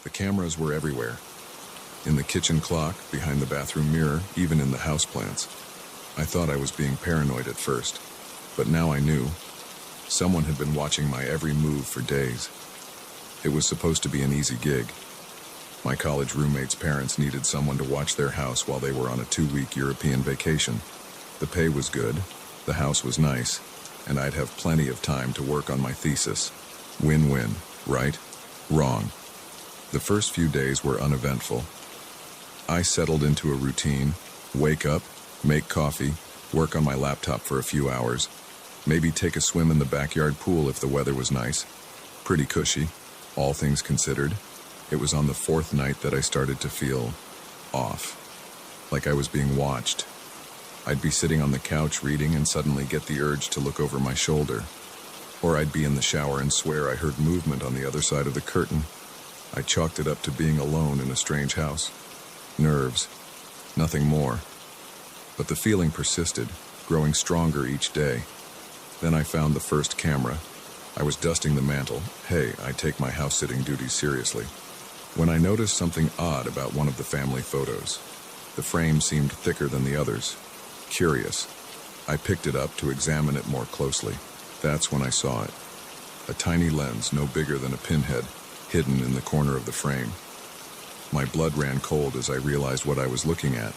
The cameras were everywhere. In the kitchen clock, behind the bathroom mirror, even in the houseplants. I thought I was being paranoid at first, but now I knew. Someone had been watching my every move for days. It was supposed to be an easy gig. My college roommate's parents needed someone to watch their house while they were on a 2-week European vacation. The pay was good, the house was nice, and I'd have plenty of time to work on my thesis. Win-win, right? Wrong. The first few days were uneventful. I settled into a routine, wake up, make coffee, work on my laptop for a few hours, maybe take a swim in the backyard pool if the weather was nice. Pretty cushy, all things considered. It was on the 4th night that I started to feel off, like I was being watched. I'd be sitting on the couch reading and suddenly get the urge to look over my shoulder. Or I'd be in the shower and swear I heard movement on the other side of the curtain. I chalked it up to being alone in a strange house. Nerves, nothing more. But the feeling persisted, growing stronger each day. Then I found the first camera. I was dusting the mantel. Hey, I take my house-sitting duties seriously. When I noticed something odd about one of the family photos. The frame seemed thicker than the others. Curious. I picked it up to examine it more closely. That's when I saw it. A tiny lens, no bigger than a pinhead, hidden in the corner of the frame. My blood ran cold as I realized what I was looking at.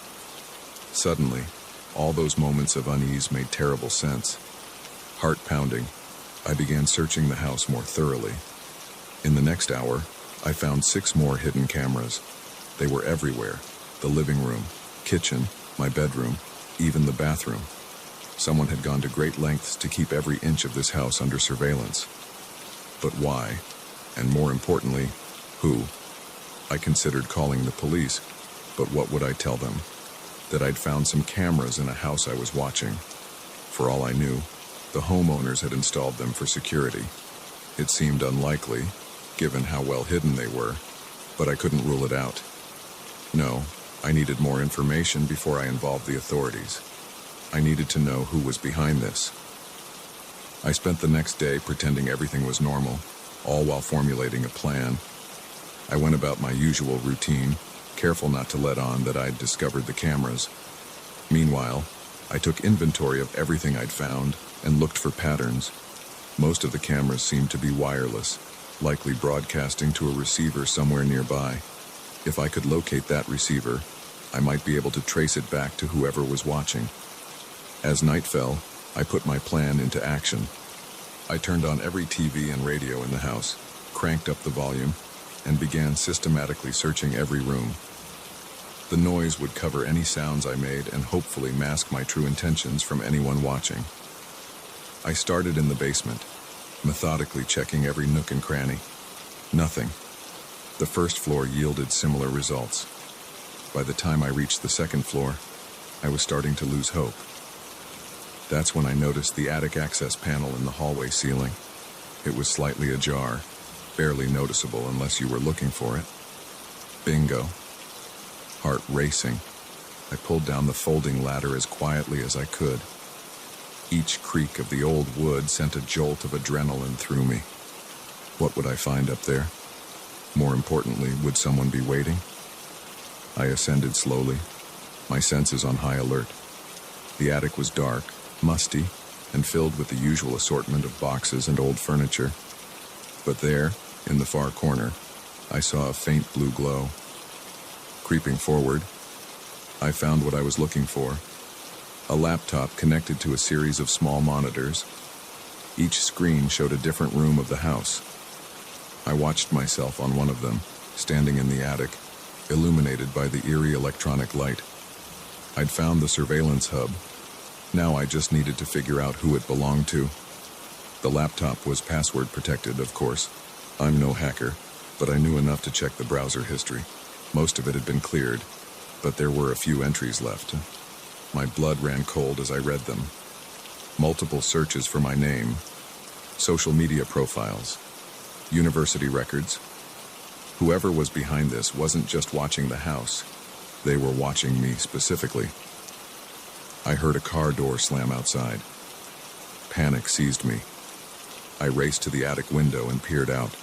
Suddenly, all those moments of unease made terrible sense. Heart pounding, I began searching the house more thoroughly. In the next hour, I found 6 more hidden cameras. They were everywhere. The living room, kitchen, my bedroom, even the bathroom. Someone had gone to great lengths to keep every inch of this house under surveillance. But why? And more importantly, who? I considered calling the police, but what would I tell them? That I'd found some cameras in a house I was watching. For all I knew, the homeowners had installed them for security. It seemed unlikely, given how well hidden they were, but I couldn't rule it out. No, I needed more information before I involved the authorities. I needed to know who was behind this. I spent the next day pretending everything was normal, all while formulating a plan. I went about my usual routine, careful not to let on that I'd discovered the cameras. Meanwhile, I took inventory of everything I'd found and looked for patterns. Most of the cameras seemed to be wireless, likely broadcasting to a receiver somewhere nearby. If I could locate that receiver, I might be able to trace it back to whoever was watching. As night fell, I put my plan into action. I turned on every TV and radio in the house, cranked up the volume, and began systematically searching every room. The noise would cover any sounds I made and hopefully mask my true intentions from anyone watching. I started in the basement, methodically checking every nook and cranny. Nothing. The first floor yielded similar results. By the time I reached the second floor, I was starting to lose hope. That's when I noticed the attic access panel in the hallway ceiling. It was slightly ajar, barely noticeable unless you were looking for it. Bingo. Heart racing. I pulled down the folding ladder as quietly as I could. Each creak of the old wood sent a jolt of adrenaline through me. What would I find up there? More importantly, would someone be waiting? I ascended slowly, my senses on high alert. The attic was dark, musty, and filled with the usual assortment of boxes and old furniture. But there, in the far corner, I saw a faint blue glow. Creeping forward, I found what I was looking for. A laptop connected to a series of small monitors. Each screen showed a different room of the house. I watched myself on one of them, standing in the attic, illuminated by the eerie electronic light. I'd found the surveillance hub. Now I just needed to figure out who it belonged to. The laptop was password protected, of course. I'm no hacker, but I knew enough to check the browser history. Most of it had been cleared, but there were a few entries left. My blood ran cold as I read them. Multiple searches for my name, social media profiles, university records. Whoever was behind this wasn't just watching the house. They were watching me specifically. I heard a car door slam outside. Panic seized me. I raced to the attic window and peered out.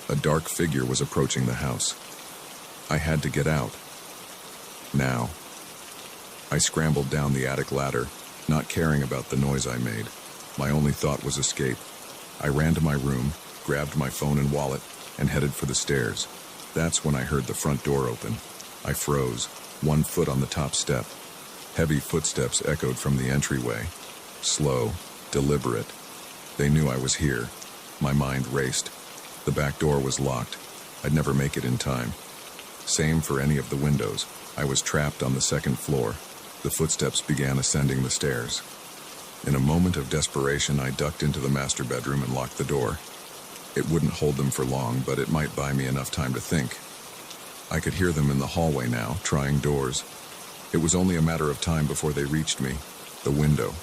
A dark figure was approaching the house. I had to get out. Now. I scrambled down the attic ladder, not caring about the noise I made. My only thought was escape. I ran to my room, grabbed my phone and wallet, and headed for the stairs. That's when I heard the front door open. I froze, one foot on the top step. Heavy footsteps echoed from the entryway. Slow, deliberate. They knew I was here. My mind raced. The back door was locked. I'd never make it in time. Same for any of the windows. I was trapped on the second floor. The footsteps began ascending the stairs. In a moment of desperation, I ducked into the master bedroom and locked the door. It wouldn't hold them for long, but it might buy me enough time to think. I could hear them in the hallway now, trying doors. It was only a matter of time before they reached me. The window.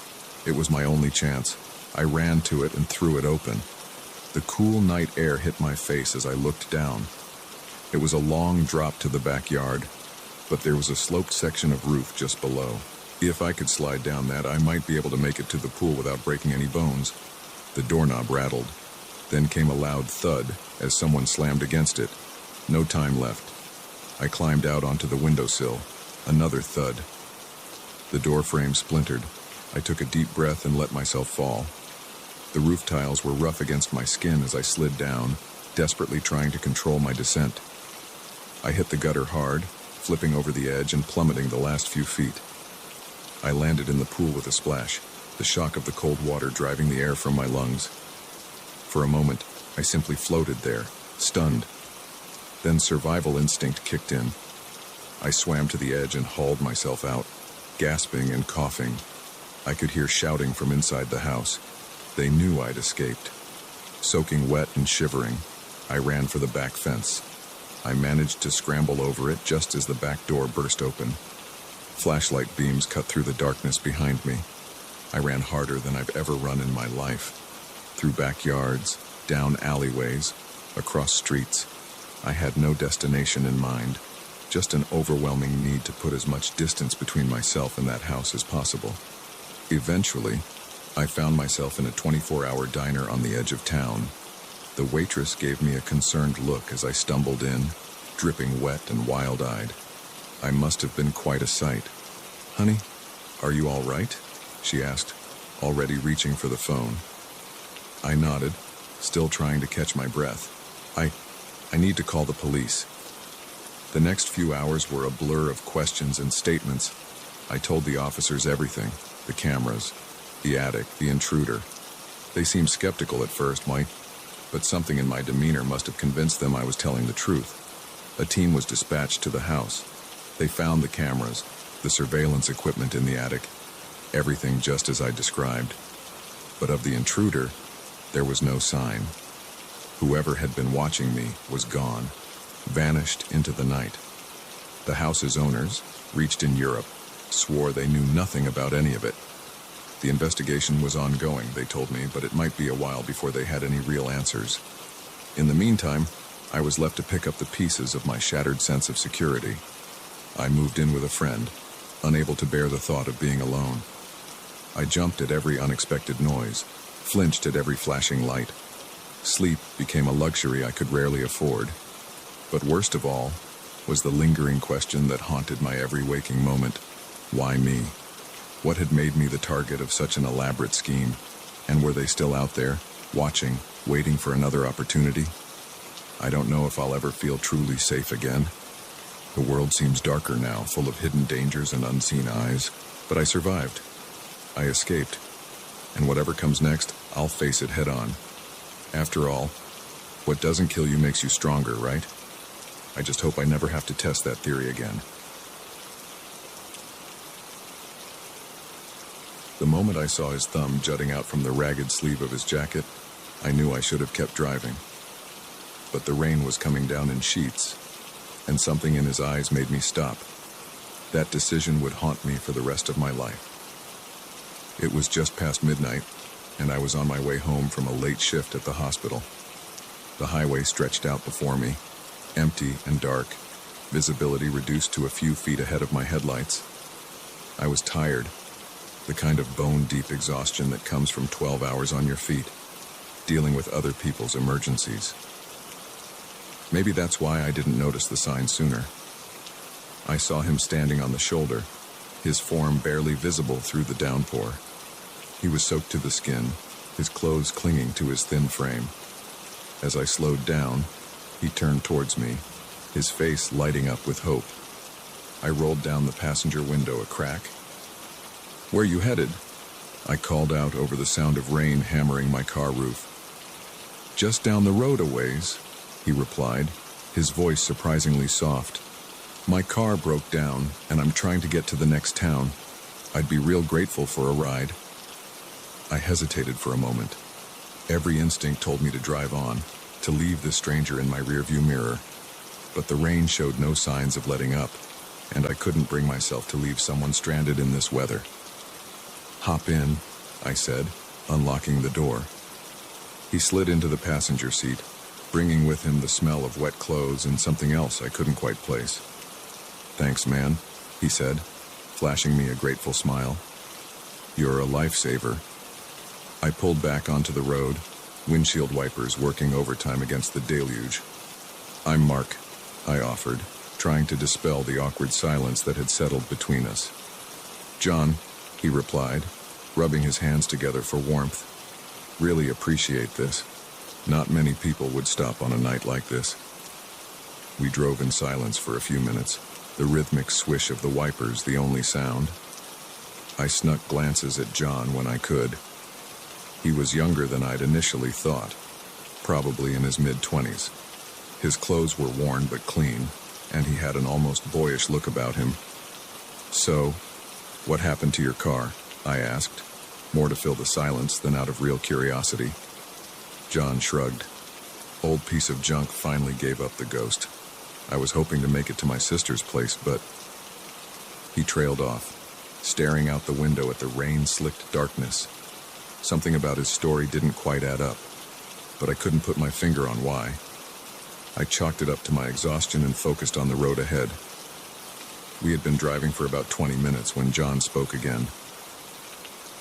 It was my only chance. I ran to it and threw it open. The cool night air hit my face as I looked down. It was a long drop to the backyard, but there was a sloped section of roof just below. If I could slide down that, I might be able to make it to the pool without breaking any bones. The doorknob rattled. Then came a loud thud as someone slammed against it. No time left. I climbed out onto the windowsill. Another thud. The door frame splintered. I took a deep breath and let myself fall. The roof tiles were rough against my skin as I slid down, desperately trying to control my descent. I hit the gutter hard, flipping over the edge and plummeting the last few feet. I landed in the pool with a splash, the shock of the cold water driving the air from my lungs. For a moment, I simply floated there, stunned. Then survival instinct kicked in. I swam to the edge and hauled myself out, gasping and coughing. I could hear shouting from inside the house. They knew I'd escaped. Soaking wet and shivering, I ran for the back fence. I managed to scramble over it just as the back door burst open. Flashlight beams cut through the darkness behind me. I ran harder than I've ever run in my life. Through backyards, down alleyways, across streets. I had no destination in mind, just an overwhelming need to put as much distance between myself and that house as possible. Eventually, I found myself in a 24-hour diner on the edge of town. The waitress gave me a concerned look as I stumbled in, dripping wet and wild-eyed. I must have been quite a sight. "Honey, are you all right?" she asked, already reaching for the phone. I nodded, still trying to catch my breath. I need to call the police. The next few hours were a blur of questions and statements. I told the officers everything, the cameras, the attic, the intruder. They seemed skeptical at first, but something in my demeanor must have convinced them I was telling the truth. A team was dispatched to the house. They found the cameras, the surveillance equipment in the attic, everything just as I described. But of the intruder, there was no sign. Whoever had been watching me was gone, vanished into the night. The house's owners, reached in Europe, swore they knew nothing about any of it. The investigation was ongoing, they told me, but it might be a while before they had any real answers. In the meantime, I was left to pick up the pieces of my shattered sense of security. I moved in with a friend, unable to bear the thought of being alone. I jumped at every unexpected noise, flinched at every flashing light. Sleep became a luxury I could rarely afford. But worst of all was the lingering question that haunted my every waking moment. Why me? What had made me the target of such an elaborate scheme? And were they still out there, watching, waiting for another opportunity? I don't know if I'll ever feel truly safe again. The world seems darker now, full of hidden dangers and unseen eyes. But I survived. I escaped. And whatever comes next, I'll face it head on. After all, what doesn't kill you makes you stronger, right? I just hope I never have to test that theory again. The moment I saw his thumb jutting out from the ragged sleeve of his jacket, I knew I should have kept driving. But the rain was coming down in sheets, and something in his eyes made me stop. That decision would haunt me for the rest of my life. It was just past midnight, and I was on my way home from a late shift at the hospital. The highway stretched out before me, empty and dark, visibility reduced to a few feet ahead of my headlights. I was tired, the kind of bone-deep exhaustion that comes from 12 hours on your feet, dealing with other people's emergencies. Maybe that's why I didn't notice the sign sooner. I saw him standing on the shoulder, his form barely visible through the downpour. He was soaked to the skin, his clothes clinging to his thin frame. As I slowed down, he turned towards me, his face lighting up with hope. I rolled down the passenger window a crack. "Where you headed?" I called out over the sound of rain hammering my car roof. "Just down the road a ways," he replied, his voice surprisingly soft. "My car broke down, and I'm trying to get to the next town. I'd be real grateful for a ride." I hesitated for a moment. Every instinct told me to drive on, to leave the stranger in my rearview mirror. But the rain showed no signs of letting up, and I couldn't bring myself to leave someone stranded in this weather. "Hop in," I said, unlocking the door. He slid into the passenger seat, bringing with him the smell of wet clothes and something else I couldn't quite place. "Thanks, man," he said, flashing me a grateful smile. "You're a lifesaver." I pulled back onto the road, windshield wipers working overtime against the deluge. "I'm Mark," I offered, trying to dispel the awkward silence that had settled between us. "John," he replied, rubbing his hands together for warmth. "Really appreciate this. Not many people would stop on a night like this." We drove in silence for a few minutes, the rhythmic swish of the wipers the only sound. I snuck glances at John when I could. He was younger than I'd initially thought, probably in his mid-20s. His clothes were worn but clean, and he had an almost boyish look about him. "So, what happened to your car?" I asked, more to fill the silence than out of real curiosity. John shrugged. "Old piece of junk finally gave up the ghost. I was hoping to make it to my sister's place, but..." He trailed off, staring out the window at the rain-slicked darkness. Something about his story didn't quite add up, but I couldn't put my finger on why. I chalked it up to my exhaustion and focused on the road ahead. We had been driving for about 20 minutes when John spoke again.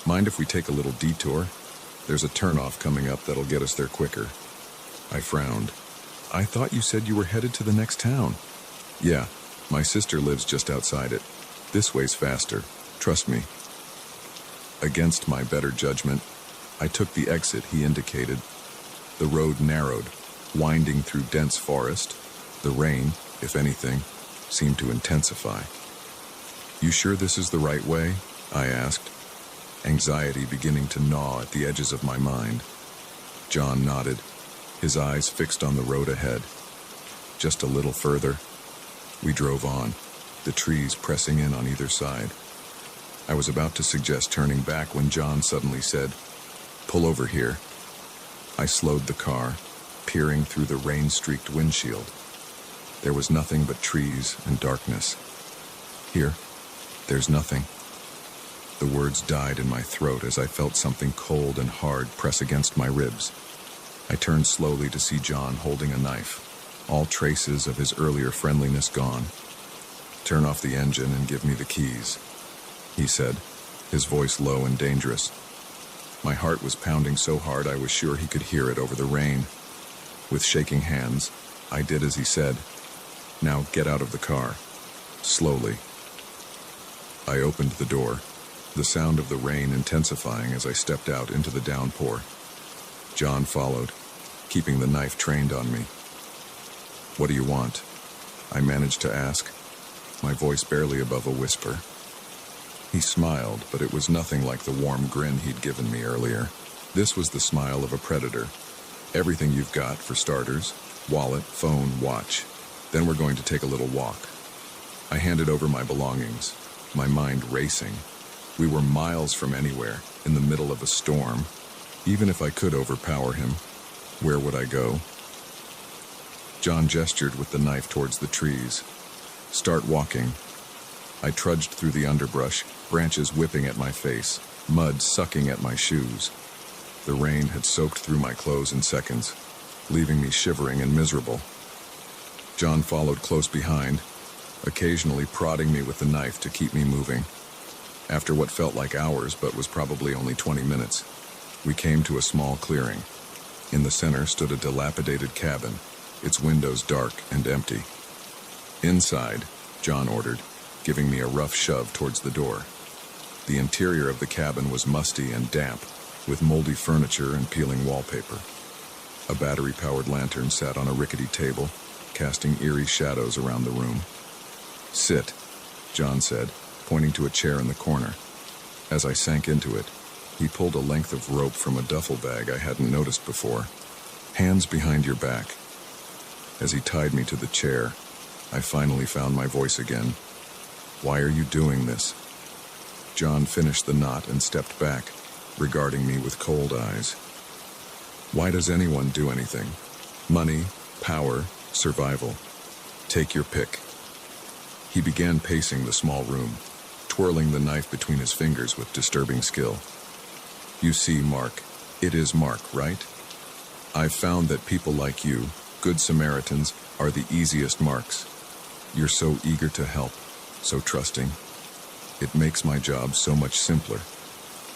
"Mind if we take a little detour? There's a turnoff coming up that'll get us there quicker." I frowned. "I thought you said you were headed to the next town." "Yeah, my sister lives just outside it. This way's faster, trust me." Against my better judgment, I took the exit he indicated. The road narrowed, winding through dense forest. The rain, if anything, seemed to intensify. "You sure this is the right way?" I asked, anxiety beginning to gnaw at the edges of my mind. John nodded, his eyes fixed on the road ahead. Just a little further. We drove on, the trees pressing in on either side. I was about to suggest turning back when John suddenly said, "Pull over here." I slowed the car, peering through the rain-streaked windshield. There was nothing but trees and darkness. "Here, there's nothing." The words died in my throat as I felt something cold and hard press against my ribs. I turned slowly to see John holding a knife, all traces of his earlier friendliness gone. "Turn off the engine and give me the keys," he said, his voice low and dangerous. My heart was pounding so hard I was sure he could hear it over the rain. With shaking hands, I did as he said. "Now get out of the car." Slowly. I opened the door, the sound of the rain intensifying as I stepped out into the downpour. John followed, keeping the knife trained on me. "What do you want?" I managed to ask, my voice barely above a whisper. He smiled, but it was nothing like the warm grin he'd given me earlier. This was the smile of a predator. "Everything you've got, for starters. Wallet, phone, watch. Then we're going to take a little walk." I handed over my belongings, my mind racing. We were miles from anywhere, in the middle of a storm. Even if I could overpower him, where would I go? John gestured with the knife towards the trees. "Start walking." I trudged through the underbrush, branches whipping at my face, mud sucking at my shoes. The rain had soaked through my clothes in seconds, leaving me shivering and miserable. John followed close behind, occasionally prodding me with the knife to keep me moving. After what felt like hours but was probably only 20 minutes, we came to a small clearing. In the center stood a dilapidated cabin, its windows dark and empty. "Inside," John ordered, giving me a rough shove towards the door. The interior of the cabin was musty and damp, with moldy furniture and peeling wallpaper. A battery-powered lantern sat on a rickety table, casting eerie shadows around the room. "Sit," John said, pointing to a chair in the corner. As I sank into it, he pulled a length of rope from a duffel bag I hadn't noticed before. "Hands behind your back." As he tied me to the chair, I finally found my voice again. "Why are you doing this?" John finished the knot and stepped back, regarding me with cold eyes. "Why does anyone do anything? Money, power, survival. Take your pick." He began pacing the small room, twirling the knife between his fingers with disturbing skill. "You see, Mark, it is Mark, right? I've found that people like you, good Samaritans, are the easiest marks. You're so eager to help, so trusting. It makes my job so much simpler."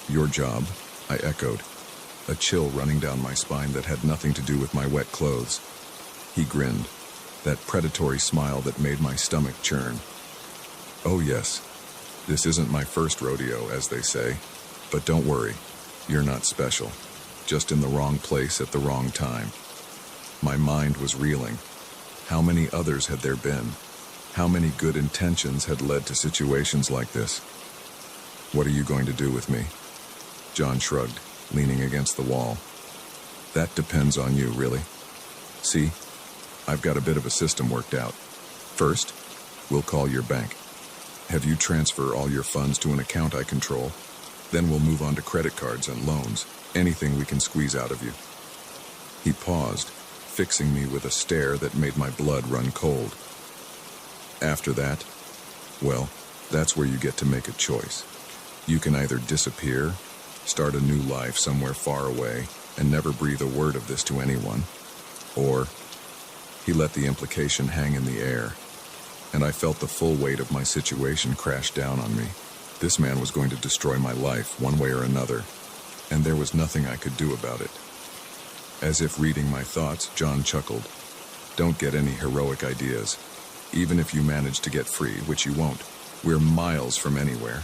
"Your job?" I echoed, a chill running down my spine that had nothing to do with my wet clothes. He grinned, that predatory smile that made my stomach churn. "Oh yes, this isn't my first rodeo, as they say, but don't worry, you're not special, just in the wrong place at the wrong time." My mind was reeling. How many others had there been? How many good intentions had led to situations like this? "What are you going to do with me?" John shrugged, leaning against the wall. "That depends on you, really. See, I've got a bit of a system worked out. First, we'll call your bank. Have you transfer all your funds to an account I control. Then we'll move on to credit cards and loans, anything we can squeeze out of you." He paused, fixing me with a stare that made my blood run cold. "After that, well, that's where you get to make a choice. You can either disappear, start a new life somewhere far away, and never breathe a word of this to anyone, or..." He let the implication hang in the air, and I felt the full weight of my situation crash down on me. This man was going to destroy my life one way or another, and there was nothing I could do about it. As if reading my thoughts, John chuckled. "Don't get any heroic ideas. Even if you manage to get free, which you won't, we're miles from anywhere.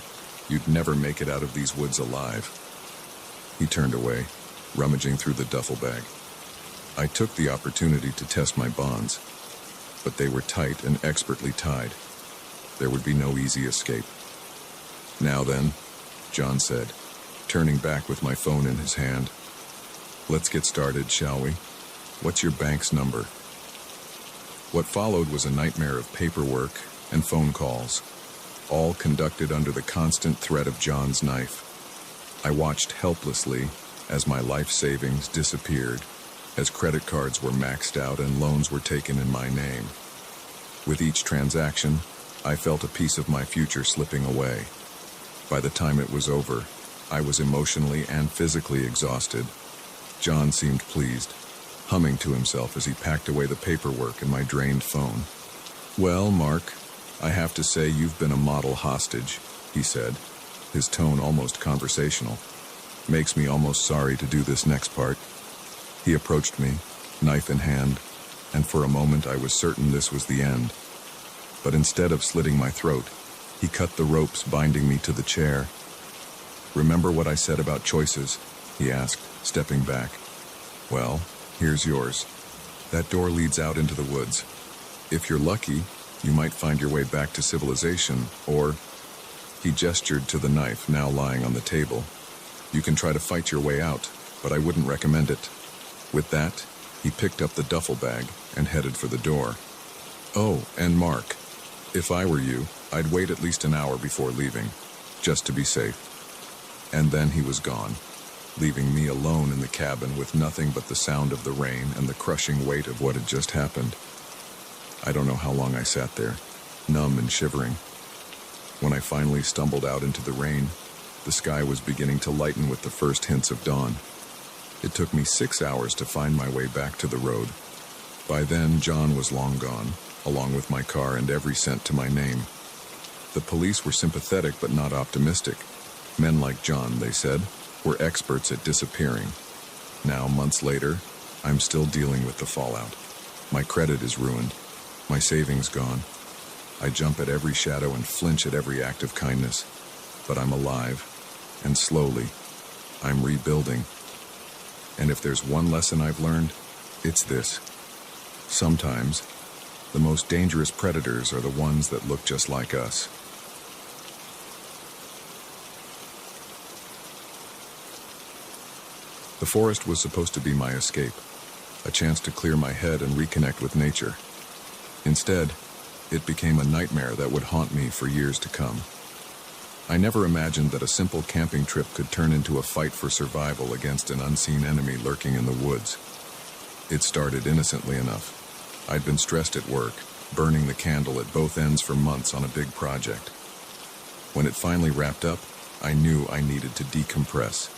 You'd never make it out of these woods alive." He turned away, rummaging through the duffel bag. I took the opportunity to test my bonds, but they were tight and expertly tied. There would be no easy escape. "Now then," John said, turning back with my phone in his hand. "Let's get started, shall we? What's your bank's number?" What followed was a nightmare of paperwork and phone calls, all conducted under the constant threat of John's knife. I watched helplessly as my life savings disappeared, as credit cards were maxed out and loans were taken in my name. With each transaction, I felt a piece of my future slipping away. By the time it was over, I was emotionally and physically exhausted. John seemed pleased, humming to himself as he packed away the paperwork and my drained phone. "Well, Mark, I have to say you've been a model hostage," he said, his tone almost conversational. "Makes me almost sorry to do this next part." He approached me, knife in hand, and for a moment I was certain this was the end. But instead of slitting my throat, he cut the ropes binding me to the chair. "Remember what I said about choices?" he asked, stepping back. "Well, here's yours. That door leads out into the woods. If you're lucky, you might find your way back to civilization, or..." He gestured to the knife now lying on the table. "You can try to fight your way out, but I wouldn't recommend it." With that, he picked up the duffel bag and headed for the door. "Oh, and Mark, if I were you, I'd wait at least an hour before leaving, just to be safe." And then he was gone, leaving me alone in the cabin with nothing but the sound of the rain and the crushing weight of what had just happened. I don't know how long I sat there, numb and shivering. When I finally stumbled out into the rain, the sky was beginning to lighten with the first hints of dawn. It took me 6 hours to find my way back to the road. By then, John was long gone, along with my car and every cent to my name. The police were sympathetic but not optimistic. Men like John, they said, were experts at disappearing. Now, months later, I'm still dealing with the fallout. My credit is ruined, my savings gone. I jump at every shadow and flinch at every act of kindness. But I'm alive, and slowly, I'm rebuilding. And if there's one lesson I've learned, it's this. Sometimes, the most dangerous predators are the ones that look just like us. The forest was supposed to be my escape, a chance to clear my head and reconnect with nature. Instead, it became a nightmare that would haunt me for years to come. I never imagined that a simple camping trip could turn into a fight for survival against an unseen enemy lurking in the woods. It started innocently enough. I'd been stressed at work, burning the candle at both ends for months on a big project. When it finally wrapped up, I knew I needed to decompress.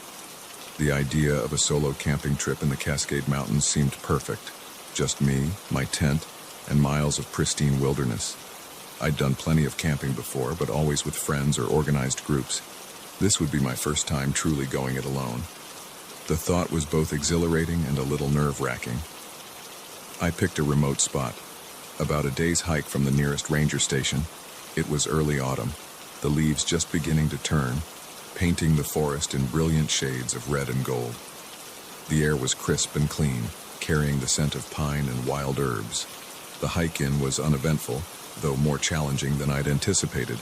The idea of a solo camping trip in the Cascade Mountains seemed perfect. Just me, my tent, and miles of pristine wilderness. I'd done plenty of camping before, but always with friends or organized groups. This would be my first time truly going it alone. The thought was both exhilarating and a little nerve-wracking. I picked a remote spot, about a day's hike from the nearest ranger station. It was early autumn, the leaves just beginning to turn, painting the forest in brilliant shades of red and gold. The air was crisp and clean, carrying the scent of pine and wild herbs. The hike-in was uneventful, though more challenging than I'd anticipated.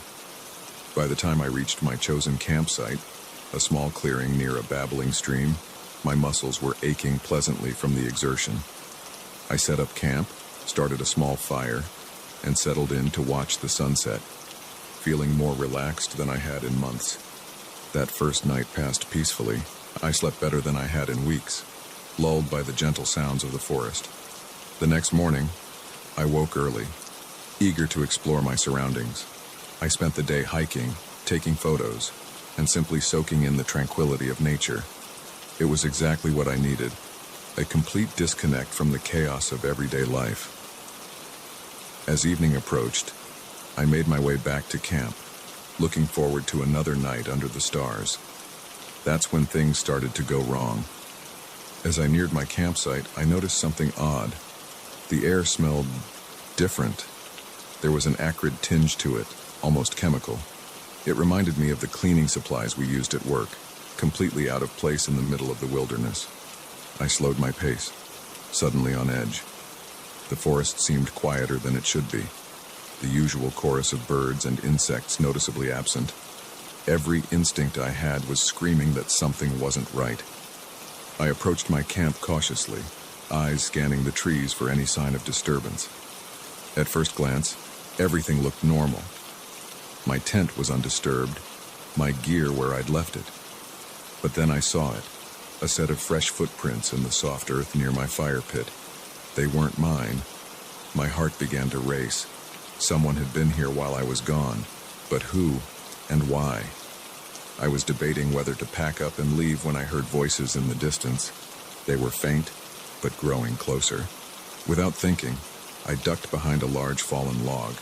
By the time I reached my chosen campsite, a small clearing near a babbling stream, my muscles were aching pleasantly from the exertion. I set up camp, started a small fire, and settled in to watch the sunset, feeling more relaxed than I had in months. That first night passed peacefully. I slept better than I had in weeks, lulled by the gentle sounds of the forest. The next morning, I woke early, eager to explore my surroundings. I spent the day hiking, taking photos, and simply soaking in the tranquility of nature. It was exactly what I needed, a complete disconnect from the chaos of everyday life. As evening approached, I made my way back to camp, looking forward to another night under the stars. That's when things started to go wrong. As I neared my campsite, I noticed something odd. The air smelled different. There was an acrid tinge to it, almost chemical. It reminded me of the cleaning supplies we used at work, completely out of place in the middle of the wilderness. I slowed my pace, suddenly on edge. The forest seemed quieter than it should be, the usual chorus of birds and insects noticeably absent. Every instinct I had was screaming that something wasn't right. I approached my camp cautiously, eyes scanning the trees for any sign of disturbance. At first glance, everything looked normal. My tent was undisturbed, my gear where I'd left it. But then I saw it, a set of fresh footprints in the soft earth near my fire pit. They weren't mine. My heart began to race. Someone had been here while I was gone, but who and why? I was debating whether to pack up and leave when I heard voices in the distance. They were faint, but growing closer. Without thinking, I ducked behind a large fallen log,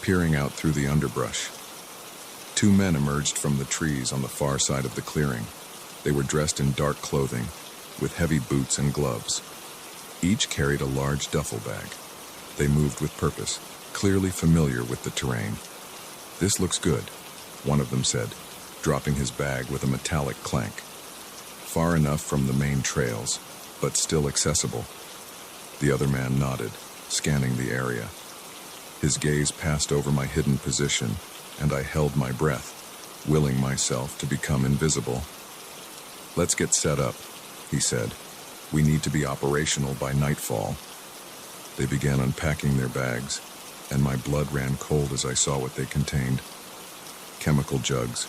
peering out through the underbrush. Two men emerged from the trees on the far side of the clearing. They were dressed in dark clothing, with heavy boots and gloves. Each carried a large duffel bag. They moved with purpose, clearly familiar with the terrain. "This looks good," one of them said, dropping his bag with a metallic clank. Far enough from the main trails, but still accessible. The other man nodded, scanning the area. His gaze passed over my hidden position, and I held my breath, willing myself to become invisible. "Let's get set up," he said. "We need to be operational by nightfall." They began unpacking their bags, and my blood ran cold as I saw what they contained. Chemical jugs,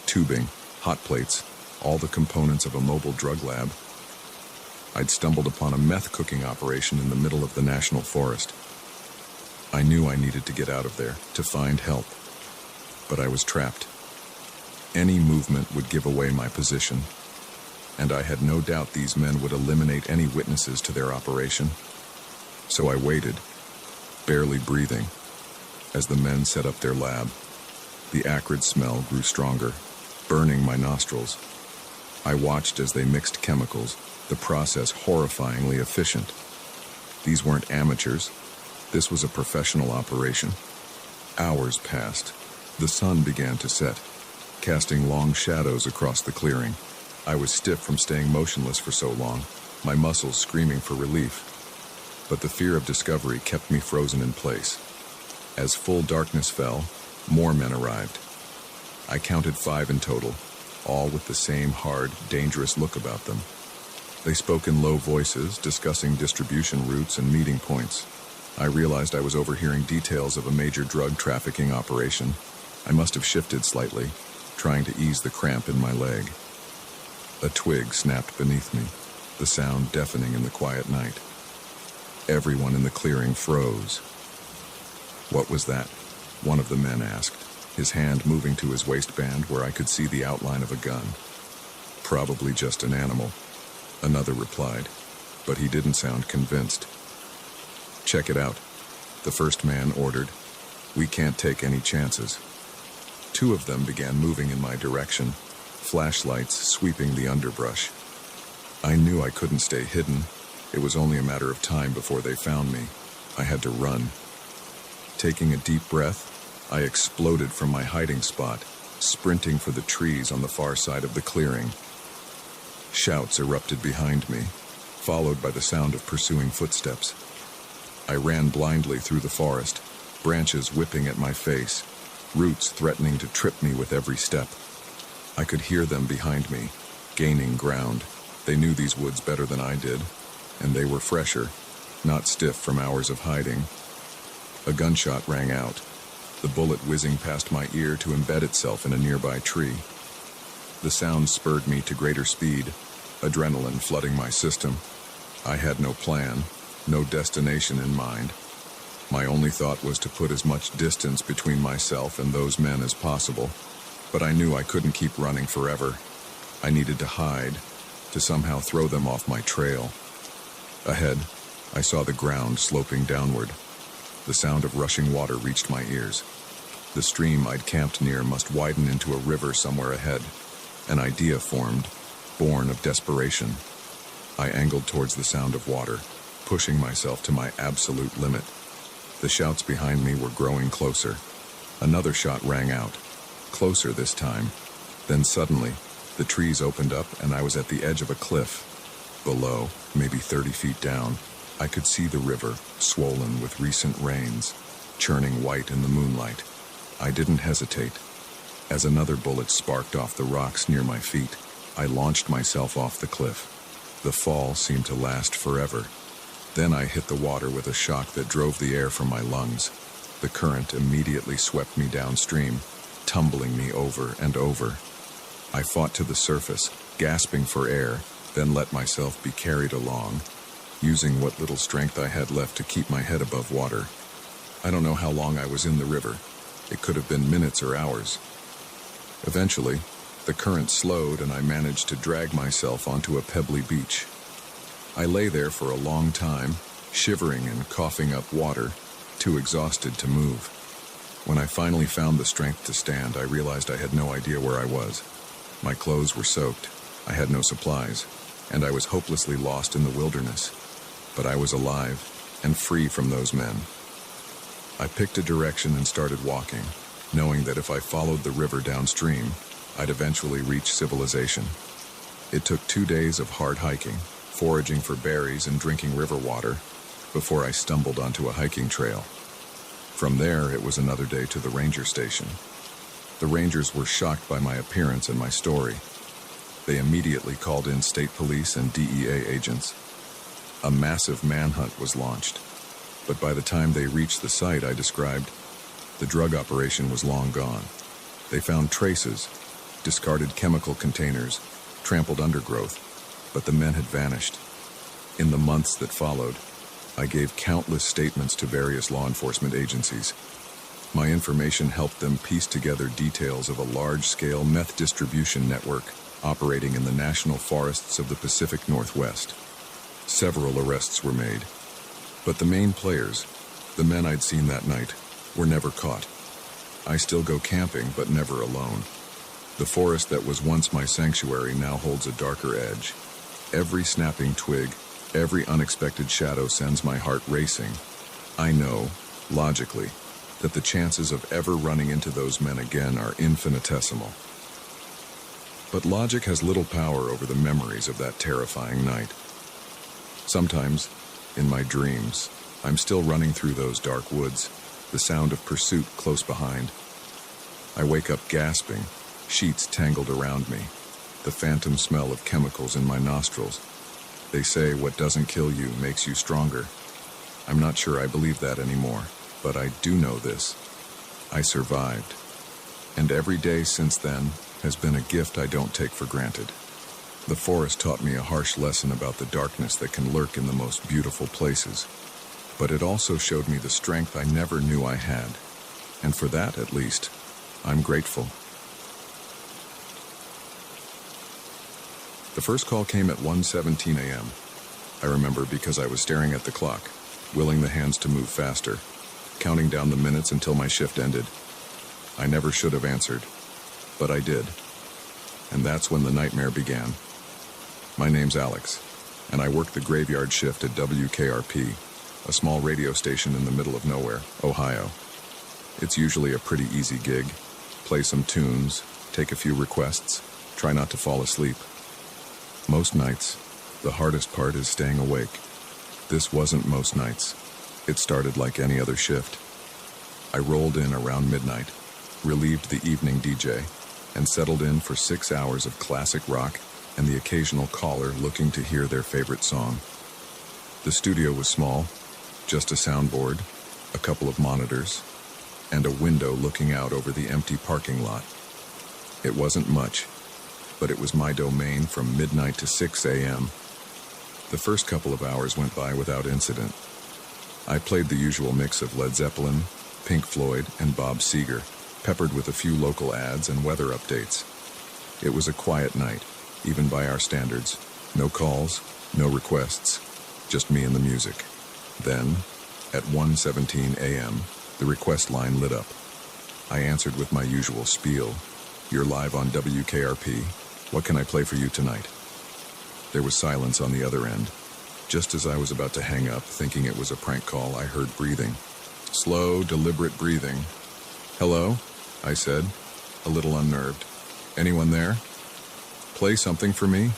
tubing, hot plates, all the components of a mobile drug lab. I'd stumbled upon a meth cooking operation in the middle of the national forest. I knew I needed to get out of there, to find help. But I was trapped. Any movement would give away my position, and I had no doubt these men would eliminate any witnesses to their operation. So I waited, barely breathing, as the men set up their lab. The acrid smell grew stronger, burning my nostrils. I watched as they mixed chemicals, the process horrifyingly efficient. These weren't amateurs. This was a professional operation. Hours passed. The sun began to set, casting long shadows across the clearing. I was stiff from staying motionless for so long, my muscles screaming for relief. But the fear of discovery kept me frozen in place. As full darkness fell, more men arrived. I counted 5 in total, all with the same hard, dangerous look about them. They spoke in low voices, discussing distribution routes and meeting points. I realized I was overhearing details of a major drug trafficking operation. I must have shifted slightly, trying to ease the cramp in my leg. A twig snapped beneath me, the sound deafening in the quiet night. Everyone in the clearing froze. "What was that?" one of the men asked, his hand moving to his waistband where I could see the outline of a gun. "Probably just an animal," another replied, but he didn't sound convinced. "Check it out," the first man ordered. "We can't take any chances." 2 of them began moving in my direction, flashlights sweeping the underbrush. I knew I couldn't stay hidden. It was only a matter of time before they found me. I had to run. Taking a deep breath, I exploded from my hiding spot, sprinting for the trees on the far side of the clearing. Shouts erupted behind me, followed by the sound of pursuing footsteps. I ran blindly through the forest, branches whipping at my face, roots threatening to trip me with every step. I could hear them behind me, gaining ground. They knew these woods better than I did, and they were fresher, not stiff from hours of hiding. A gunshot rang out, the bullet whizzing past my ear to embed itself in a nearby tree. The sound spurred me to greater speed, adrenaline flooding my system. I had no plan, no destination in mind. My only thought was to put as much distance between myself and those men as possible, but I knew I couldn't keep running forever. I needed to hide, to somehow throw them off my trail. Ahead, I saw the ground sloping downward. The sound of rushing water reached my ears. The stream I'd camped near must widen into a river somewhere ahead. An idea formed, born of desperation. I angled towards the sound of water, pushing myself to my absolute limit. The shouts behind me were growing closer. Another shot rang out, closer this time. Then suddenly, the trees opened up and I was at the edge of a cliff. Below, maybe 30 feet down, I could see the river, swollen with recent rains, churning white in the moonlight. I didn't hesitate. As another bullet sparked off the rocks near my feet, I launched myself off the cliff. The fall seemed to last forever. Then I hit the water with a shock that drove the air from my lungs. The current immediately swept me downstream, tumbling me over and over. I fought to the surface, gasping for air, then let myself be carried along, using what little strength I had left to keep my head above water. I don't know how long I was in the river. It could have been minutes or hours. Eventually, the current slowed and I managed to drag myself onto a pebbly beach. I lay there for a long time, shivering and coughing up water, too exhausted to move. When I finally found the strength to stand, I realized I had no idea where I was. My clothes were soaked, I had no supplies, and I was hopelessly lost in the wilderness. But I was alive and free from those men. I picked a direction and started walking, knowing that if I followed the river downstream, I'd eventually reach civilization. It took 2 days of hard hiking, foraging for berries and drinking river water, before I stumbled onto a hiking trail. From there, it was another day to the ranger station. The rangers were shocked by my appearance and my story. They immediately called in state police and DEA agents. A massive manhunt was launched, but by the time they reached the site I described, the drug operation was long gone. They found traces, discarded chemical containers, trampled undergrowth, but the men had vanished. In the months that followed, I gave countless statements to various law enforcement agencies. My information helped them piece together details of a large-scale meth distribution network operating in the national forests of the Pacific Northwest. Several arrests were made, but the main players, the men I'd seen that night, were never caught. I still go camping, but never alone. The forest that was once my sanctuary now holds a darker edge. Every snapping twig, Every unexpected shadow sends my heart racing. I know, logically, that the chances of ever running into those men again are infinitesimal. But logic has little power over the memories of that terrifying night. Sometimes, in my dreams, I'm still running through those dark woods, the sound of pursuit close behind. I wake up gasping, sheets tangled around me, the phantom smell of chemicals in my nostrils. They say what doesn't kill you makes you stronger. I'm not sure I believe that anymore, but I do know this. I survived. And every day since then has been a gift I don't take for granted. The forest taught me a harsh lesson about the darkness that can lurk in the most beautiful places. But it also showed me the strength I never knew I had. And for that, at least, I'm grateful. The first call came at 1:17 a.m. I remember because I was staring at the clock, willing the hands to move faster, counting down the minutes until my shift ended. I never should have answered, but I did. And that's when the nightmare began. My name's Alex, and I work the graveyard shift at WKRP, a small radio station in the middle of nowhere, Ohio. It's usually a pretty easy gig. Play some tunes, take a few requests, try not to fall asleep. Most nights, the hardest part is staying awake. This wasn't most nights. It started like any other shift. I rolled in around midnight, relieved the evening DJ, and settled in for 6 hours of classic rock and the occasional caller looking to hear their favorite song. The studio was small, just a soundboard, a couple of monitors, and a window looking out over the empty parking lot. It wasn't much, but it was my domain from midnight to 6 a.m. The first couple of hours went by without incident. I played the usual mix of Led Zeppelin, Pink Floyd, and Bob Seger, peppered with a few local ads and weather updates. It was a quiet night, even by our standards. No calls, no requests, just me and the music. Then, at 1:17 a.m., the request line lit up. I answered with my usual spiel. You're live on WKRP. What can I play for you tonight? There was silence on the other end. Just as I was about to hang up, thinking it was a prank call, I heard breathing. Slow, deliberate breathing. Hello? I said, a little unnerved. Anyone there? Play something for me?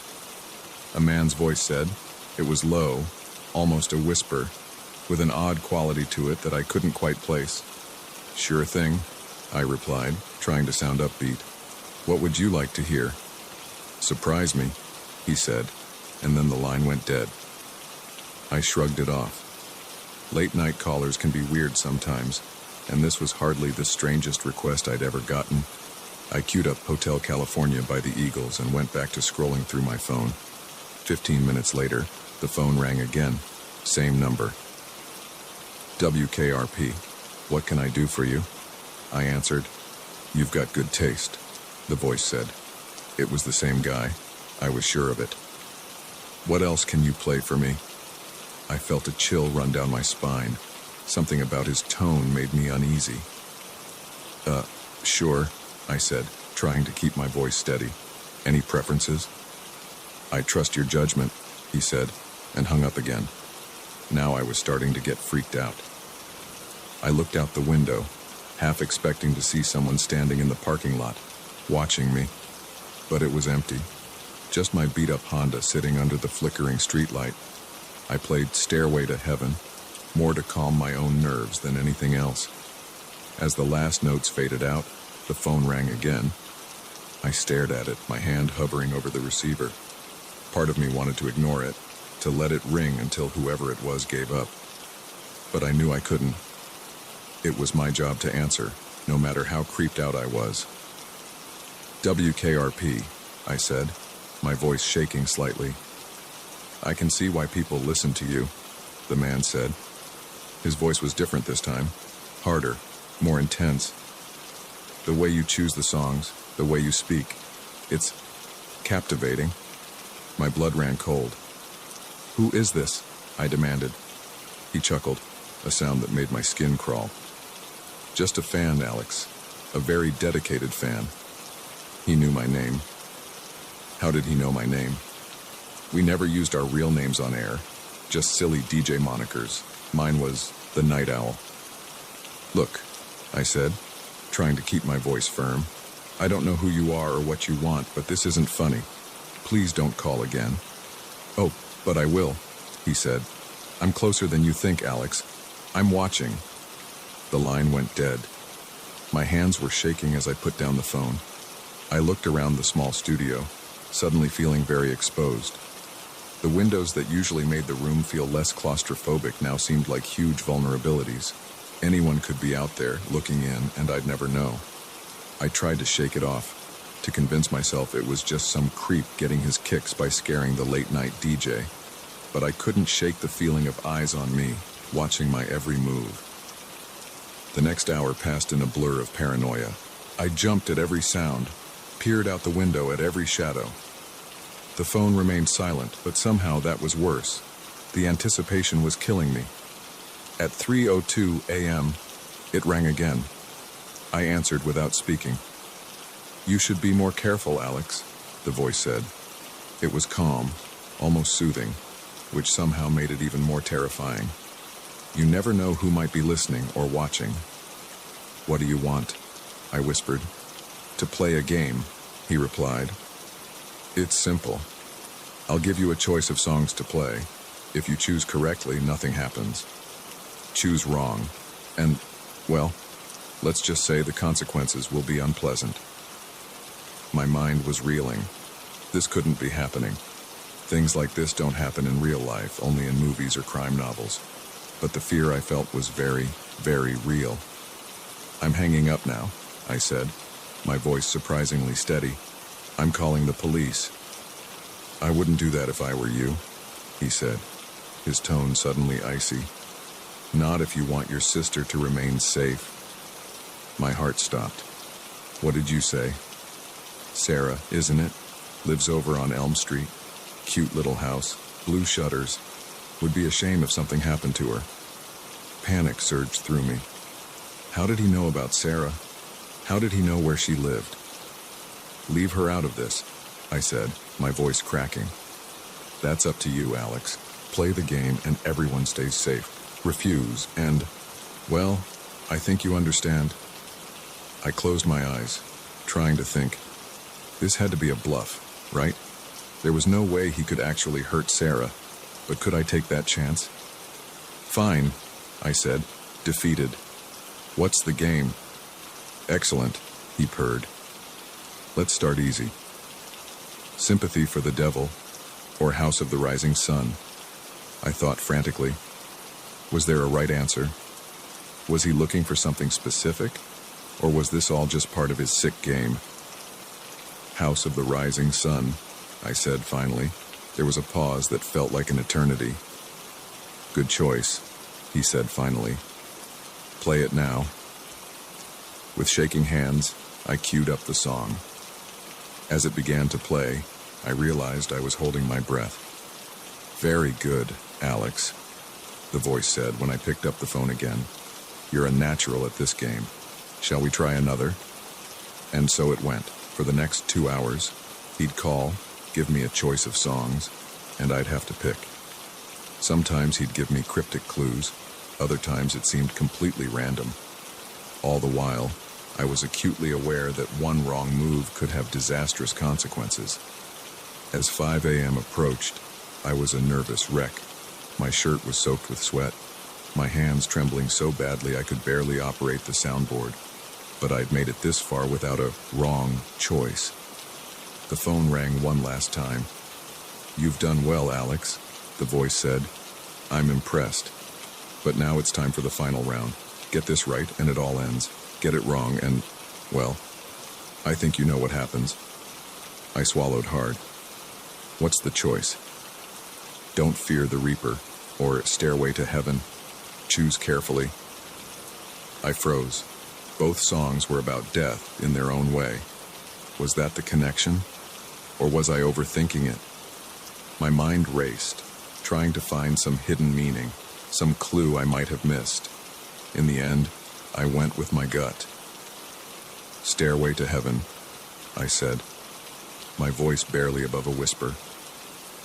A man's voice said. It was low, almost a whisper, with an odd quality to it that I couldn't quite place. Sure thing, I replied, trying to sound upbeat. What would you like to hear? Surprise me, he said, and then the line went dead. I shrugged it off. Late-night callers can be weird sometimes, and this was hardly the strangest request I'd ever gotten. I queued up Hotel California by the Eagles and went back to scrolling through my phone. 15 minutes later, the phone rang again. Same number. WKRP. What can I do for you? I answered. You've got good taste, the voice said. It was the same guy. I was sure of it. What else can you play for me? I felt a chill run down my spine. Something about his tone made me uneasy. Sure, I said, trying to keep my voice steady. Any preferences? I trust your judgment, he said, and hung up again. Now I was starting to get freaked out. I looked out the window, half expecting to see someone standing in the parking lot, watching me. But it was empty. Just my beat-up Honda sitting under the flickering streetlight. I played Stairway to Heaven, more to calm my own nerves than anything else. As the last notes faded out, the phone rang again. I stared at it, my hand hovering over the receiver. Part of me wanted to ignore it, to let it ring until whoever it was gave up. But I knew I couldn't. It was my job to answer, no matter how creeped out I was. WKRP, I said, my voice shaking slightly. I can see why people listen to you, the man said. His voice was different this time, harder, more intense. The way you choose the songs, the way you speak, it's captivating. My blood ran cold. Who is this? I demanded. He chuckled, a sound that made my skin crawl. Just a fan, Alex. A very dedicated fan. He knew my name. How did he know my name? We never used our real names on air, just silly DJ monikers. Mine was the Night Owl. Look, I said, trying to keep my voice firm. I don't know who you are or what you want, but this isn't funny. Please don't call again. Oh, but I will, he said. I'm closer than you think, Alex. I'm watching. The line went dead. My hands were shaking as I put down the phone. I looked around the small studio, suddenly feeling very exposed. The windows that usually made the room feel less claustrophobic now seemed like huge vulnerabilities. Anyone could be out there, looking in, and I'd never know. I tried to shake it off, to convince myself it was just some creep getting his kicks by scaring the late-night DJ. But I couldn't shake the feeling of eyes on me, watching my every move. The next hour passed in a blur of paranoia. I jumped at every sound, peered out the window at every shadow. The phone remained silent, but somehow that was worse. The anticipation was killing me. At 3:02 a.m., it rang again. I answered without speaking. You should be more careful, Alex, the voice said. It was calm, almost soothing, which somehow made it even more terrifying. You never know who might be listening or watching. What do you want? I whispered. To play a game, he replied. It's simple. I'll give you a choice of songs to play. If you choose correctly, nothing happens. Choose wrong, and, well, let's just say the consequences will be unpleasant. My mind was reeling. This couldn't be happening. Things like this don't happen in real life, only in movies or crime novels. But the fear I felt was very, very real. I'm hanging up now, I said, my voice surprisingly steady. I'm calling the police. I wouldn't do that if I were you, he said, his tone suddenly icy. Not if you want your sister to remain safe. My heart stopped. What did you say? Sarah, isn't it? Lives over on Elm Street. Cute little house, blue shutters. Would be a shame if something happened to her. Panic surged through me. How did he know about Sarah? How did he know where she lived? Leave her out of this, I said, my voice cracking. That's up to you, Alex. Play the game and everyone stays safe. Refuse and, well, I think you understand. I closed my eyes, trying to think. This had to be a bluff, right? There was no way he could actually hurt Sarah, but could I take that chance? Fine, I said, defeated. What's the game? Excellent, he purred. Let's start easy. Sympathy for the Devil, or House of the Rising Sun. I thought frantically. Was there a right answer? Was he looking for something specific? Or was this all just part of his sick game? House of the Rising Sun, I said finally. There was a pause that felt like an eternity. Good choice, he said finally. Play it now. With shaking hands, I queued up the song. As it began to play, I realized I was holding my breath. Very good, Alex, the voice said when I picked up the phone again. You're a natural at this game. Shall we try another? And so it went. For the next 2 hours, he'd call, give me a choice of songs, and I'd have to pick. Sometimes he'd give me cryptic clues, other times it seemed completely random. All the while, I was acutely aware that one wrong move could have disastrous consequences. As 5 a.m. approached, I was a nervous wreck. My shirt was soaked with sweat, my hands trembling so badly I could barely operate the soundboard. But I'd made it this far without a wrong choice. The phone rang one last time. You've done well, Alex, the voice said. I'm impressed. But now it's time for the final round. Get this right and it all ends. Get it wrong and, well, I think you know what happens. I swallowed hard. What's the choice? Don't Fear the Reaper, or Stairway to Heaven. Choose carefully. I froze. Both songs were about death in their own way. Was that the connection? Or was I overthinking it? My mind raced, trying to find some hidden meaning, some clue I might have missed. In the end, I went with my gut. Stairway to Heaven, I said, my voice barely above a whisper.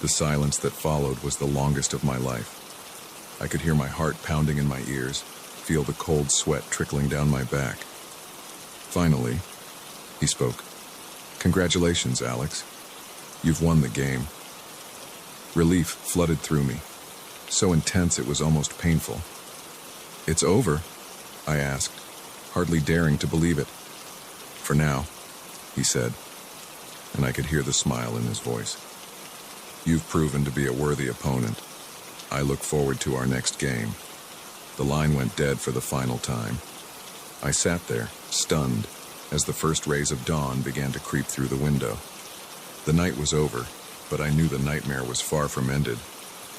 The silence that followed was the longest of my life. I could hear my heart pounding in my ears, feel the cold sweat trickling down my back. Finally, he spoke. "Congratulations, Alex. You've won the game." Relief flooded through me, so intense it was almost painful. "It's over?" I asked, hardly daring to believe it. "For now," he said, and I could hear the smile in his voice. "You've proven to be a worthy opponent. I look forward to our next game." The line went dead for the final time. I sat there, stunned, as the first rays of dawn began to creep through the window. The night was over, but I knew the nightmare was far from ended.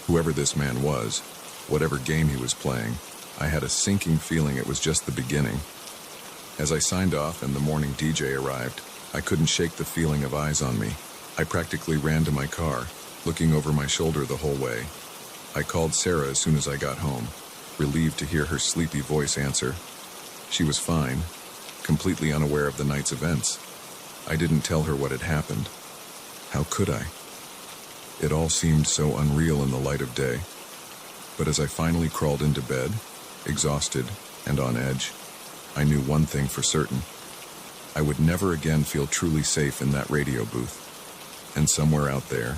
Whoever this man was, whatever game he was playing, I had a sinking feeling it was just the beginning. As I signed off and the morning DJ arrived, I couldn't shake the feeling of eyes on me. I practically ran to my car, looking over my shoulder the whole way. I called Sarah as soon as I got home, relieved to hear her sleepy voice answer. She was fine, completely unaware of the night's events. I didn't tell her what had happened. How could I? It all seemed so unreal in the light of day. But as I finally crawled into bed, exhausted and on edge, I knew one thing for certain. I would never again feel truly safe in that radio booth. And somewhere out there,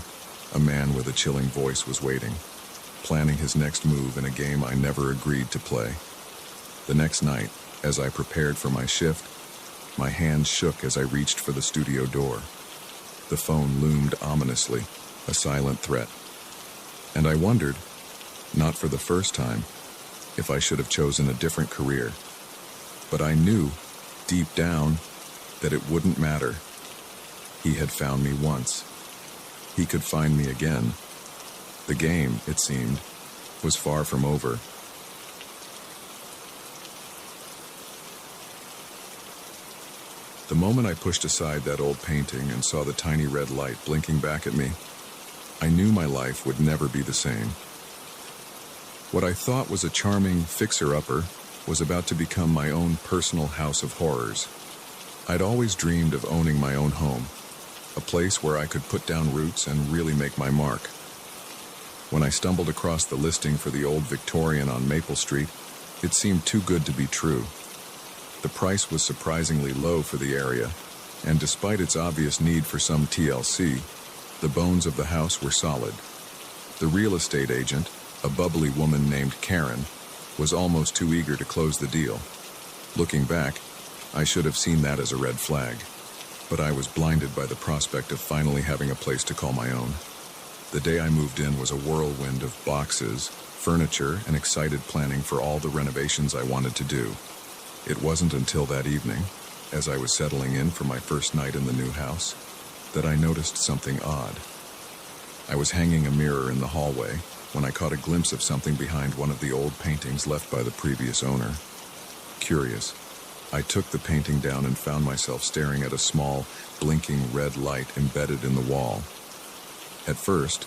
a man with a chilling voice was waiting, planning his next move in a game I never agreed to play. The next night, as I prepared for my shift, my hands shook as I reached for the studio door. The phone loomed ominously, a silent threat. And I wondered, not for the first time, if I should have chosen a different career. But I knew, deep down, that it wouldn't matter. He had found me once. He could find me again. The game, it seemed, was far from over. The moment I pushed aside that old painting and saw the tiny red light blinking back at me, I knew my life would never be the same. What I thought was a charming fixer-upper was about to become my own personal house of horrors. I'd always dreamed of owning my own home, a place where I could put down roots and really make my mark. When I stumbled across the listing for the old Victorian on Maple Street, it seemed too good to be true. The price was surprisingly low for the area, and despite its obvious need for some TLC, the bones of the house were solid. The real estate agent, a bubbly woman named Karen, was almost too eager to close the deal. Looking back, I should have seen that as a red flag, but I was blinded by the prospect of finally having a place to call my own. The day I moved in was a whirlwind of boxes, furniture, and excited planning for all the renovations I wanted to do. It wasn't until that evening, as I was settling in for my first night in the new house, that I noticed something odd. I was hanging a mirror in the hallway when I caught a glimpse of something behind one of the old paintings left by the previous owner. Curious, I took the painting down and found myself staring at a small, blinking red light embedded in the wall. At first,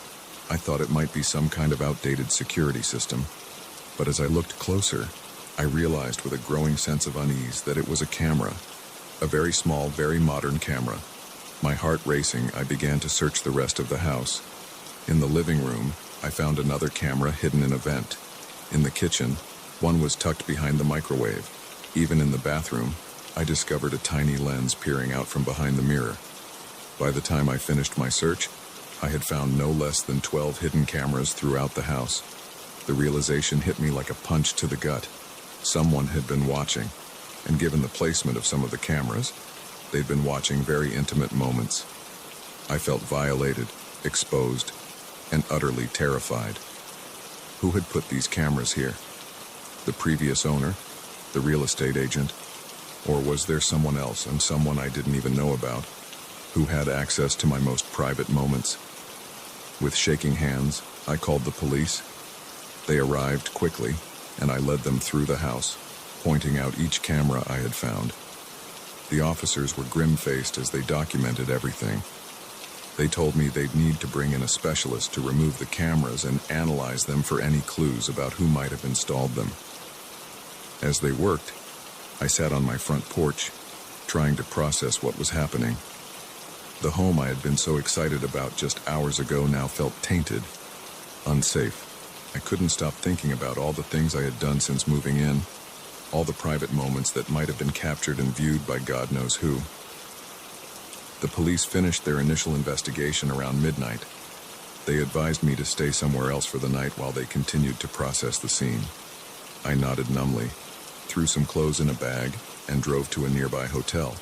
I thought it might be some kind of outdated security system, but as I looked closer, I realized with a growing sense of unease that it was a camera, a very small, very modern camera. My heart racing, I began to search the rest of the house. In the living room, I found another camera hidden in a vent. In the kitchen, one was tucked behind the microwave. Even in the bathroom, I discovered a tiny lens peering out from behind the mirror. By the time I finished my search, I had found no less than 12 hidden cameras throughout the house. The realization hit me like a punch to the gut. Someone had been watching, and given the placement of some of the cameras, they'd been watching very intimate moments. I felt violated, exposed, and utterly terrified. Who had put these cameras here? The previous owner? The real estate agent? Or was there someone else, and someone I didn't even know about, who had access to my most private moments? With shaking hands, I called the police. They arrived quickly, and I led them through the house, pointing out each camera I had found. The officers were grim-faced as they documented everything. They told me they'd need to bring in a specialist to remove the cameras and analyze them for any clues about who might have installed them. As they worked, I sat on my front porch, trying to process what was happening. The home I had been so excited about just hours ago now felt tainted, unsafe. I couldn't stop thinking about all the things I had done since moving in, all the private moments that might have been captured and viewed by God knows who. The police finished their initial investigation around midnight. They advised me to stay somewhere else for the night while they continued to process the scene. I nodded numbly, threw some clothes in a bag, and drove to a nearby hotel.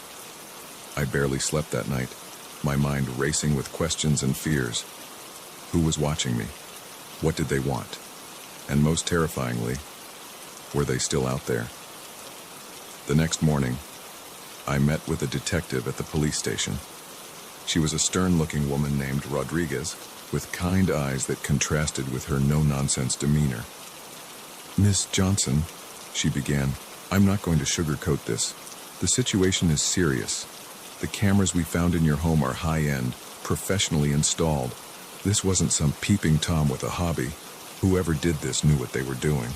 I barely slept that night, my mind racing with questions and fears. Who was watching me? What did they want? And most terrifyingly, were they still out there? The next morning, I met with a detective at the police station. She was a stern-looking woman named Rodriguez, with kind eyes that contrasted with her no-nonsense demeanor. "Miss Johnson," she began, "I'm not going to sugarcoat this. The situation is serious. The cameras we found in your home are high-end, professionally installed. This wasn't some peeping Tom with a hobby. Whoever did this knew what they were doing."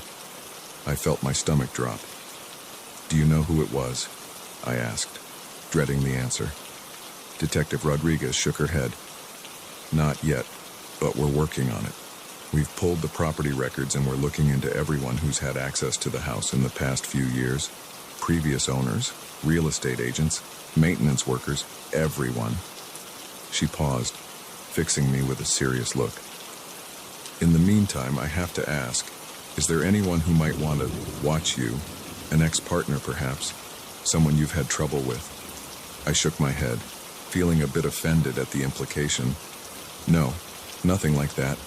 I felt my stomach drop. "Do you know who it was?" I asked, dreading the answer. Detective Rodriguez shook her head. "Not yet, but we're working on it. We've pulled the property records and we're looking into everyone who's had access to the house in the past few years. Previous owners, real estate agents, maintenance workers, everyone." She paused, fixing me with a serious look. "In the meantime, I have to ask, is there anyone who might want to watch you? An ex-partner, perhaps? Someone you've had trouble with?" I shook my head, feeling a bit offended at the implication. "No, nothing like that.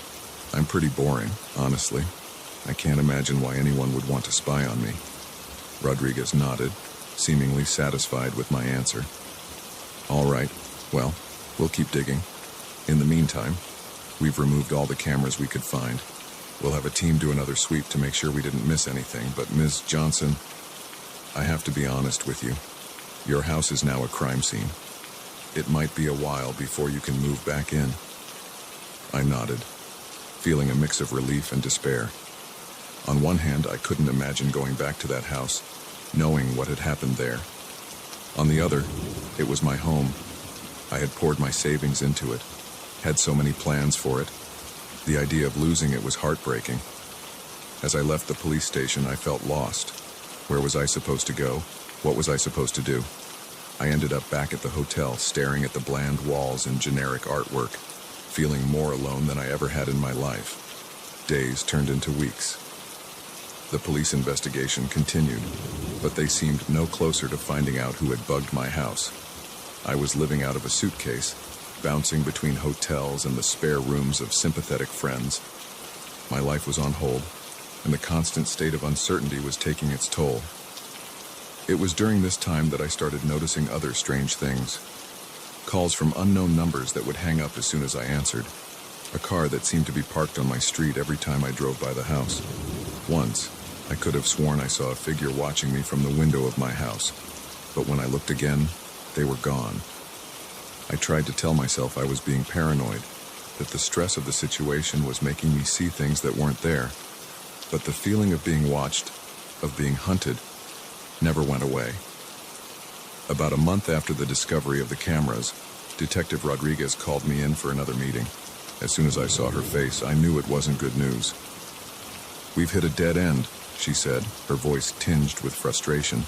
I'm pretty boring, honestly. I can't imagine why anyone would want to spy on me." Rodriguez nodded, seemingly satisfied with my answer. "All right, well, we'll keep digging. In the meantime, we've removed all the cameras we could find. We'll have a team do another sweep to make sure we didn't miss anything, but Ms. Johnson, I have to be honest with you. Your house is now a crime scene. It might be a while before you can move back in." I nodded, feeling a mix of relief and despair. On one hand, I couldn't imagine going back to that house, knowing what had happened there. On the other, it was my home. I had poured my savings into it, had so many plans for it. The idea of losing it was heartbreaking. As I left the police station, I felt lost. Where was I supposed to go? What was I supposed to do? I ended up back at the hotel, staring at the bland walls and generic artwork, feeling more alone than I ever had in my life. Days turned into weeks. The police investigation continued, but they seemed no closer to finding out who had bugged my house. I was living out of a suitcase, bouncing between hotels and the spare rooms of sympathetic friends. My life was on hold, and the constant state of uncertainty was taking its toll. It was during this time that I started noticing other strange things. Calls from unknown numbers that would hang up as soon as I answered. A car that seemed to be parked on my street every time I drove by the house. Once, I could have sworn I saw a figure watching me from the window of my house, but when I looked again, they were gone. I tried to tell myself I was being paranoid, that the stress of the situation was making me see things that weren't there, but the feeling of being watched, of being hunted, never went away. About a month after the discovery of the cameras, Detective Rodriguez called me in for another meeting. As soon as I saw her face, I knew it wasn't good news. "We've hit a dead end," she said, her voice tinged with frustration.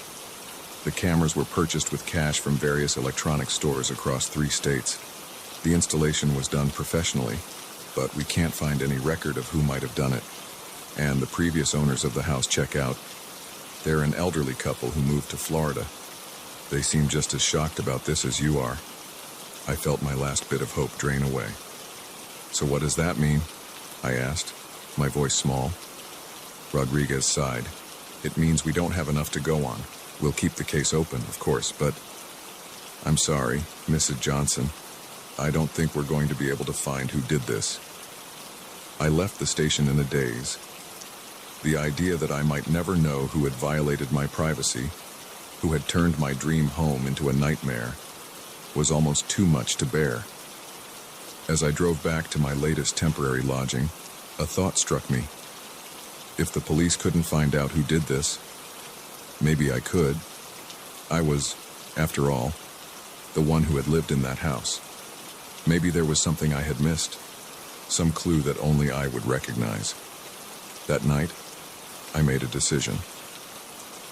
The cameras were purchased with cash from various electronic stores across 3 states. The installation was done professionally, but we can't find any record of who might have done it. And the previous owners of the house check out. They're an elderly couple who moved to Florida. They seem just as shocked about this as you are. I felt my last bit of hope drain away. "So what does that mean?" I asked, my voice small. Rodriguez sighed. "It means we don't have enough to go on. We'll keep the case open, of course, but I'm sorry, Mrs. Johnson. I don't think we're going to be able to find who did this." I left the station in a daze. The idea that I might never know who had violated my privacy, who had turned my dream home into a nightmare, was almost too much to bear. As I drove back to my latest temporary lodging, a thought struck me. If the police couldn't find out who did this, maybe I could. I was, after all, the one who had lived in that house. Maybe there was something I had missed, some clue that only I would recognize. That night, I made a decision.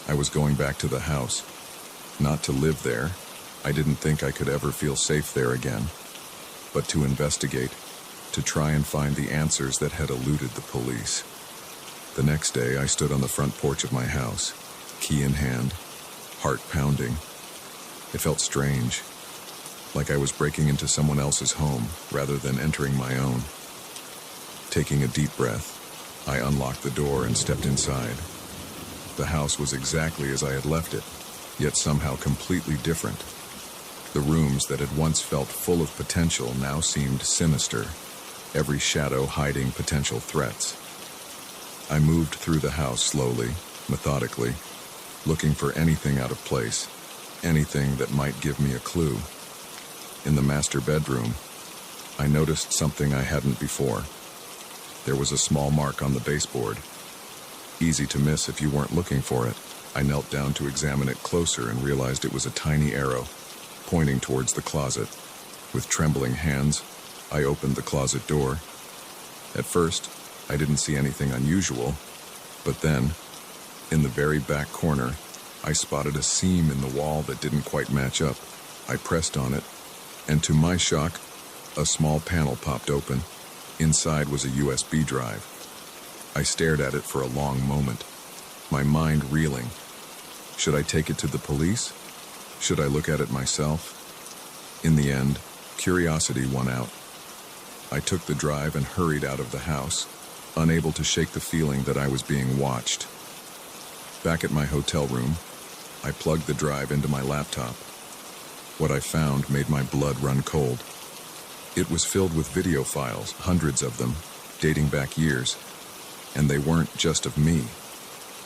I was going back to the house, not to live there. I didn't think I could ever feel safe there again, but to investigate, to try and find the answers that had eluded the police. The next day, I stood on the front porch of my house, key in hand, heart pounding. It felt strange, like I was breaking into someone else's home rather than entering my own. Taking a deep breath, I unlocked the door and stepped inside. The house was exactly as I had left it, yet somehow completely different. The rooms that had once felt full of potential now seemed sinister, every shadow hiding potential threats. I moved through the house slowly, methodically, looking for anything out of place, anything that might give me a clue. In the master bedroom, I noticed something I hadn't before. There was a small mark on the baseboard. Easy to miss if you weren't looking for it. I knelt down to examine it closer and realized it was a tiny arrow, pointing towards the closet. With trembling hands, I opened the closet door. At first, I didn't see anything unusual, but then, in the very back corner, I spotted a seam in the wall that didn't quite match up. I pressed on it, and to my shock, a small panel popped open. Inside was a USB drive. I stared at it for a long moment, my mind reeling. Should I take it to the police? Should I look at it myself? In the end, curiosity won out. I took the drive and hurried out of the house, unable to shake the feeling that I was being watched. Back at my hotel room, I plugged the drive into my laptop. What I found made my blood run cold. It was filled with video files, hundreds of them, dating back years. And they weren't just of me.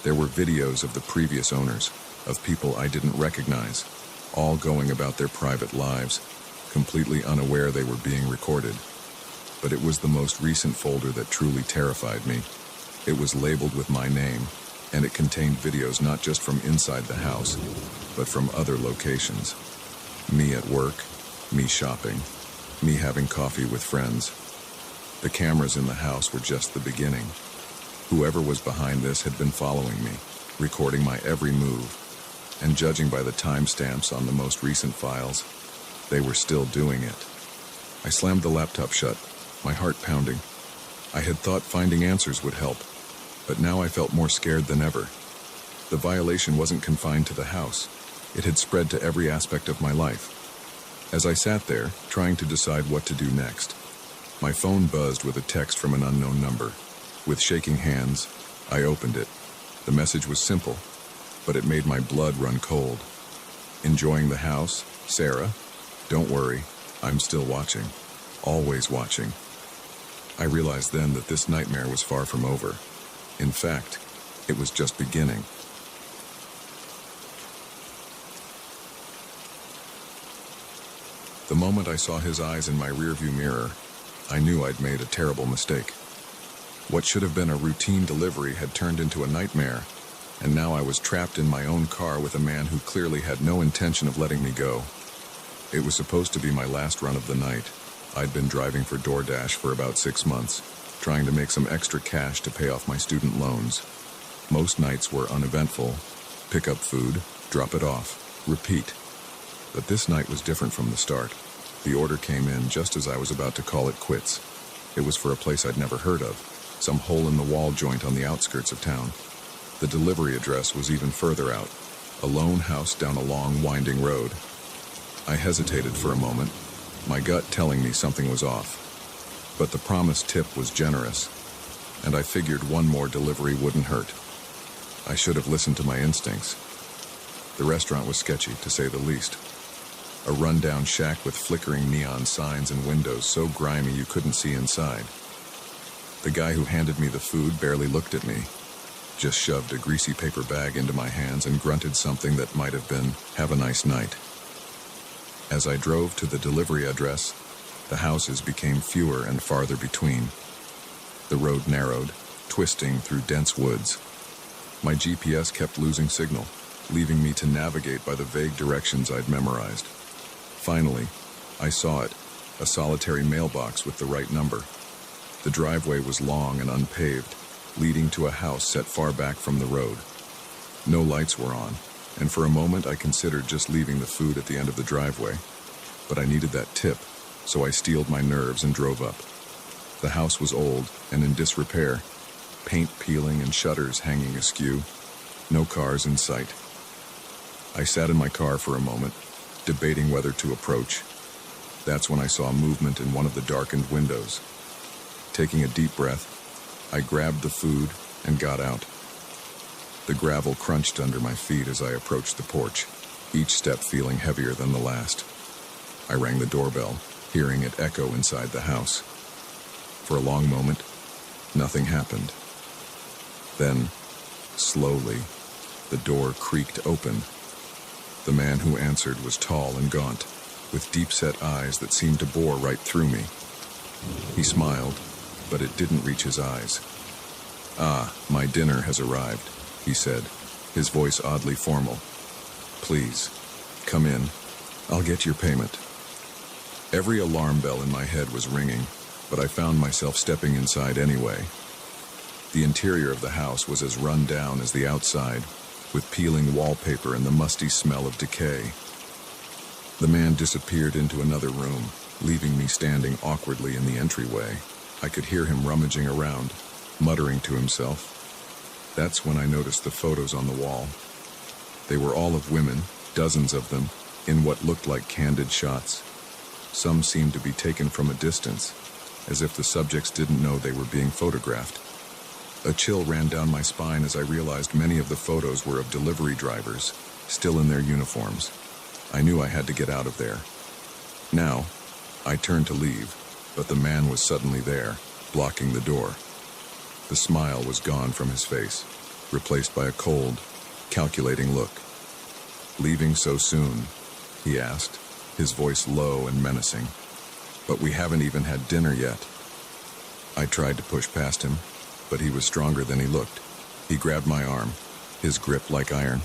There were videos of the previous owners, of people I didn't recognize, all going about their private lives, completely unaware they were being recorded. But it was the most recent folder that truly terrified me. It was labeled with my name, and it contained videos not just from inside the house, but from other locations. Me at work, me shopping, me having coffee with friends. The cameras in the house were just the beginning. Whoever was behind this had been following me, recording my every move, and judging by the timestamps on the most recent files, they were still doing it. I slammed the laptop shut, my heart pounding. I had thought finding answers would help, but now I felt more scared than ever. The violation wasn't confined to the house. It had spread to every aspect of my life. As I sat there, trying to decide what to do next, my phone buzzed with a text from an unknown number. With shaking hands, I opened it. The message was simple, but it made my blood run cold. Enjoying the house, Sarah? Don't worry, I'm still watching. Always watching. I realized then that this nightmare was far from over. In fact, it was just beginning. The moment I saw his eyes in my rearview mirror, I knew I'd made a terrible mistake. What should have been a routine delivery had turned into a nightmare, and now I was trapped in my own car with a man who clearly had no intention of letting me go. It was supposed to be my last run of the night. I'd been driving for DoorDash for about 6 months, trying to make some extra cash to pay off my student loans. Most nights were uneventful. Pick up food, drop it off, repeat. But this night was different from the start. The order came in just as I was about to call it quits. It was for a place I'd never heard of, some hole-in-the-wall joint on the outskirts of town. The delivery address was even further out, a lone house down a long, winding road. I hesitated for a moment, my gut telling me something was off. But the promised tip was generous, and I figured one more delivery wouldn't hurt. I should have listened to my instincts. The restaurant was sketchy, to say the least. A rundown shack with flickering neon signs and windows so grimy you couldn't see inside. The guy who handed me the food barely looked at me, just shoved a greasy paper bag into my hands and grunted something that might have been, "Have a nice night." As I drove to the delivery address, the houses became fewer and farther between. The road narrowed, twisting through dense woods. My GPS kept losing signal, leaving me to navigate by the vague directions I'd memorized. Finally, I saw it, a solitary mailbox with the right number. The driveway was long and unpaved, leading to a house set far back from the road. No lights were on, and for a moment I considered just leaving the food at the end of the driveway. But I needed that tip, so I steeled my nerves and drove up. The house was old and in disrepair, paint peeling and shutters hanging askew. No cars in sight. I sat in my car for a moment, debating whether to approach. That's when I saw movement in one of the darkened windows. Taking a deep breath, I grabbed the food and got out. The gravel crunched under my feet as I approached the porch, each step feeling heavier than the last. I rang the doorbell, hearing it echo inside the house. For a long moment, nothing happened. Then, slowly, the door creaked open. The man who answered was tall and gaunt, with deep-set eyes that seemed to bore right through me. He smiled, but it didn't reach his eyes. "Ah, my dinner has arrived," he said, his voice oddly formal. "Please, come in. I'll get your payment." Every alarm bell in my head was ringing, but I found myself stepping inside anyway. The interior of the house was as run down as the outside, with peeling wallpaper and the musty smell of decay. The man disappeared into another room, leaving me standing awkwardly in the entryway. I could hear him rummaging around, muttering to himself. That's when I noticed the photos on the wall. They were all of women, dozens of them, in what looked like candid shots. Some seemed to be taken from a distance, as if the subjects didn't know they were being photographed. A chill ran down my spine as I realized many of the photos were of delivery drivers, still in their uniforms. I knew I had to get out of there. Now, I turned to leave, but the man was suddenly there, blocking the door. The smile was gone from his face, replaced by a cold, calculating look. "Leaving so soon?" he asked, his voice low and menacing. "But we haven't even had dinner yet." I tried to push past him, but he was stronger than he looked. He grabbed my arm, his grip like iron.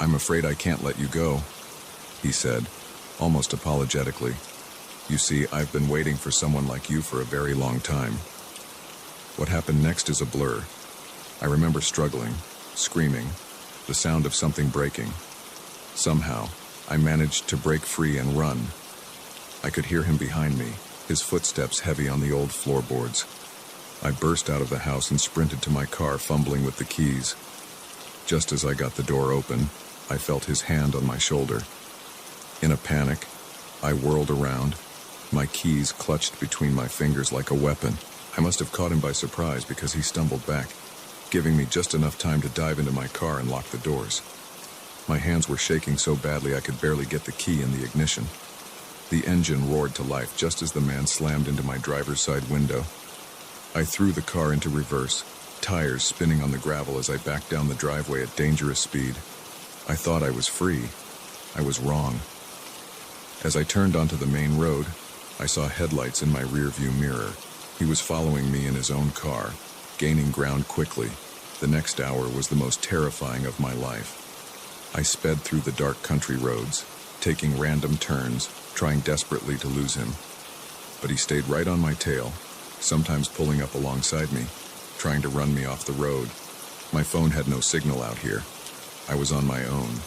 "I'm afraid I can't let you go," he said, almost apologetically. "You see, I've been waiting for someone like you for a very long time." What happened next is a blur. I remember struggling, screaming, the sound of something breaking. Somehow, I managed to break free and run. I could hear him behind me, his footsteps heavy on the old floorboards. I burst out of the house and sprinted to my car, fumbling with the keys. Just as I got the door open, I felt his hand on my shoulder. In a panic, I whirled around, my keys clutched between my fingers like a weapon. I must have caught him by surprise because he stumbled back, giving me just enough time to dive into my car and lock the doors. My hands were shaking so badly I could barely get the key in the ignition. The engine roared to life just as the man slammed into my driver's side window. I threw the car into reverse, tires spinning on the gravel as I backed down the driveway at dangerous speed. I thought I was free. I was wrong. As I turned onto the main road, I saw headlights in my rearview mirror. He was following me in his own car, gaining ground quickly. The next hour was the most terrifying of my life. I sped through the dark country roads, taking random turns, trying desperately to lose him. But he stayed right on my tail, sometimes pulling up alongside me, trying to run me off the road. My phone had no signal out here. I was on my own,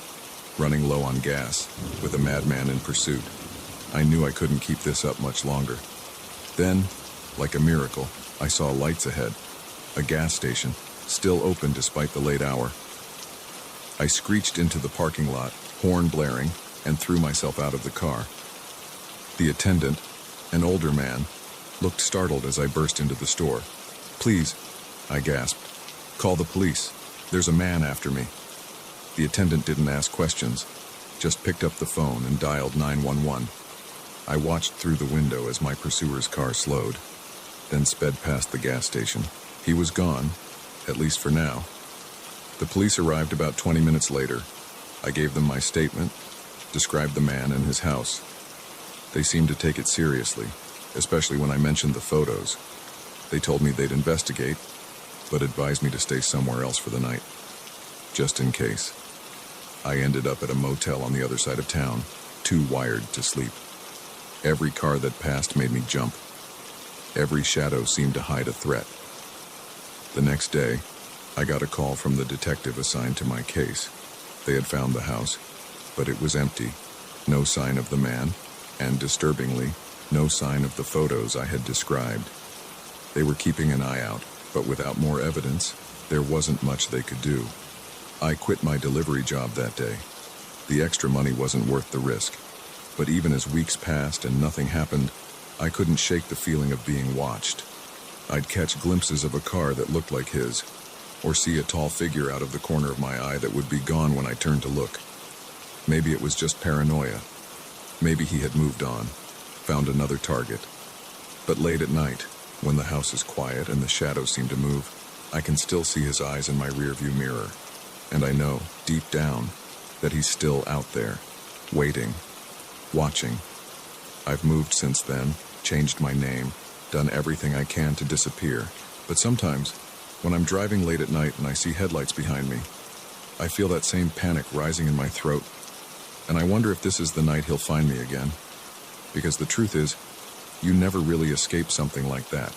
running low on gas, with a madman in pursuit. I knew I couldn't keep this up much longer. Then, like a miracle, I saw lights ahead, a gas station, still open despite the late hour. I screeched into the parking lot, horn blaring, and threw myself out of the car. The attendant, an older man, looked startled as I burst into the store. "Please," I gasped. "Call the police. There's a man after me." The attendant didn't ask questions, just picked up the phone and dialed 911. I watched through the window as my pursuer's car slowed, then sped past the gas station. He was gone, at least for now. The police arrived about 20 minutes later. I gave them my statement, described the man and his house. They seemed to take it seriously, especially when I mentioned the photos. They told me they'd investigate, but advised me to stay somewhere else for the night, just in case. I ended up at a motel on the other side of town, too wired to sleep. Every car that passed made me jump. Every shadow seemed to hide a threat. The next day, I got a call from the detective assigned to my case. They had found the house, but it was empty. No sign of the man, and disturbingly, no sign of the photos I had described. They were keeping an eye out, but without more evidence, there wasn't much they could do. I quit my delivery job that day. The extra money wasn't worth the risk. But even as weeks passed and nothing happened, I couldn't shake the feeling of being watched. I'd catch glimpses of a car that looked like his, or see a tall figure out of the corner of my eye that would be gone when I turned to look. Maybe it was just paranoia. Maybe he had moved on, found another target. But late at night, when the house is quiet and the shadows seem to move, I can still see his eyes in my rearview mirror. And I know, deep down, that he's still out there, waiting, watching. I've moved since then, changed my name, done everything I can to disappear. But sometimes, when I'm driving late at night and I see headlights behind me, I feel that same panic rising in my throat. And I wonder if this is the night he'll find me again. Because the truth is, you never really escape something like that.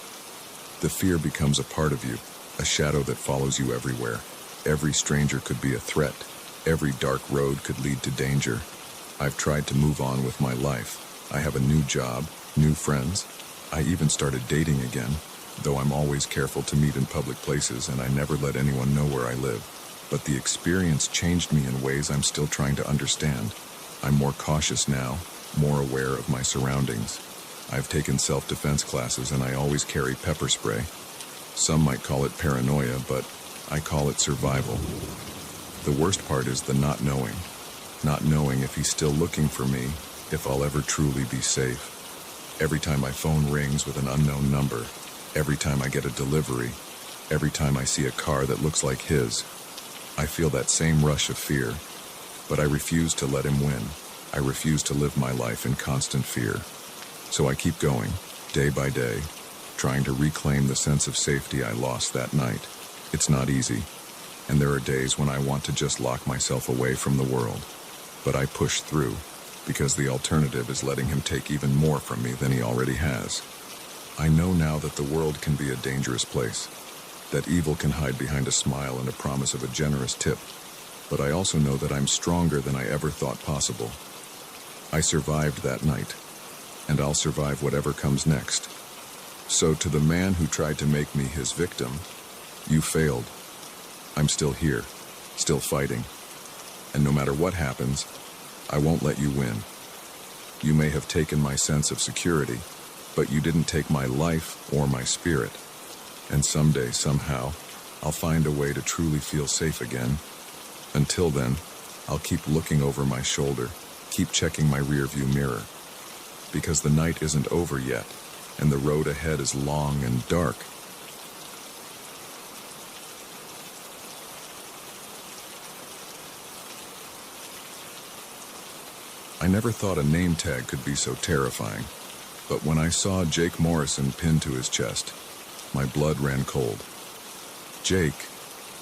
The fear becomes a part of you, a shadow that follows you everywhere. Every stranger could be a threat. Every dark road could lead to danger. I've tried to move on with my life. I have a new job, new friends. I even started dating again, though I'm always careful to meet in public places and I never let anyone know where I live. But the experience changed me in ways I'm still trying to understand. I'm more cautious now, more aware of my surroundings. I've taken self-defense classes and I always carry pepper spray. Some might call it paranoia, but I call it survival. The worst part is the not knowing. Not knowing if he's still looking for me, if I'll ever truly be safe. Every time my phone rings with an unknown number, every time I get a delivery, every time I see a car that looks like his, I feel that same rush of fear. But I refuse to let him win. I refuse to live my life in constant fear. So I keep going, day by day, trying to reclaim the sense of safety I lost that night. It's not easy, and there are days when I want to just lock myself away from the world. But I push through, because the alternative is letting him take even more from me than he already has. I know now that the world can be a dangerous place, that evil can hide behind a smile and a promise of a generous tip, but I also know that I'm stronger than I ever thought possible. I survived that night, and I'll survive whatever comes next. So to the man who tried to make me his victim, you failed. I'm still here, still fighting, and no matter what happens, I won't let you win. You may have taken my sense of security, but you didn't take my life or my spirit. And someday, somehow, I'll find a way to truly feel safe again. Until then, I'll keep looking over my shoulder, keep checking my rearview mirror. Because the night isn't over yet, and the road ahead is long and dark. I never thought a name tag could be so terrifying, but when I saw Jake Morrison pinned to his chest, my blood ran cold. Jake,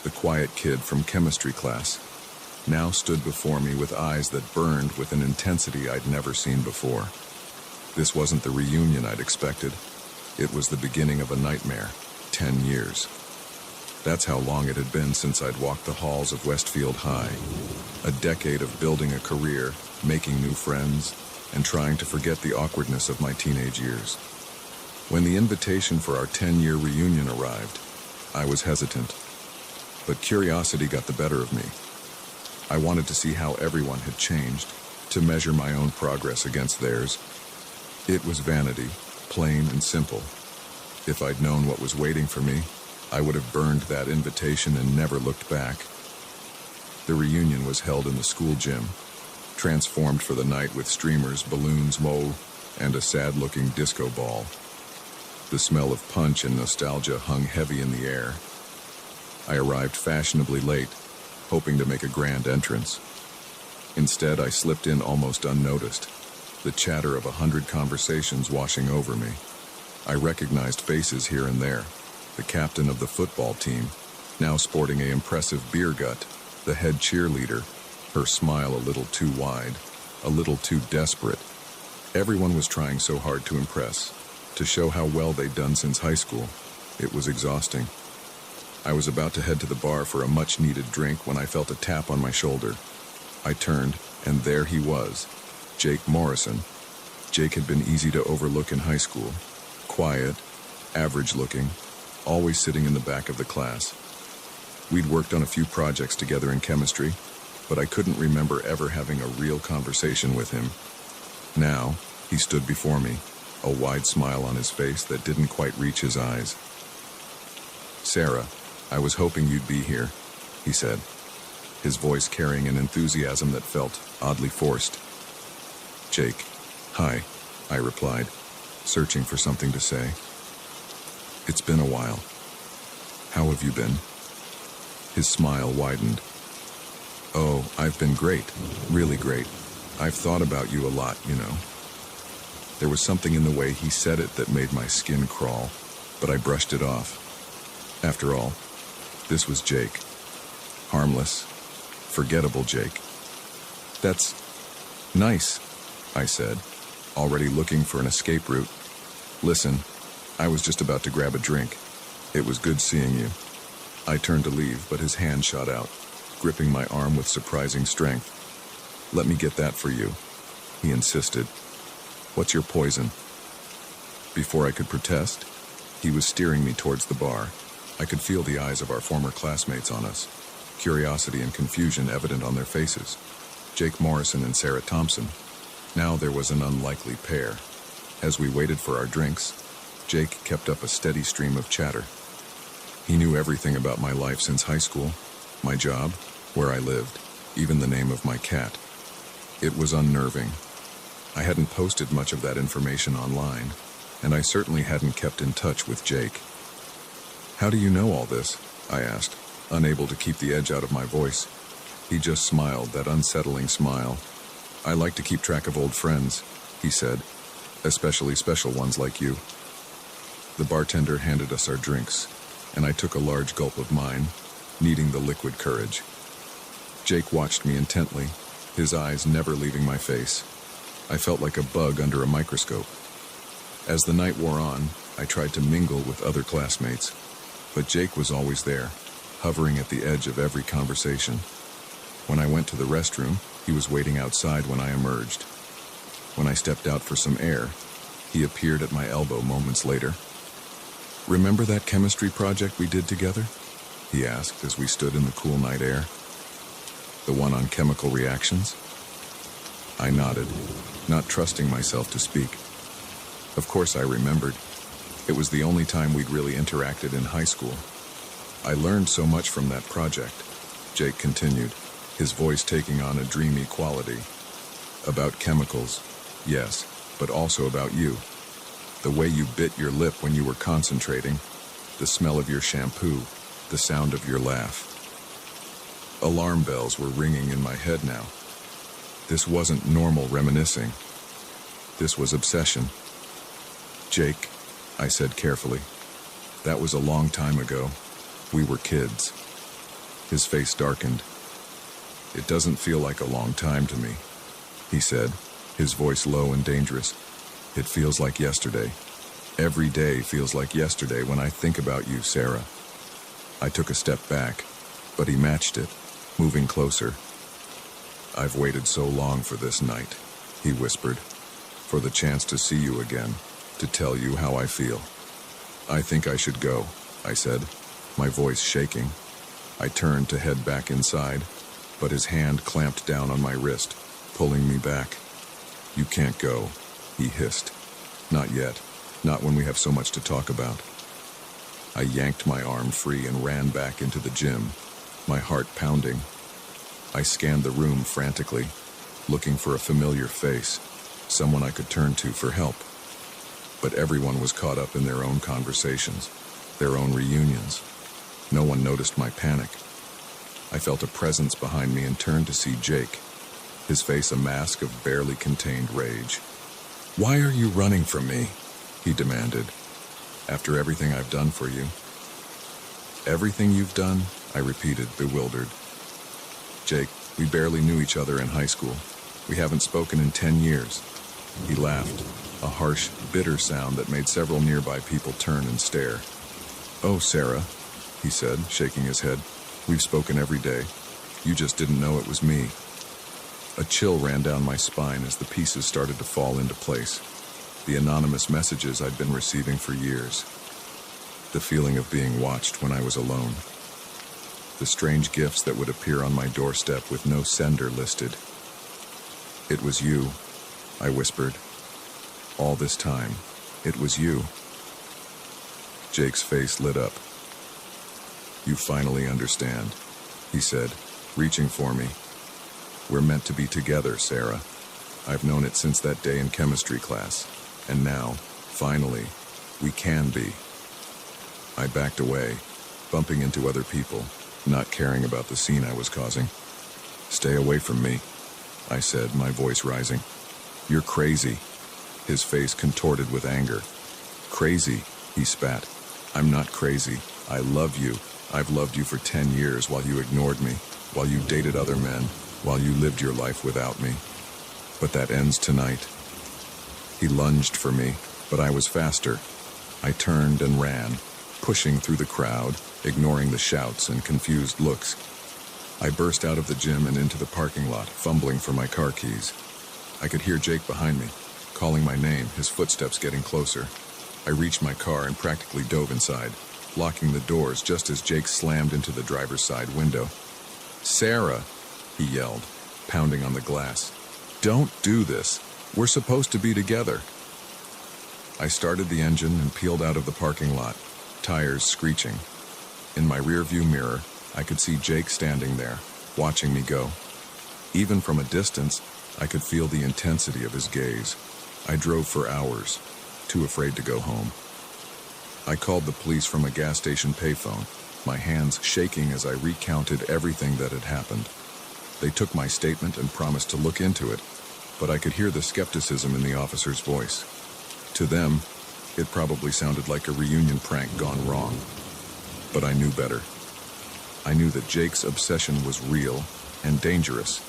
the quiet kid from chemistry class, now stood before me with eyes that burned with an intensity I'd never seen before. This wasn't the reunion I'd expected. It was the beginning of a nightmare. 10 years. That's how long it had been since I'd walked the halls of Westfield High. A decade of building a career, making new friends, and trying to forget the awkwardness of my teenage years. When the invitation for our 10-year reunion arrived, I was hesitant. But curiosity got the better of me. I wanted to see how everyone had changed, to measure my own progress against theirs. It was vanity, plain and simple. If I'd known what was waiting for me, I would have burned that invitation and never looked back. The reunion was held in the school gym, transformed for the night with streamers, balloons, and a sad-looking disco ball. The smell of punch and nostalgia hung heavy in the air. I arrived fashionably late, hoping to make a grand entrance. Instead, I slipped in almost unnoticed, the chatter of 100 conversations washing over me. I recognized faces here and there. The captain of the football team, now sporting an impressive beer gut, the head cheerleader, her smile a little too wide, a little too desperate. Everyone was trying so hard to impress, to show how well they'd done since high school. It was exhausting. I was about to head to the bar for a much-needed drink when I felt a tap on my shoulder. I turned, and there he was, Jake Morrison. Jake had been easy to overlook in high school. Quiet, average-looking, always sitting in the back of the class. We'd worked on a few projects together in chemistry, but I couldn't remember ever having a real conversation with him. Now, he stood before me, a wide smile on his face that didn't quite reach his eyes. "Sarah, I was hoping you'd be here," he said, his voice carrying an enthusiasm that felt oddly forced. "Jake, hi," I replied, searching for something to say. "It's been a while. How have you been?" His smile widened. "Oh, I've been great, really great. I've thought about you a lot, you know." There was something in the way he said it that made my skin crawl, but I brushed it off. After all, this was Jake. Harmless, forgettable Jake. "That's nice," I said, already looking for an escape route. "Listen, I was just about to grab a drink. It was good seeing you." I turned to leave, but his hand shot out, gripping my arm with surprising strength. "Let me get that for you," he insisted. "What's your poison?" Before I could protest, he was steering me towards the bar. I could feel the eyes of our former classmates on us, curiosity and confusion evident on their faces. Jake Morrison and Sarah Thompson. Now there was an unlikely pair. As we waited for our drinks, Jake kept up a steady stream of chatter. He knew everything about my life since high school, my job, where I lived, even the name of my cat. It was unnerving. I hadn't posted much of that information online, and I certainly hadn't kept in touch with Jake. "How do you know all this?" I asked, unable to keep the edge out of my voice. He just smiled, that unsettling smile. "I like to keep track of old friends," he said, "especially special ones like you." The bartender handed us our drinks, and I took a large gulp of mine, needing the liquid courage. Jake watched me intently, his eyes never leaving my face. I felt like a bug under a microscope. As the night wore on, I tried to mingle with other classmates, but Jake was always there, hovering at the edge of every conversation. When I went to the restroom, he was waiting outside when I emerged. When I stepped out for some air, he appeared at my elbow moments later. "Remember that chemistry project we did together?" he asked as we stood in the cool night air. "The one on chemical reactions?" I nodded, not trusting myself to speak. Of course I remembered. It was the only time we'd really interacted in high school. "I learned so much from that project," Jake continued, his voice taking on a dreamy quality. "About chemicals, yes, but also about you. The way you bit your lip when you were concentrating, the smell of your shampoo, the sound of your laugh." Alarm bells were ringing in my head now. This wasn't normal reminiscing. This was obsession. "Jake," I said carefully, "that was a long time ago. We were kids." His face darkened. "It doesn't feel like a long time to me," he said, his voice low and dangerous. "It feels like yesterday. Every day feels like yesterday when I think about you, Sarah." I took a step back, but he matched it, moving closer. "I've waited so long for this night," he whispered, "for the chance to see you again, to tell you how I feel." "I think I should go," I said, my voice shaking. I turned to head back inside, but his hand clamped down on my wrist, pulling me back. "You can't go," he hissed. "Not yet. Not when we have so much to talk about." I yanked my arm free and ran back into the gym, my heart pounding. I scanned the room frantically, looking for a familiar face, someone I could turn to for help. But everyone was caught up in their own conversations, their own reunions. No one noticed my panic. I felt a presence behind me and turned to see Jake, his face a mask of barely contained rage. "Why are you running from me?" he demanded. "After everything I've done for you." "Everything you've done?" I repeated, bewildered. "Jake, we barely knew each other in high school. We haven't spoken in 10 years. He laughed, a harsh, bitter sound that made several nearby people turn and stare. "Oh, Sarah," he said, shaking his head. "We've spoken every day. You just didn't know it was me." A chill ran down my spine as the pieces started to fall into place. The anonymous messages I'd been receiving for years. The feeling of being watched when I was alone. The strange gifts that would appear on my doorstep with no sender listed. "It was you," I whispered. "All this time, it was you." Jake's face lit up. "You finally understand," he said, reaching for me. "We're meant to be together, Sarah. I've known it since that day in chemistry class. And now, finally, we can be." I backed away, bumping into other people, not caring about the scene I was causing. "Stay away from me," I said, my voice rising. "You're crazy." His face contorted with anger. "Crazy," he spat. "I'm not crazy. I love you. I've loved you for 10 years while you ignored me, while you dated other men, while you lived your life without me. But that ends tonight." He lunged for me, but I was faster. I turned and ran, pushing through the crowd, ignoring the shouts and confused looks. I burst out of the gym and into the parking lot, fumbling for my car keys. I could hear Jake behind me, calling my name, his footsteps getting closer. I reached my car and practically dove inside, locking the doors just as Jake slammed into the driver's side window. "Sarah," he yelled, pounding on the glass. "Don't do this. We're supposed to be together." I started the engine and peeled out of the parking lot, tires screeching. In my rearview mirror, I could see Jake standing there, watching me go. Even from a distance, I could feel the intensity of his gaze. I drove for hours, too afraid to go home. I called the police from a gas station payphone, my hands shaking as I recounted everything that had happened. They took my statement and promised to look into it, but I could hear the skepticism in the officer's voice. To them, it probably sounded like a reunion prank gone wrong. But I knew better. I knew that Jake's obsession was real and dangerous.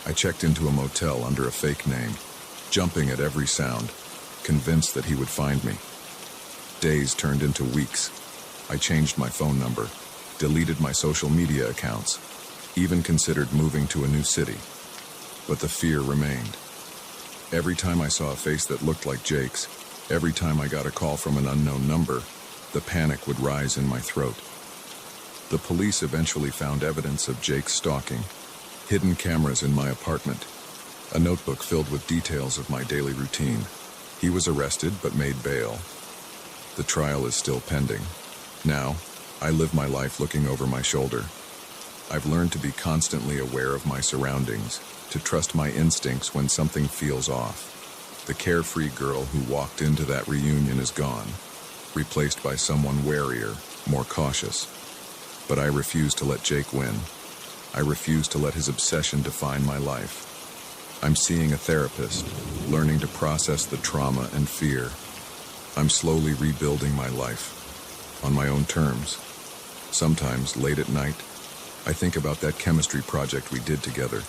I checked into a motel under a fake name, jumping at every sound, convinced that he would find me. Days turned into weeks. I changed my phone number, deleted my social media accounts, even considered moving to a new city. But the fear remained. Every time I saw a face that looked like Jake's, every time I got a call from an unknown number, the panic would rise in my throat. The police eventually found evidence of Jake's stalking, hidden cameras in my apartment, a notebook filled with details of my daily routine. He was arrested but made bail. The trial is still pending. Now, I live my life looking over my shoulder. I've learned to be constantly aware of my surroundings, to trust my instincts when something feels off. The carefree girl who walked into that reunion is gone, replaced by someone warier, more cautious. But I refuse to let Jake win. I refuse to let his obsession define my life. I'm seeing a therapist, learning to process the trauma and fear. I'm slowly rebuilding my life, on my own terms. Sometimes, late at night, I think about that chemistry project we did together.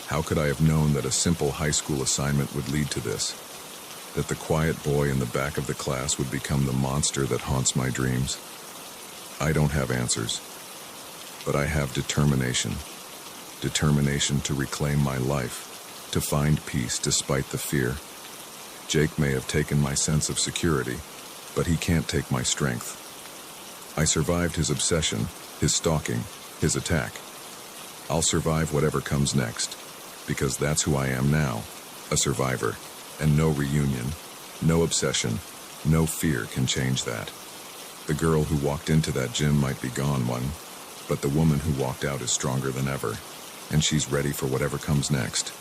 How could I have known that a simple high school assignment would lead to this? That the quiet boy in the back of the class would become the monster that haunts my dreams? I don't have answers, but I have determination. Determination to reclaim my life, to find peace despite the fear. Jake may have taken my sense of security, but he can't take my strength. I survived his obsession, his stalking, his attack. I'll survive whatever comes next, because that's who I am now, a survivor, and no reunion, no obsession, no fear can change that. The girl who walked into that gym might be gone one, but the woman who walked out is stronger than ever, and she's ready for whatever comes next.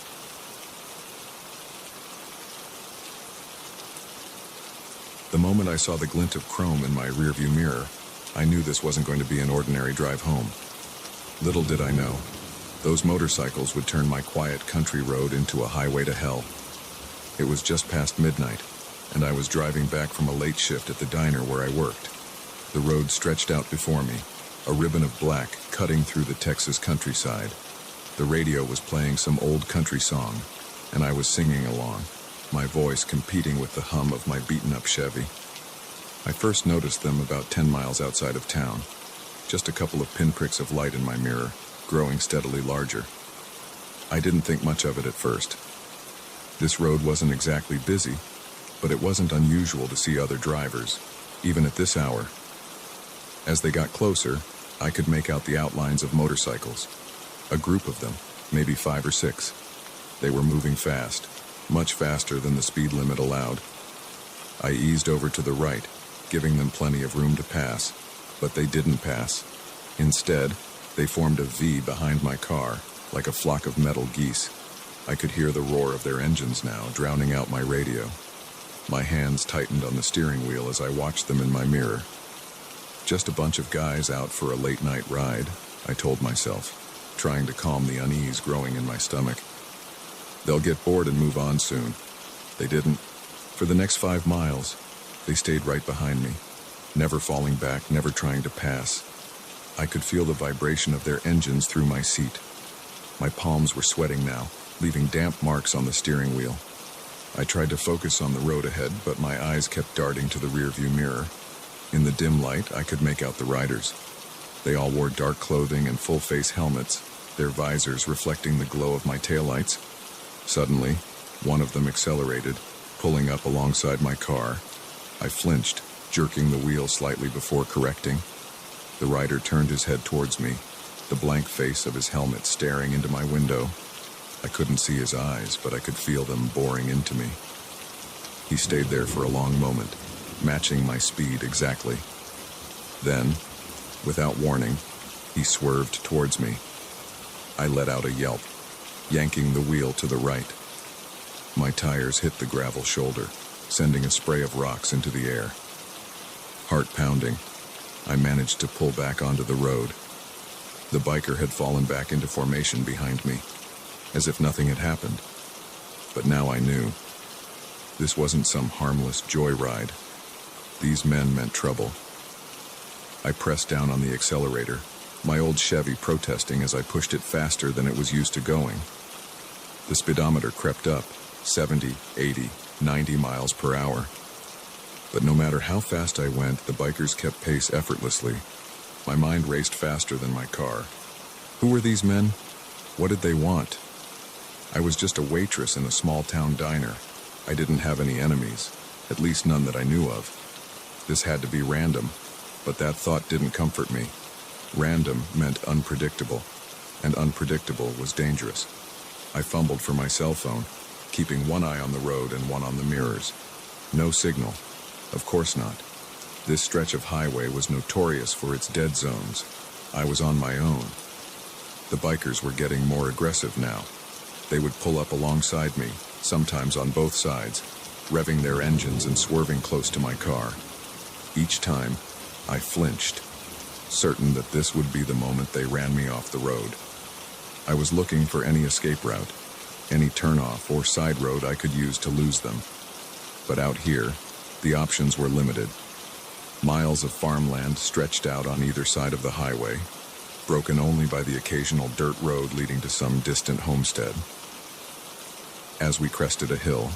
The moment I saw the glint of chrome in my rearview mirror, I knew this wasn't going to be an ordinary drive home. Little did I know, those motorcycles would turn my quiet country road into a highway to hell. It was just past midnight, and I was driving back from a late shift at the diner where I worked. The road stretched out before me, a ribbon of black cutting through the Texas countryside. The radio was playing some old country song, and I was singing along. my voice competing with the hum of my beaten-up Chevy. I first noticed them about 10 miles outside of town, just a couple of pinpricks of light in my mirror, growing steadily larger. I didn't think much of it at first. This road wasn't exactly busy, but it wasn't unusual to see other drivers, even at this hour. As they got closer, I could make out the outlines of motorcycles. A group of them, maybe 5 or 6. They were moving fast, much faster than the speed limit allowed. I eased over to the right, giving them plenty of room to pass, but they didn't pass. Instead, they formed a V behind my car, like a flock of metal geese. I could hear the roar of their engines now, drowning out my radio. My hands tightened on the steering wheel as I watched them in my mirror. Just a bunch of guys out for a late-night ride, I told myself, trying to calm the unease growing in my stomach. They'll get bored and move on soon. They didn't. For the next 5 miles, they stayed right behind me, never falling back, never trying to pass. I could feel the vibration of their engines through my seat. My palms were sweating now, leaving damp marks on the steering wheel. I tried to focus on the road ahead, but my eyes kept darting to the rearview mirror. In the dim light, I could make out the riders. They all wore dark clothing and full-face helmets, their visors reflecting the glow of my taillights. Suddenly, one of them accelerated, pulling up alongside my car. I flinched, jerking the wheel slightly before correcting. The rider turned his head towards me, the blank face of his helmet staring into my window. I couldn't see his eyes, but I could feel them boring into me. He stayed there for a long moment, matching my speed exactly. Then, without warning, he swerved towards me. I let out a yelp, yanking the wheel to the right. My tires hit the gravel shoulder, sending a spray of rocks into the air. Heart pounding, I managed to pull back onto the road. The biker had fallen back into formation behind me, as if nothing had happened. But now I knew. This wasn't some harmless joyride. These men meant trouble. I pressed down on the accelerator, my old Chevy protesting as I pushed it faster than it was used to going. The speedometer crept up, 70, 80, 90 miles per hour. But no matter how fast I went, the bikers kept pace effortlessly. My mind raced faster than my car. Who were these men? What did they want? I was just a waitress in a small-town diner. I didn't have any enemies, at least none that I knew of. This had to be random, but that thought didn't comfort me. Random meant unpredictable, and unpredictable was dangerous. I fumbled for my cell phone, keeping one eye on the road and one on the mirrors. No signal. Of course not. This stretch of highway was notorious for its dead zones. I was on my own. The bikers were getting more aggressive now. They would pull up alongside me, sometimes on both sides, revving their engines and swerving close to my car. Each time, I flinched, certain that this would be the moment they ran me off the road. I was looking for any escape route, any turnoff or side road I could use to lose them. But out here, the options were limited. Miles of farmland stretched out on either side of the highway, broken only by the occasional dirt road leading to some distant homestead. As we crested a hill,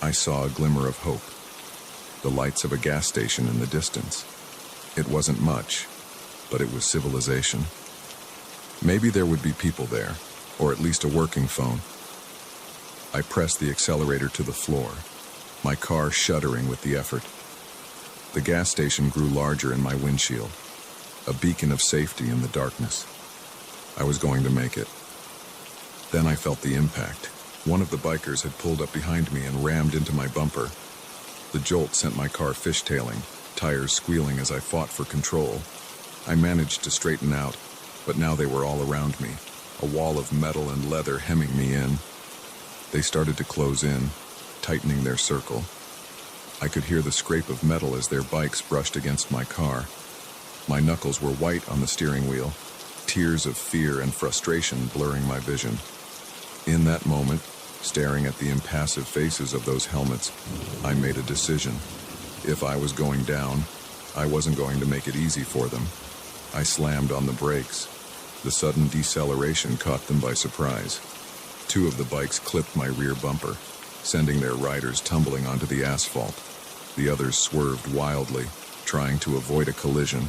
I saw a glimmer of hope, the lights of a gas station in the distance. It wasn't much, but it was civilization. Maybe there would be people there, or at least a working phone. I pressed the accelerator to the floor, my car shuddering with the effort. The gas station grew larger in my windshield, a beacon of safety in the darkness. I was going to make it. Then I felt the impact. One of the bikers had pulled up behind me and rammed into my bumper. The jolt sent my car fishtailing, tires squealing as I fought for control. I managed to straighten out, but now they were all around me, a wall of metal and leather hemming me in. They started to close in, tightening their circle. I could hear the scrape of metal as their bikes brushed against my car. My knuckles were white on the steering wheel, tears of fear and frustration blurring my vision. In that moment, staring at the impassive faces of those helmets, I made a decision. If I was going down, I wasn't going to make it easy for them. I slammed on the brakes. The sudden deceleration caught them by surprise. Two of the bikes clipped my rear bumper. sending their riders tumbling onto the asphalt. The others swerved wildly, trying to avoid a collision.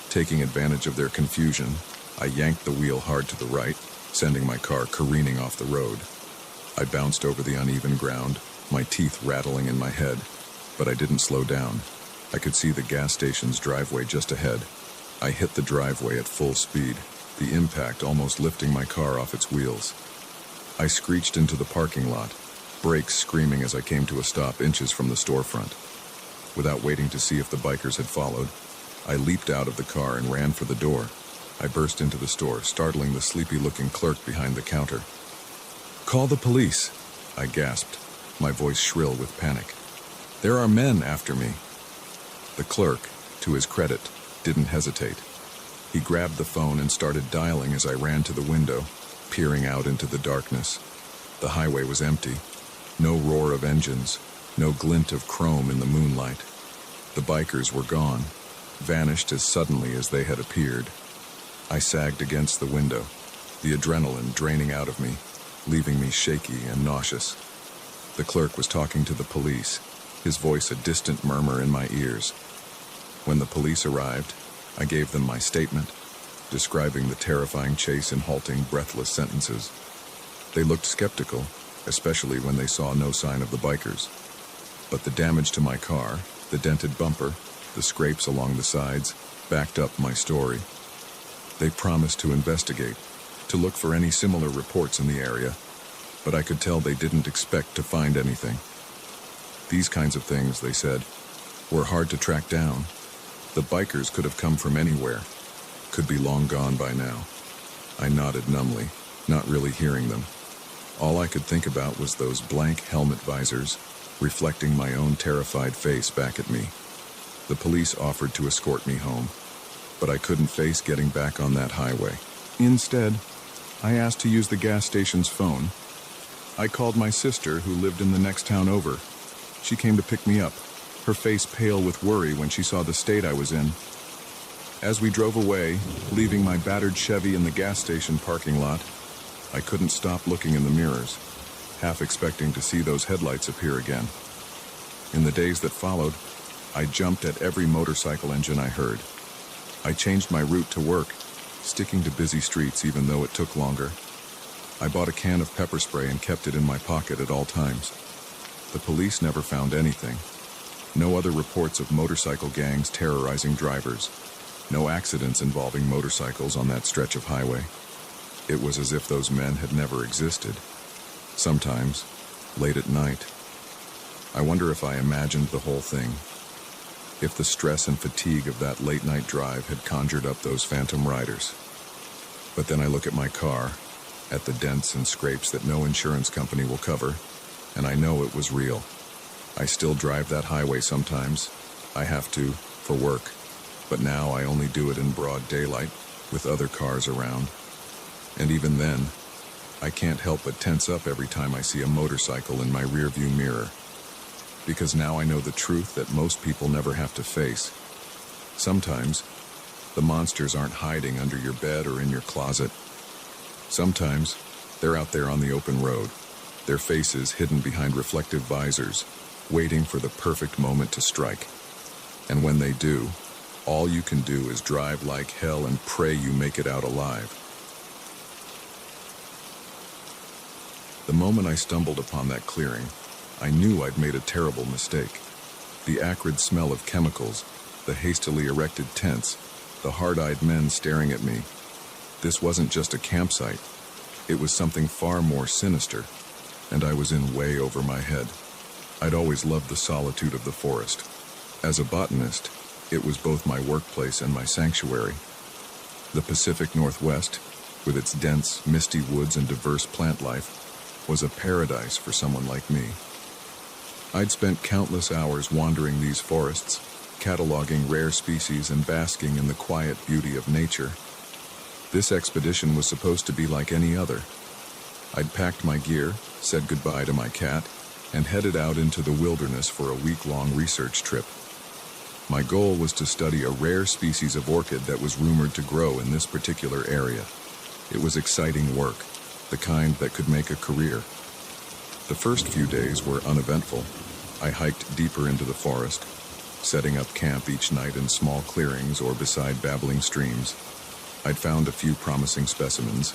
Taking advantage of their confusion, I yanked the wheel hard to the right, sending my car careening off the road. I bounced over the uneven ground, my teeth rattling in my head, but I didn't slow down. I could see the gas station's driveway just ahead. I hit the driveway at full speed, the impact almost lifting my car off its wheels. I screeched into the parking lot, brakes screaming as I came to a stop inches from the storefront. Without waiting to see if the bikers had followed, I leaped out of the car and ran for the door. I burst into the store, startling the sleepy-looking clerk behind the counter. "Call the police," I gasped, my voice shrill with panic. "There are men after me." The clerk, to his credit, didn't hesitate. He grabbed the phone and started dialing as I ran to the window, peering out into the darkness. The highway was empty. No roar of engines, no glint of chrome in the moonlight. The bikers were gone, vanished as suddenly as they had appeared. I sagged against the window, the adrenaline draining out of me, leaving me shaky and nauseous. The clerk was talking to the police, his voice a distant murmur in my ears. When the police arrived, I gave them my statement, describing the terrifying chase in halting, breathless sentences. They looked skeptical, especially when they saw no sign of the bikers. But the damage to my car, the dented bumper, the scrapes along the sides, backed up my story. They promised to investigate, to look for any similar reports in the area, but I could tell they didn't expect to find anything. These kinds of things, they said, were hard to track down. The bikers could have come from anywhere, could be long gone by now. I nodded numbly, not really hearing them. All I could think about was those blank helmet visors, reflecting my own terrified face back at me. The police offered to escort me home, but I couldn't face getting back on that highway. Instead, I asked to use the gas station's phone. I called my sister, who lived in the next town over. She came to pick me up, her face pale with worry when she saw the state I was in. As we drove away, leaving my battered Chevy in the gas station parking lot, I couldn't stop looking in the mirrors, half expecting to see those headlights appear again. In the days that followed, I jumped at every motorcycle engine I heard. I changed my route to work, sticking to busy streets even though it took longer. I bought a can of pepper spray and kept it in my pocket at all times. The police never found anything. No other reports of motorcycle gangs terrorizing drivers. No accidents involving motorcycles on that stretch of highway. It was as if those men had never existed. Sometimes, late at night, I wonder if I imagined the whole thing. If the stress and fatigue of that late-night drive had conjured up those phantom riders. But then I look at my car, at the dents and scrapes that no insurance company will cover, and I know it was real. I still drive that highway sometimes. I have to, for work. But now I only do it in broad daylight, with other cars around. And even then, I can't help but tense up every time I see a motorcycle in my rearview mirror. Because now I know the truth that most people never have to face. Sometimes, the monsters aren't hiding under your bed or in your closet. Sometimes, they're out there on the open road, their faces hidden behind reflective visors, waiting for the perfect moment to strike. And when they do, all you can do is drive like hell and pray you make it out alive. The moment I stumbled upon that clearing, I knew I'd made a terrible mistake. The acrid smell of chemicals, the hastily erected tents, the hard-eyed men staring at me. This wasn't just a campsite. It was something far more sinister, and I was in way over my head. I'd always loved the solitude of the forest. As a botanist, it was both my workplace and my sanctuary. The Pacific Northwest, with its dense, misty woods and diverse plant life, was a paradise for someone like me. I'd spent countless hours wandering these forests, cataloging rare species and basking in the quiet beauty of nature. This expedition was supposed to be like any other. I'd packed my gear, said goodbye to my cat, and headed out into the wilderness for a week-long research trip. My goal was to study a rare species of orchid that was rumored to grow in this particular area. It was exciting work, the kind that could make a career. The first few days were uneventful. I hiked deeper into the forest, setting up camp each night in small clearings or beside babbling streams. I'd found a few promising specimens,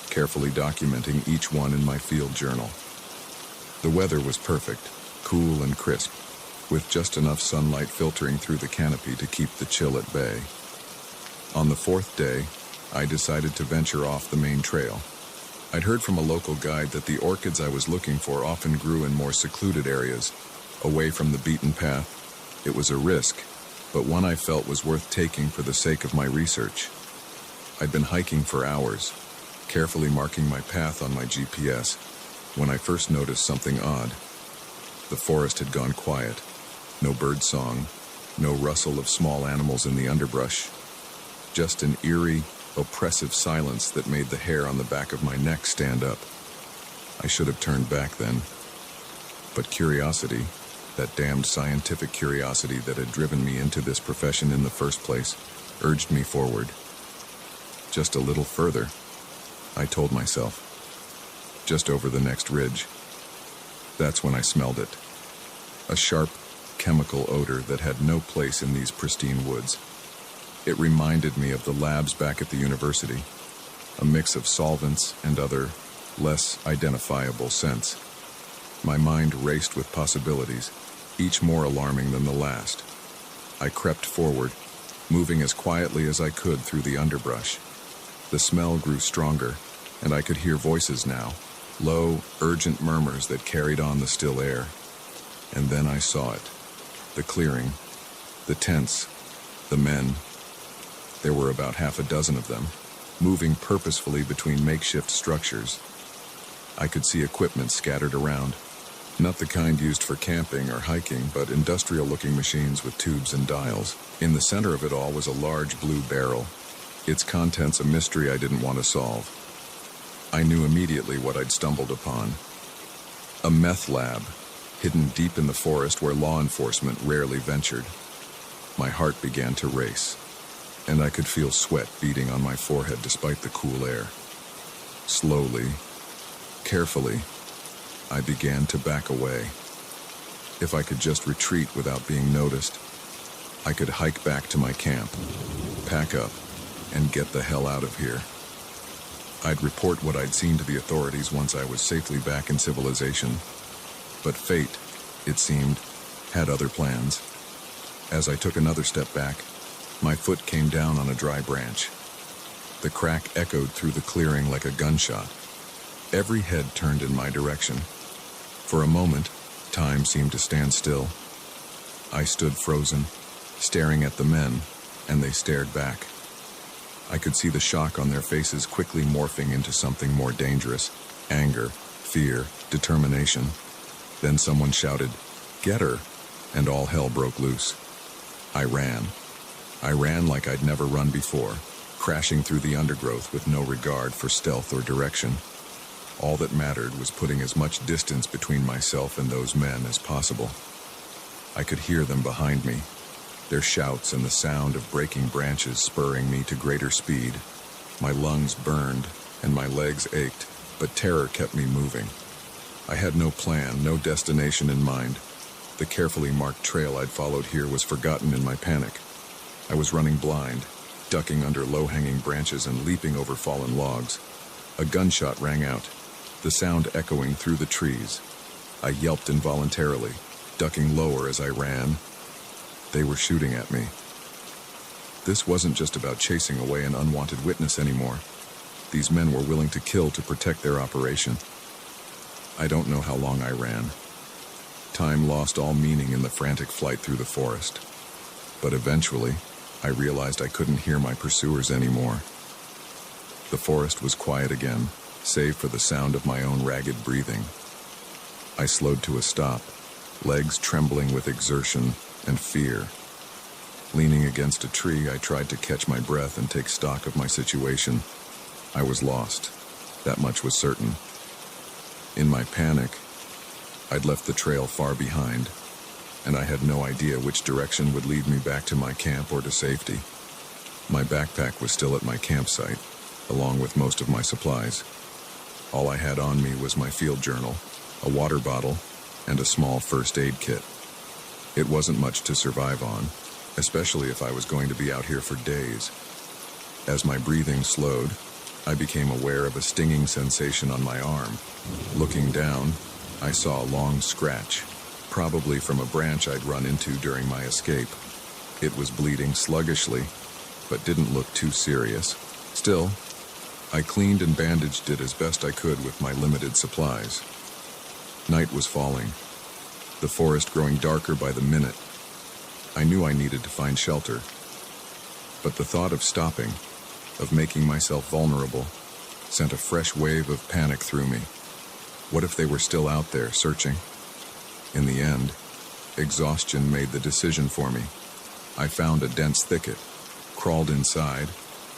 carefully documenting each one in my field journal. The weather was perfect, cool and crisp, with just enough sunlight filtering through the canopy to keep the chill at bay. On the fourth day, I decided to venture off the main trail. I'd heard from a local guide that the orchids I was looking for often grew in more secluded areas, away from the beaten path. It was a risk, but one I felt was worth taking for the sake of my research. I'd been hiking for hours, carefully marking my path on my GPS, when I first noticed something odd. The forest had gone quiet. No bird song, no rustle of small animals in the underbrush. Just an eerie, oppressive silence that made the hair on the back of my neck stand up. I should have turned back then. But curiosity, that damned scientific curiosity that had driven me into this profession in the first place, urged me forward. Just a little further, I told myself. Just over the next ridge. That's when I smelled it. A sharp, chemical odor that had no place in these pristine woods. It reminded me of the labs back at the university, a mix of solvents and other, less identifiable scents. My mind raced with possibilities, each more alarming than the last. I crept forward, moving as quietly as I could through the underbrush. The smell grew stronger, and I could hear voices now, low, urgent murmurs that carried on the still air. And then I saw it. The clearing, the tents, the men. There were about half a dozen of them, moving purposefully between makeshift structures. I could see equipment scattered around, not the kind used for camping or hiking, but industrial-looking machines with tubes and dials. In the center of it all was a large blue barrel, its contents a mystery I didn't want to solve. I knew immediately what I'd stumbled upon. A meth lab, hidden deep in the forest where law enforcement rarely ventured. My heart began to race, and I could feel sweat beading on my forehead despite the cool air. Slowly, carefully, I began to back away. If I could just retreat without being noticed, I could hike back to my camp, pack up, and get the hell out of here. I'd report what I'd seen to the authorities once I was safely back in civilization. But fate, it seemed, had other plans. As I took another step back, my foot came down on a dry branch. The crack echoed through the clearing like a gunshot. Every head turned in my direction. For a moment, time seemed to stand still. I stood frozen, staring at the men, and they stared back. I could see the shock on their faces quickly morphing into something more dangerous: anger, fear, determination. Then someone shouted, "Get her!" and all hell broke loose. I ran. I ran like I'd never run before, crashing through the undergrowth with no regard for stealth or direction. All that mattered was putting as much distance between myself and those men as possible. I could hear them behind me, their shouts and the sound of breaking branches spurring me to greater speed. My lungs burned and my legs ached, but terror kept me moving. I had no plan, no destination in mind. The carefully marked trail I'd followed here was forgotten in my panic. I was running blind, ducking under low-hanging branches and leaping over fallen logs. A gunshot rang out, the sound echoing through the trees. I yelped involuntarily, ducking lower as I ran. They were shooting at me. This wasn't just about chasing away an unwanted witness anymore. These men were willing to kill to protect their operation. I don't know how long I ran. Time lost all meaning in the frantic flight through the forest. But eventually, I realized I couldn't hear my pursuers anymore. The forest was quiet again, save for the sound of my own ragged breathing. I slowed to a stop, legs trembling with exertion and fear. Leaning against a tree, I tried to catch my breath and take stock of my situation. I was lost. That much was certain. In my panic, I'd left the trail far behind, and I had no idea which direction would lead me back to my camp or to safety. My backpack was still at my campsite, along with most of my supplies. All I had on me was my field journal, a water bottle, and a small first aid kit. It wasn't much to survive on, especially if I was going to be out here for days. As my breathing slowed, I became aware of a stinging sensation on my arm. Looking down, I saw a long scratch, probably from a branch I'd run into during my escape. It was bleeding sluggishly, but didn't look too serious. Still, I cleaned and bandaged it as best I could with my limited supplies. Night was falling, the forest growing darker by the minute. I knew I needed to find shelter, but the thought of stopping, of making myself vulnerable, sent a fresh wave of panic through me. What if they were still out there searching? In the end, exhaustion made the decision for me. I found a dense thicket, crawled inside,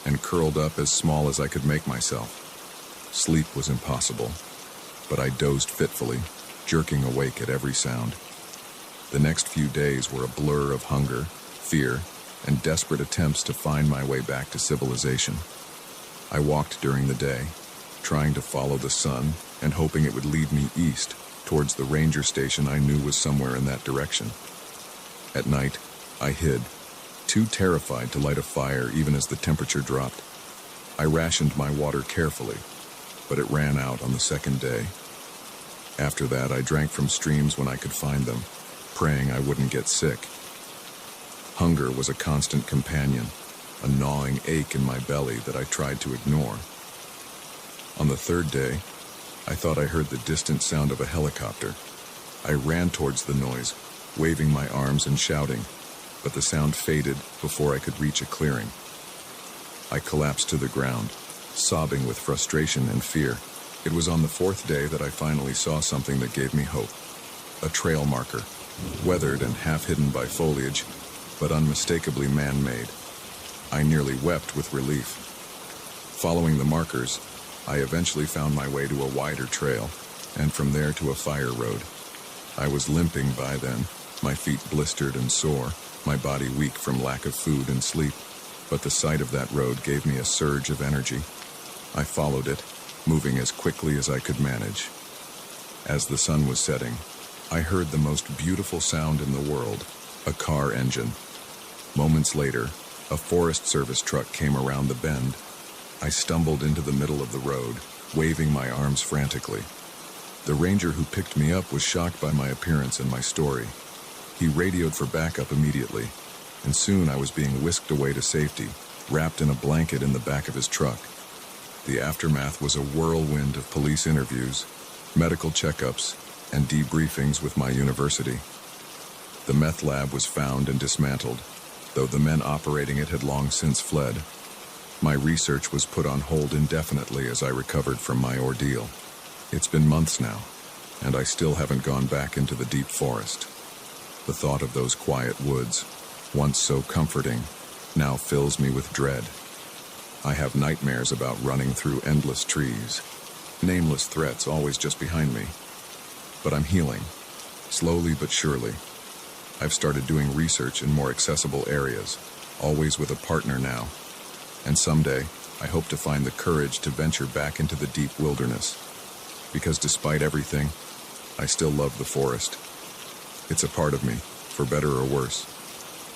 and curled up as small as I could make myself. Sleep was impossible, but I dozed fitfully, jerking awake at every sound. The next few days were a blur of hunger, fear, and desperate attempts to find my way back to civilization. I walked during the day, trying to follow the sun and hoping it would lead me east, towards the ranger station I knew was somewhere in that direction. At night, I hid, too terrified to light a fire even as the temperature dropped. I rationed my water carefully, but it ran out on the second day. After that, I drank from streams when I could find them, praying I wouldn't get sick. Hunger was a constant companion, a gnawing ache in my belly that I tried to ignore. On the third day, I thought I heard the distant sound of a helicopter. I ran towards the noise, waving my arms and shouting, but the sound faded before I could reach a clearing. I collapsed to the ground, sobbing with frustration and fear. It was on the fourth day that I finally saw something that gave me hope. A trail marker, weathered and half hidden by foliage, but unmistakably man-made. I nearly wept with relief. Following the markers, I eventually found my way to a wider trail, and from there to a fire road. I was limping by then, my feet blistered and sore, my body weak from lack of food and sleep, but the sight of that road gave me a surge of energy. I followed it, moving as quickly as I could manage. As the sun was setting, I heard the most beautiful sound in the world, a car engine. Moments later, a Forest Service truck came around the bend. I stumbled into the middle of the road, waving my arms frantically. The ranger who picked me up was shocked by my appearance and my story. He radioed for backup immediately, and soon I was being whisked away to safety, wrapped in a blanket in the back of his truck. The aftermath was a whirlwind of police interviews, medical checkups, and debriefings with my university. The meth lab was found and dismantled, though the men operating it had long since fled. My research was put on hold indefinitely as I recovered from my ordeal. It's been months now, and I still haven't gone back into the deep forest. The thought of those quiet woods, once so comforting, now fills me with dread. I have nightmares about running through endless trees, nameless threats always just behind me. But I'm healing, slowly but surely. I've started doing research in more accessible areas, always with a partner now. And someday, I hope to find the courage to venture back into the deep wilderness. Because despite everything, I still love the forest. It's a part of me, for better or worse.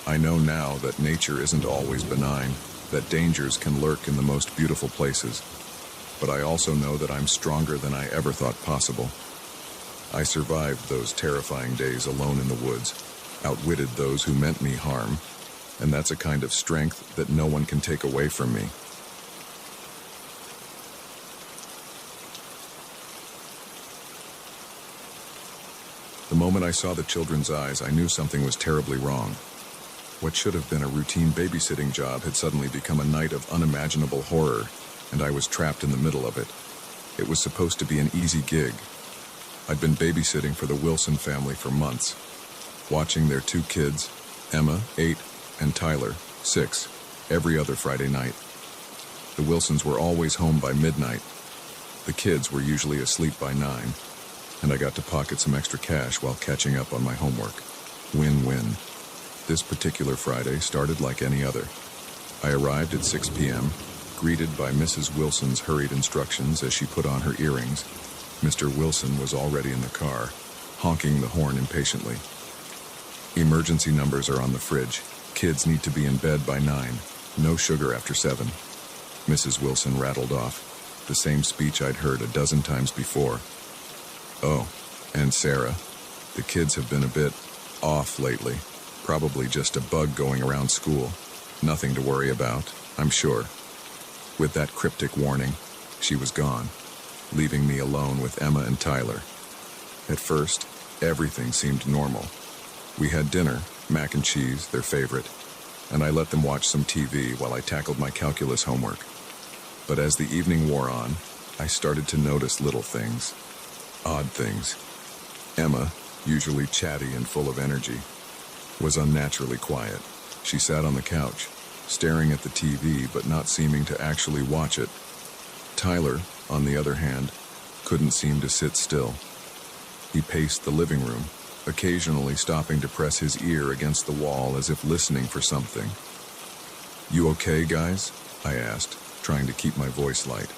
I know now that nature isn't always benign, that dangers can lurk in the most beautiful places. But I also know that I'm stronger than I ever thought possible. I survived those terrifying days alone in the woods, outwitted those who meant me harm, and that's a kind of strength that no one can take away from me. The moment I saw the children's eyes, I knew something was terribly wrong. What should have been a routine babysitting job had suddenly become a night of unimaginable horror, and I was trapped in the middle of it. It was supposed to be an easy gig. I'd been babysitting for the Wilson family for months, watching their two kids, Emma, 8, and Tyler, 6, every other Friday night. The Wilsons were always home by midnight. The kids were usually asleep by 9, and I got to pocket some extra cash while catching up on my homework. Win-win. This particular Friday started like any other. I arrived at 6 p.m., greeted by Mrs. Wilson's hurried instructions as she put on her earrings. Mr. Wilson was already in the car, honking the horn impatiently. Emergency numbers are on the fridge. Kids need to be in bed by 9. No sugar after 7. Mrs. Wilson rattled off, the same speech I'd heard a dozen times before. Oh, and Sarah, the kids have been a bit off lately. Probably just a bug going around school. Nothing to worry about, I'm sure. With that cryptic warning, she was gone, leaving me alone with Emma and Tyler. At first, everything seemed normal. We had dinner, mac and cheese, their favorite, and I let them watch some TV while I tackled my calculus homework. But as the evening wore on, I started to notice little things, odd things. Emma, usually chatty and full of energy, was unnaturally quiet. She sat on the couch, staring at the TV but not seeming to actually watch it. Tyler, on the other hand, couldn't seem to sit still. He paced the living room, occasionally stopping to press his ear against the wall as if listening for something. "You okay, guys?" I asked, trying to keep my voice light.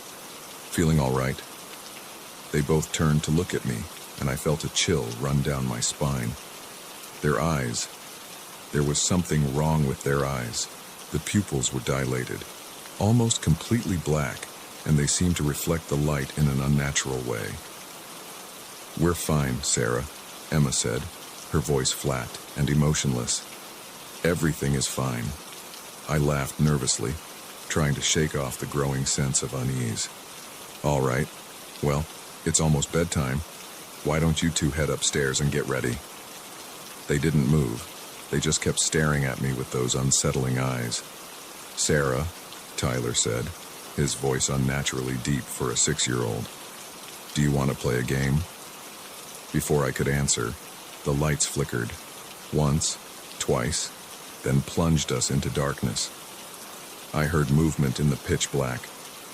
"Feeling all right?" They both turned to look at me, and I felt a chill run down my spine. Their eyes. There was something wrong with their eyes. The pupils were dilated, almost completely black, and they seemed to reflect the light in an unnatural way. "We're fine, Sarah," Emma said, her voice flat and emotionless. "Everything is fine." I laughed nervously, trying to shake off the growing sense of unease. "All right. Well, it's almost bedtime. Why don't you two head upstairs and get ready?" They didn't move. They just kept staring at me with those unsettling eyes. "Sarah," Tyler said, his voice unnaturally deep for a 6-year-old. "Do you want to play a game?" Before I could answer, the lights flickered. Once, twice, then plunged us into darkness. I heard movement in the pitch black,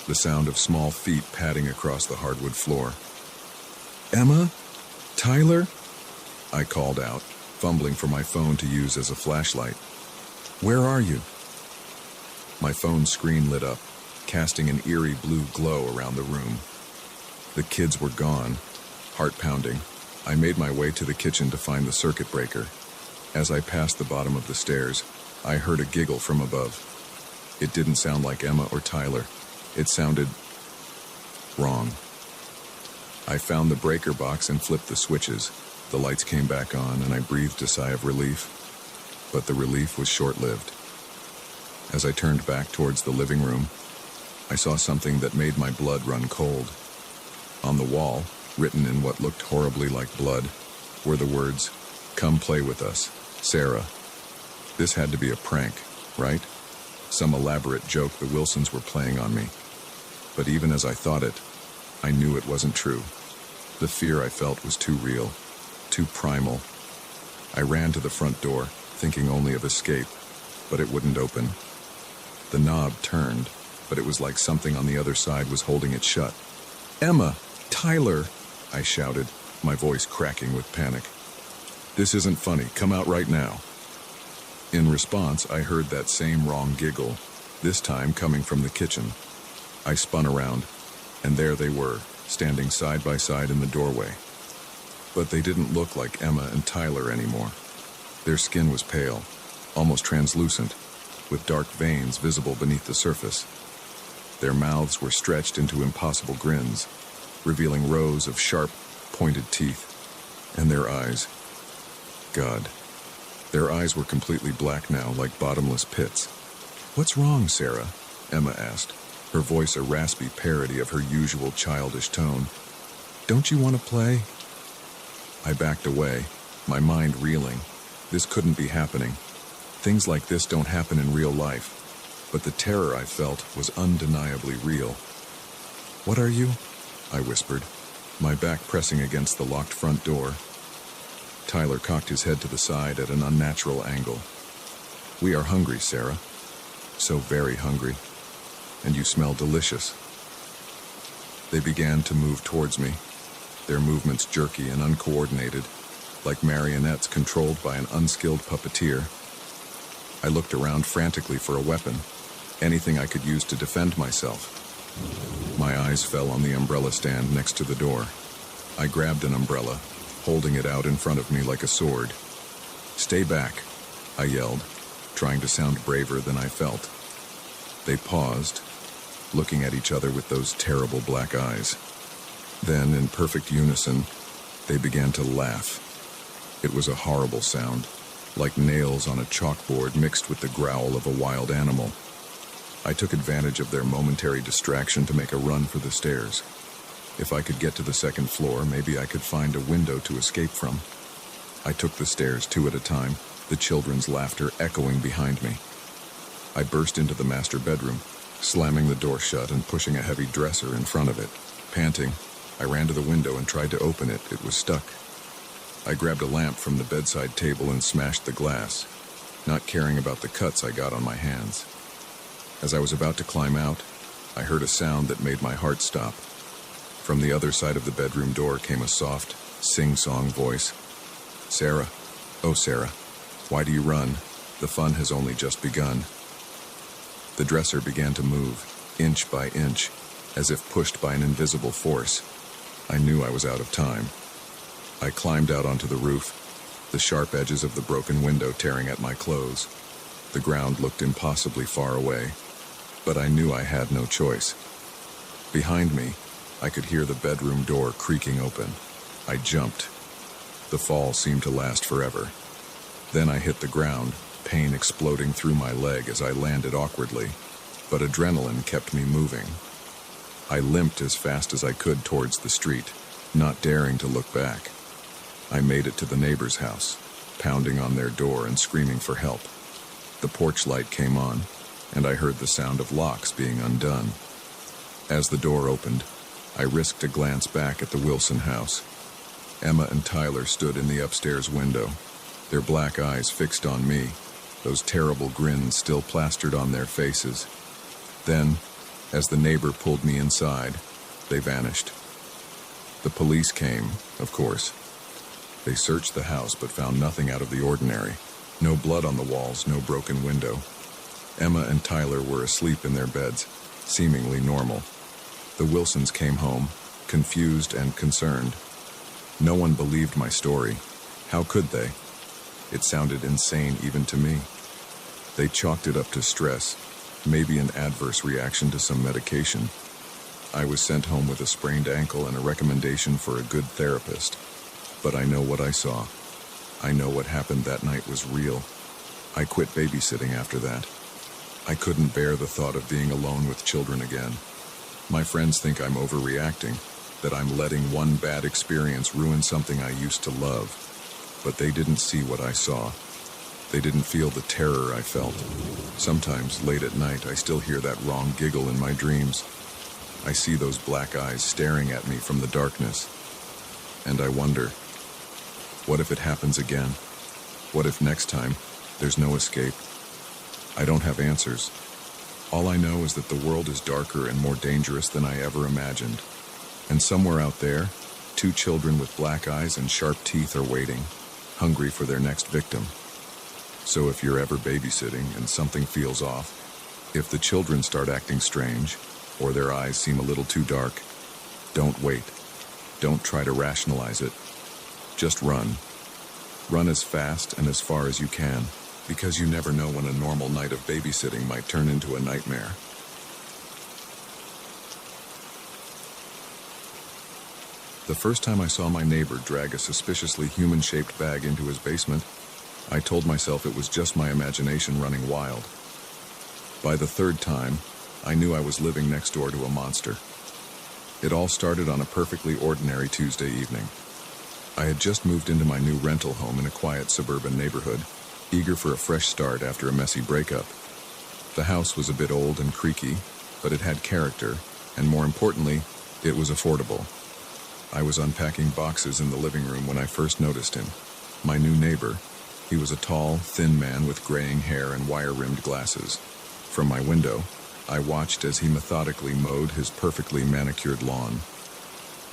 the sound of small feet padding across the hardwood floor. "Emma? Tyler?" I called out, fumbling for my phone to use as a flashlight. "Where are you?" My phone screen lit up, casting an eerie blue glow around the room. The kids were gone. Heart pounding, I made my way to the kitchen to find the circuit breaker. As I passed the bottom of the stairs, I heard a giggle from above. It didn't sound like Emma or Tyler. It sounded wrong. I found the breaker box and flipped the switches. The lights came back on, and I breathed a sigh of relief. But the relief was short-lived. As I turned back towards the living room, I saw something that made my blood run cold. On the wall, written in what looked horribly like blood, were the words, "Come play with us, Sarah." This had to be a prank, right? Some elaborate joke the Wilsons were playing on me. But even as I thought it, I knew it wasn't true. The fear I felt was too real, too primal. I ran to the front door, thinking only of escape, but it wouldn't open. The knob turned, but it was like something on the other side was holding it shut. "Emma! Tyler!" I shouted, my voice cracking with panic. "This isn't funny. Come out right now." In response, I heard that same wrong giggle, this time coming from the kitchen. I spun around, and there they were, standing side by side in the doorway. But they didn't look like Emma and Tyler anymore. Their skin was pale, almost translucent, with dark veins visible beneath the surface. Their mouths were stretched into impossible grins, revealing rows of sharp, pointed teeth. And their eyes. God. Their eyes were completely black now, like bottomless pits. "What's wrong, Sarah?" Emma asked, her voice a raspy parody of her usual childish tone. "Don't you want to play?" I backed away, my mind reeling. This couldn't be happening. Things like this don't happen in real life. But the terror I felt was undeniably real. "What are you?" I whispered, my back pressing against the locked front door. Tyler cocked his head to the side at an unnatural angle. "We are hungry, Sarah. So very hungry. And you smell delicious." They began to move towards me, their movements jerky and uncoordinated, like marionettes controlled by an unskilled puppeteer. I looked around frantically for a weapon, anything I could use to defend myself. My eyes fell on the umbrella stand next to the door. I grabbed an umbrella, holding it out in front of me like a sword. "Stay back," I yelled, trying to sound braver than I felt. They paused, looking at each other with those terrible black eyes. Then, in perfect unison, they began to laugh. It was a horrible sound, like nails on a chalkboard mixed with the growl of a wild animal. I took advantage of their momentary distraction to make a run for the stairs. If I could get to the second floor, maybe I could find a window to escape from. I took the stairs 2 at a time, the children's laughter echoing behind me. I burst into the master bedroom, slamming the door shut and pushing a heavy dresser in front of it. Panting, I ran to the window and tried to open it. It was stuck. I grabbed a lamp from the bedside table and smashed the glass, not caring about the cuts I got on my hands. As I was about to climb out, I heard a sound that made my heart stop. From the other side of the bedroom door came a soft, sing-song voice. "Sarah, oh Sarah, why do you run? The fun has only just begun." The dresser began to move, inch by inch, as if pushed by an invisible force. I knew I was out of time. I climbed out onto the roof, the sharp edges of the broken window tearing at my clothes. The ground looked impossibly far away, but I knew I had no choice. Behind me, I could hear the bedroom door creaking open. I jumped. The fall seemed to last forever. Then I hit the ground, pain exploding through my leg as I landed awkwardly, but adrenaline kept me moving. I limped as fast as I could towards the street, not daring to look back. I made it to the neighbor's house, pounding on their door and screaming for help. The porch light came on, and I heard the sound of locks being undone. As the door opened, I risked a glance back at the Wilson house. Emma and Tyler stood in the upstairs window, their black eyes fixed on me, those terrible grins still plastered on their faces. Then, as the neighbor pulled me inside, they vanished. The police came, of course. They searched the house but found nothing out of the ordinary. No blood on the walls, no broken window. Emma and Tyler were asleep in their beds, seemingly normal. The Wilsons came home, confused and concerned. No one believed my story. How could they? It sounded insane even to me. They chalked it up to stress, maybe an adverse reaction to some medication. I was sent home with a sprained ankle and a recommendation for a good therapist. But I know what I saw. I know what happened that night was real. I quit babysitting after that. I couldn't bear the thought of being alone with children again. My friends think I'm overreacting, that I'm letting one bad experience ruin something I used to love. But they didn't see what I saw. They didn't feel the terror I felt. Sometimes, late at night, I still hear that wrong giggle in my dreams. I see those black eyes staring at me from the darkness. And I wonder, what if it happens again? What if next time, there's no escape? I don't have answers. All I know is that the world is darker and more dangerous than I ever imagined. And somewhere out there, 2 children with black eyes and sharp teeth are waiting, hungry for their next victim. So if you're ever babysitting and something feels off, if the children start acting strange, or their eyes seem a little too dark, don't wait. Don't try to rationalize it. Just run. Run as fast and as far as you can, because you never know when a normal night of babysitting might turn into a nightmare. The first time I saw my neighbor drag a suspiciously human-shaped bag into his basement, I told myself it was just my imagination running wild. By the 3rd time, I knew I was living next door to a monster. It all started on a perfectly ordinary Tuesday evening. I had just moved into my new rental home in a quiet suburban neighborhood, eager for a fresh start after a messy breakup. The house was a bit old and creaky, but it had character, and more importantly, it was affordable. I was unpacking boxes in the living room when I first noticed him. My new neighbor. He was a tall, thin man with graying hair and wire-rimmed glasses. From my window, I watched as he methodically mowed his perfectly manicured lawn.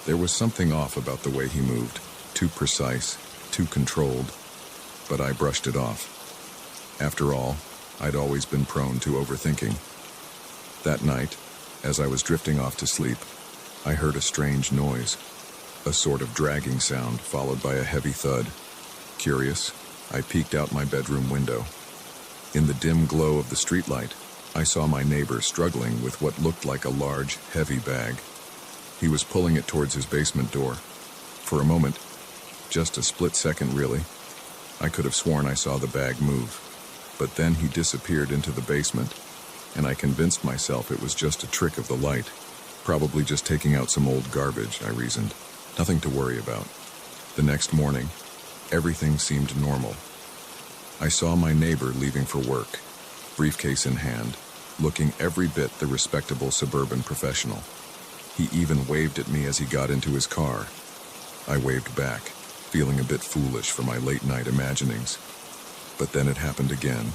There was something off about the way he moved, too precise, too controlled, but I brushed it off. After all, I'd always been prone to overthinking. That night, as I was drifting off to sleep, I heard a strange noise. A sort of dragging sound, followed by a heavy thud. Curious, I peeked out my bedroom window. In the dim glow of the streetlight, I saw my neighbor struggling with what looked like a large, heavy bag. He was pulling it towards his basement door. For a moment, just a split second really, I could have sworn I saw the bag move. But then he disappeared into the basement, and I convinced myself it was just a trick of the light. Probably just taking out some old garbage, I reasoned. Nothing to worry about. The next morning, everything seemed normal. I saw my neighbor leaving for work, briefcase in hand, looking every bit the respectable suburban professional. He even waved at me as he got into his car. I waved back, feeling a bit foolish for my late-night imaginings. But then it happened again,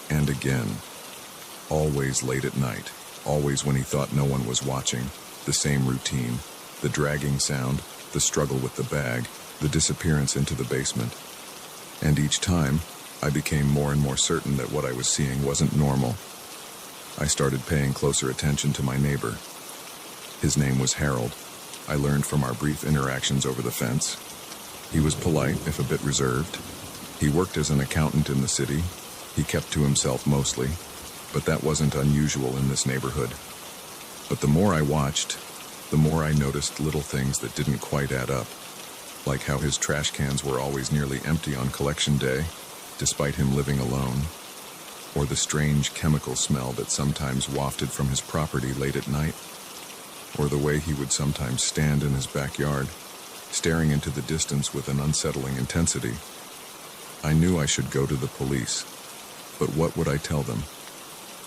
and again. Always late at night, always when he thought no one was watching, the same routine, the dragging sound, the struggle with the bag, the disappearance into the basement. And each time, I became more and more certain that what I was seeing wasn't normal. I started paying closer attention to my neighbor. His name was Harold. I learned from our brief interactions over the fence. He was polite, if a bit reserved. He worked as an accountant in the city. He kept to himself mostly, but that wasn't unusual in this neighborhood. But the more I watched, the more I noticed little things that didn't quite add up, like how his trash cans were always nearly empty on collection day, despite him living alone, or the strange chemical smell that sometimes wafted from his property late at night, or the way he would sometimes stand in his backyard, staring into the distance with an unsettling intensity. I knew I should go to the police, but what would I tell them?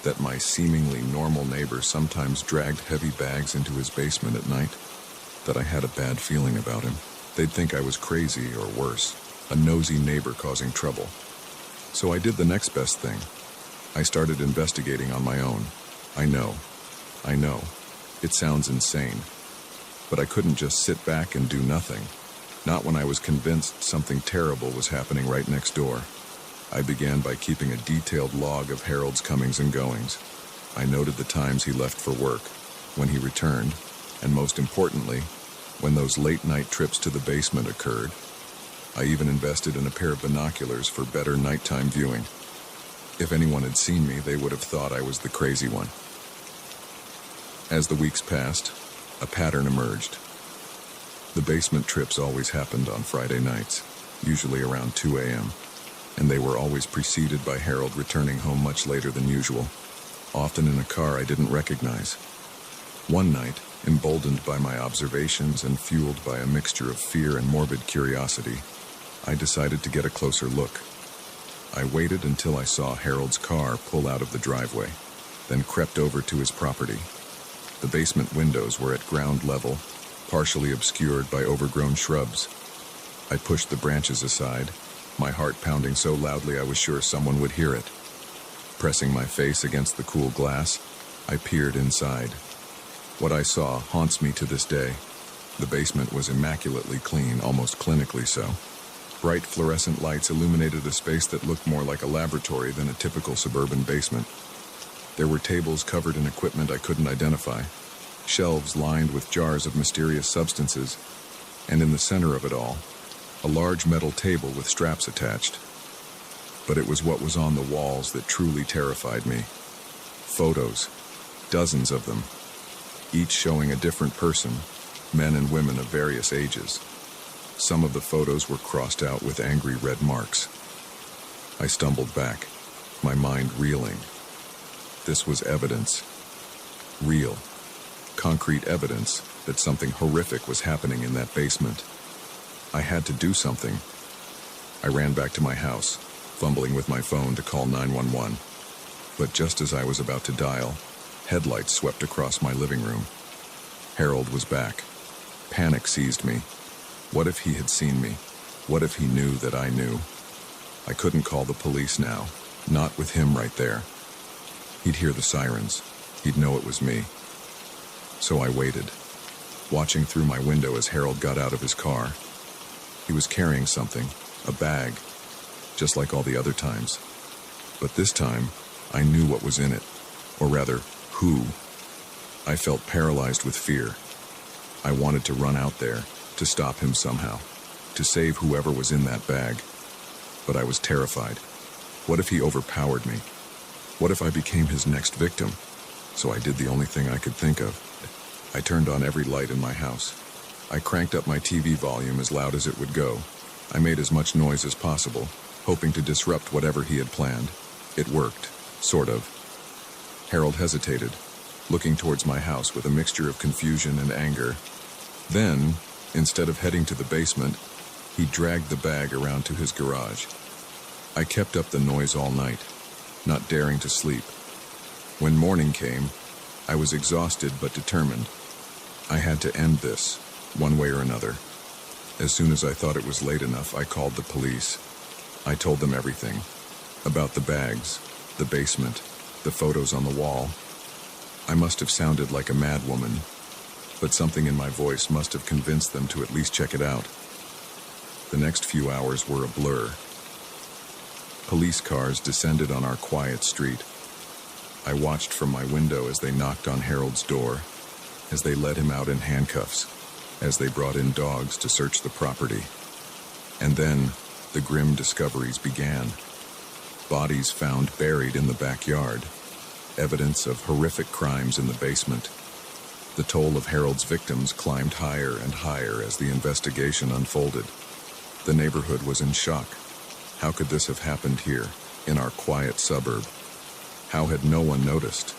That my seemingly normal neighbor sometimes dragged heavy bags into his basement at night? That I had a bad feeling about him? They'd think I was crazy or worse, a nosy neighbor causing trouble. So I did the next best thing. I started investigating on my own. I know. It sounds insane. But I couldn't just sit back and do nothing. Not when I was convinced something terrible was happening right next door. I began by keeping a detailed log of Harold's comings and goings. I noted the times he left for work, when he returned, and most importantly, when those late-night trips to the basement occurred. I even invested in a pair of binoculars for better nighttime viewing. If anyone had seen me, they would have thought I was the crazy one. As the weeks passed, a pattern emerged. The basement trips always happened on Friday nights, usually around 2 a.m., and they were always preceded by Harold returning home much later than usual, often in a car I didn't recognize. One night, emboldened by my observations and fueled by a mixture of fear and morbid curiosity, I decided to get a closer look. I waited until I saw Harold's car pull out of the driveway, then crept over to his property. The basement windows were at ground level, partially obscured by overgrown shrubs. I pushed the branches aside, my heart pounding so loudly I was sure someone would hear it. Pressing my face against the cool glass, I peered inside. What I saw haunts me to this day. The basement was immaculately clean, almost clinically so. Bright fluorescent lights illuminated a space that looked more like a laboratory than a typical suburban basement. There were tables covered in equipment I couldn't identify, shelves lined with jars of mysterious substances, and in the center of it all, a large metal table with straps attached. But it was what was on the walls that truly terrified me. Photos, dozens of them, each showing a different person, men and women of various ages. Some of the photos were crossed out with angry red marks. I stumbled back, my mind reeling. This was evidence. Real, concrete evidence that something horrific was happening in that basement. I had to do something. I ran back to my house, fumbling with my phone to call 911. But just as I was about to dial, headlights swept across my living room. Harold was back. Panic seized me. What if he had seen me? What if he knew that I knew? I couldn't call the police now, not with him right there. He'd hear the sirens. He'd know it was me. So I waited, watching through my window as Harold got out of his car. He was carrying something, a bag, just like all the other times. But this time, I knew what was in it, or rather, who. I felt paralyzed with fear. I wanted to run out there, to stop him somehow, to save whoever was in that bag. But I was terrified. What if he overpowered me? What if I became his next victim? So I did the only thing I could think of. I turned on every light in my house. I cranked up my TV volume as loud as it would go. I made as much noise as possible, hoping to disrupt whatever he had planned. It worked, sort of. Harold hesitated, looking towards my house with a mixture of confusion and anger. Then, instead of heading to the basement, he dragged the bag around to his garage. I kept up the noise all night, not daring to sleep. When morning came, I was exhausted but determined. I had to end this, one way or another. As soon as I thought it was late enough, I called the police. I told them everything. About the bags, the basement, the photos on the wall. I must have sounded like a madwoman, but something in my voice must have convinced them to at least check it out. The next few hours were a blur. Police cars descended on our quiet street. I watched from my window as they knocked on Harold's door, as they led him out in handcuffs, as they brought in dogs to search the property. And then, the grim discoveries began. Bodies found buried in the backyard, evidence of horrific crimes in the basement. The toll of Harold's victims climbed higher and higher as the investigation unfolded. The neighborhood was in shock. How could this have happened here, in our quiet suburb? How had no one noticed?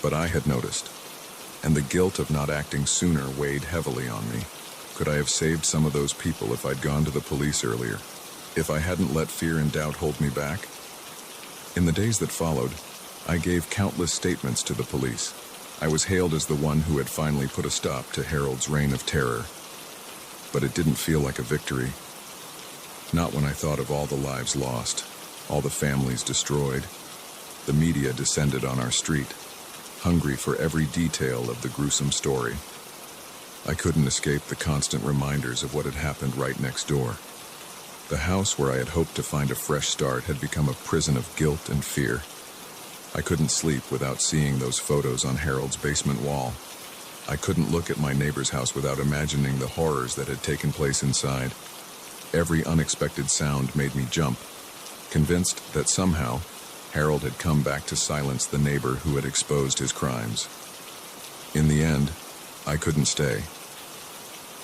But I had noticed, and the guilt of not acting sooner weighed heavily on me. Could I have saved some of those people if I'd gone to the police earlier? If I hadn't let fear and doubt hold me back? In the days that followed, I gave countless statements to the police. I was hailed as the one who had finally put a stop to Harold's reign of terror. But it didn't feel like a victory. Not when I thought of all the lives lost, all the families destroyed. The media descended on our street, hungry for every detail of the gruesome story. I couldn't escape the constant reminders of what had happened right next door. The house where I had hoped to find a fresh start had become a prison of guilt and fear. I couldn't sleep without seeing those photos on Harold's basement wall. I couldn't look at my neighbor's house without imagining the horrors that had taken place inside. Every unexpected sound made me jump, convinced that somehow Harold had come back to silence the neighbor who had exposed his crimes. In the end, I couldn't stay.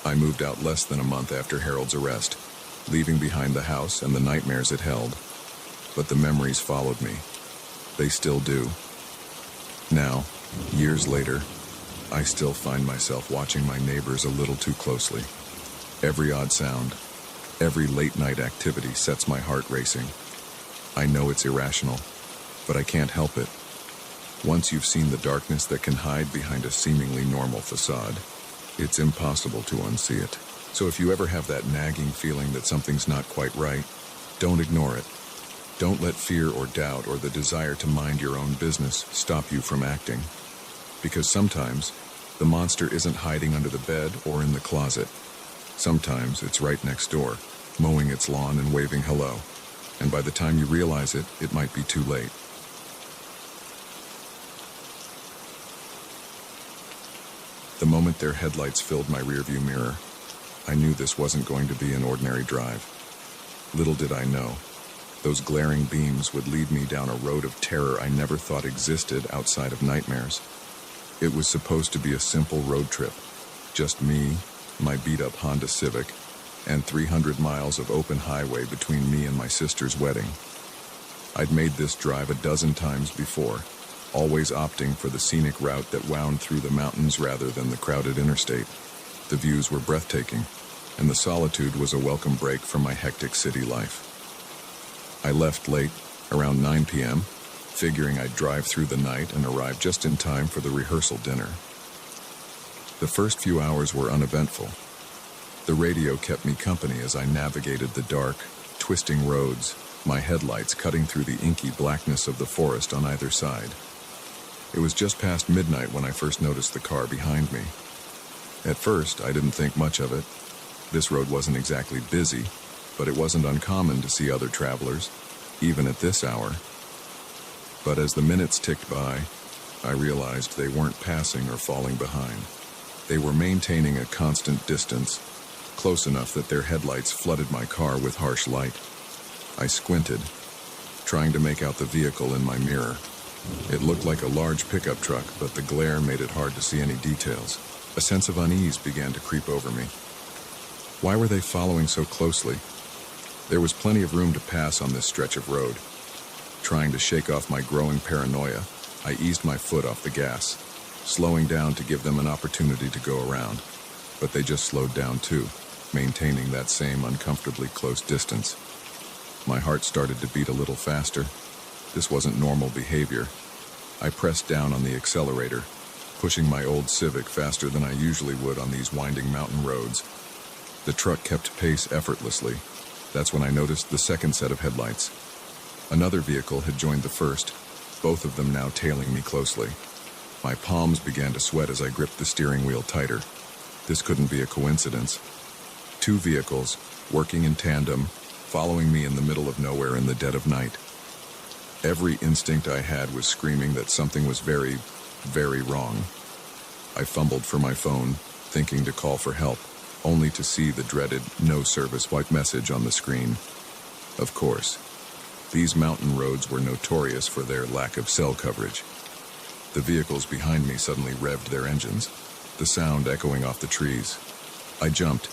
I moved out less than a month after Harold's arrest, leaving behind the house and the nightmares it held. But the memories followed me. They still do. Now, years later, I still find myself watching my neighbors a little too closely. Every odd sound, every late-night activity sets my heart racing. I know it's irrational, but I can't help it. Once you've seen the darkness that can hide behind a seemingly normal facade, it's impossible to unsee it. So if you ever have that nagging feeling that something's not quite right, don't ignore it. Don't let fear or doubt or the desire to mind your own business stop you from acting. Because sometimes, the monster isn't hiding under the bed or in the closet. Sometimes it's right next door, mowing its lawn and waving hello. And by the time you realize it, it might be too late. The moment their headlights filled my rearview mirror, I knew this wasn't going to be an ordinary drive. Little did I know, those glaring beams would lead me down a road of terror I never thought existed outside of nightmares. It was supposed to be a simple road trip. Just me, my beat-up Honda Civic, and 300 miles of open highway between me and my sister's wedding. I'd made this drive a dozen times before, always opting for the scenic route that wound through the mountains rather than the crowded interstate. The views were breathtaking, and the solitude was a welcome break from my hectic city life. I left late, around 9 p.m., figuring I'd drive through the night and arrive just in time for the rehearsal dinner. The first few hours were uneventful. The radio kept me company as I navigated the dark, twisting roads, my headlights cutting through the inky blackness of the forest on either side. It was just past midnight when I first noticed the car behind me. At first, I didn't think much of it. This road wasn't exactly busy, but it wasn't uncommon to see other travelers, even at this hour. But as the minutes ticked by, I realized they weren't passing or falling behind. They were maintaining a constant distance, close enough that their headlights flooded my car with harsh light. I squinted, trying to make out the vehicle in my mirror. It looked like a large pickup truck, but the glare made it hard to see any details. A sense of unease began to creep over me. Why were they following so closely? There was plenty of room to pass on this stretch of road. Trying to shake off my growing paranoia, I eased my foot off the gas, slowing down to give them an opportunity to go around. But they just slowed down too, maintaining that same uncomfortably close distance. My heart started to beat a little faster. This wasn't normal behavior. I pressed down on the accelerator, pushing my old Civic faster than I usually would on these winding mountain roads. The truck kept pace effortlessly. That's when I noticed the second set of headlights. Another vehicle had joined the first, both of them now tailing me closely. My palms began to sweat as I gripped the steering wheel tighter. This couldn't be a coincidence. Two vehicles, working in tandem, following me in the middle of nowhere in the dead of night. Every instinct I had was screaming that something was very, very wrong. I fumbled for my phone, thinking to call for help, only to see the dreaded "no service" white message on the screen. Of course, these mountain roads were notorious for their lack of cell coverage. The vehicles behind me suddenly revved their engines, the sound echoing off the trees. I jumped,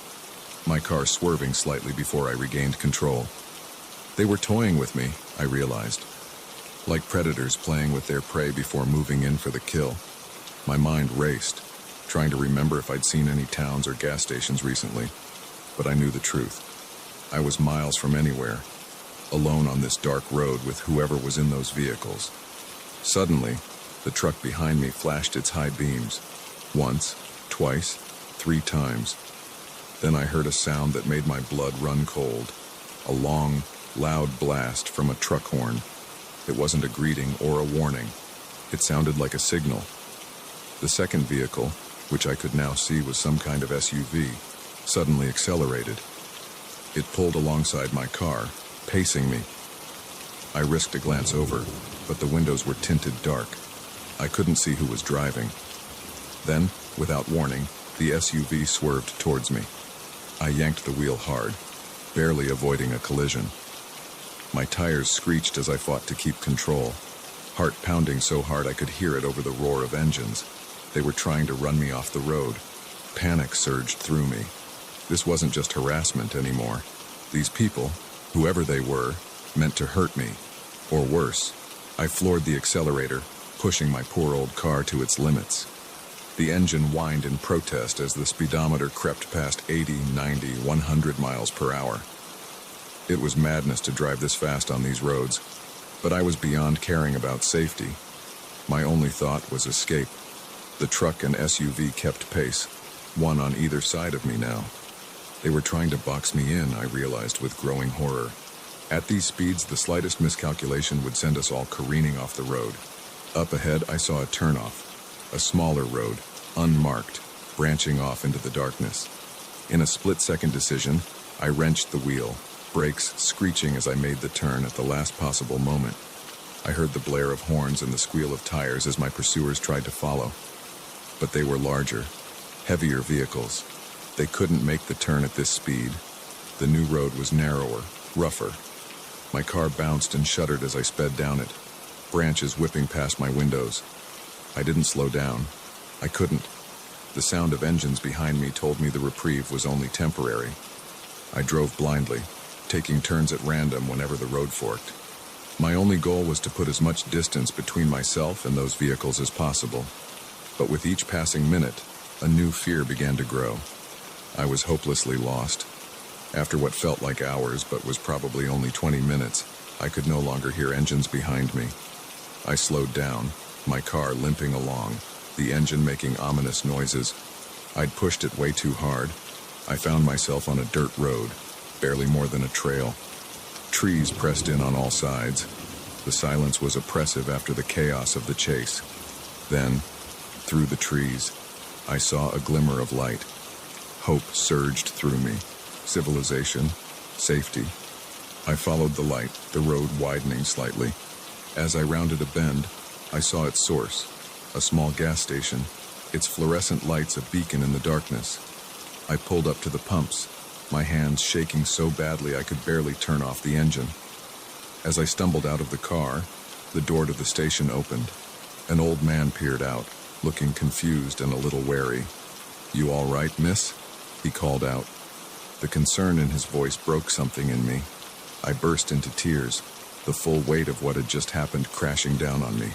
my car swerving slightly before I regained control. They were toying with me, I realized, like predators playing with their prey before moving in for the kill. My mind raced, trying to remember if I'd seen any towns or gas stations recently, but I knew the truth. I was miles from anywhere, alone on this dark road with whoever was in those vehicles. Suddenly, the truck behind me flashed its high beams. Once, twice, 3 times. Then I heard a sound that made my blood run cold. A long, loud blast from a truck horn. It wasn't a greeting or a warning. It sounded like a signal. The second vehicle, which I could now see was some kind of SUV, suddenly accelerated. It pulled alongside my car, pacing me. I risked a glance over, but the windows were tinted dark. I couldn't see who was driving. Then, without warning, the SUV swerved towards me. I yanked the wheel hard, barely avoiding a collision. My tires screeched as I fought to keep control, heart pounding so hard I could hear it over the roar of engines. They were trying to run me off the road. Panic surged through me. This wasn't just harassment anymore. These people, whoever they were, meant to hurt me. Or worse. I floored the accelerator, pushing my poor old car to its limits. The engine whined in protest as the speedometer crept past 80, 90, 100 miles per hour. It was madness to drive this fast on these roads, but I was beyond caring about safety. My only thought was escape. The truck and SUV kept pace, one on either side of me now. They were trying to box me in, I realized with growing horror. At these speeds, the slightest miscalculation would send us all careening off the road. Up ahead, I saw a turnoff, a smaller road, unmarked, branching off into the darkness. In a split-second decision, I wrenched the wheel, brakes screeching as I made the turn at the last possible moment. I heard the blare of horns and the squeal of tires as my pursuers tried to follow. But they were larger, heavier vehicles. They couldn't make the turn at this speed. The new road was narrower, rougher. My car bounced and shuddered as I sped down it, branches whipping past my windows. I didn't slow down. I couldn't. The sound of engines behind me told me the reprieve was only temporary. I drove blindly, taking turns at random whenever the road forked. My only goal was to put as much distance between myself and those vehicles as possible. But with each passing minute, a new fear began to grow. I was hopelessly lost. After what felt like hours, but was probably only 20 minutes, I could no longer hear engines behind me. I slowed down, my car limping along, the engine making ominous noises. I'd pushed it way too hard. I found myself on a dirt road, barely more than a trail. Trees pressed in on all sides. The silence was oppressive after the chaos of the chase. Then, through the trees, I saw a glimmer of light. Hope surged through me. Civilization, safety. I followed the light, the road widening slightly. As I rounded a bend, I saw its source, a small gas station, its fluorescent lights a beacon in the darkness. I pulled up to the pumps, my hands shaking so badly I could barely turn off the engine. As I stumbled out of the car, the door to the station opened. An old man peered out, looking confused and a little wary. "You all right, miss?" he called out. The concern in his voice broke something in me. I burst into tears, the full weight of what had just happened crashing down on me.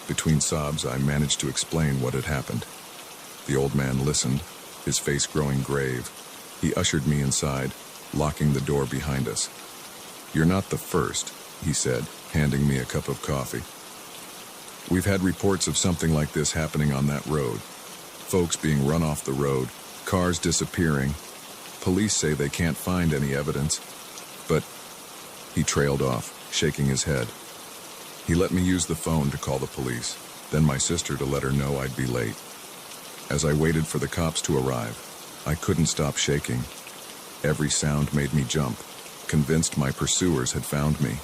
Between sobs, I managed to explain what had happened. The old man listened, his face growing grave. He ushered me inside, locking the door behind us. "You're not the first," he said, handing me a cup of coffee. "We've had reports of something like this happening on that road. Folks being run off the road, cars disappearing. Police say they can't find any evidence, but..." He trailed off, shaking his head. He let me use the phone to call the police, then my sister to let her know I'd be late. As I waited for the cops to arrive, I couldn't stop shaking. Every sound made me jump, convinced my pursuers had found me.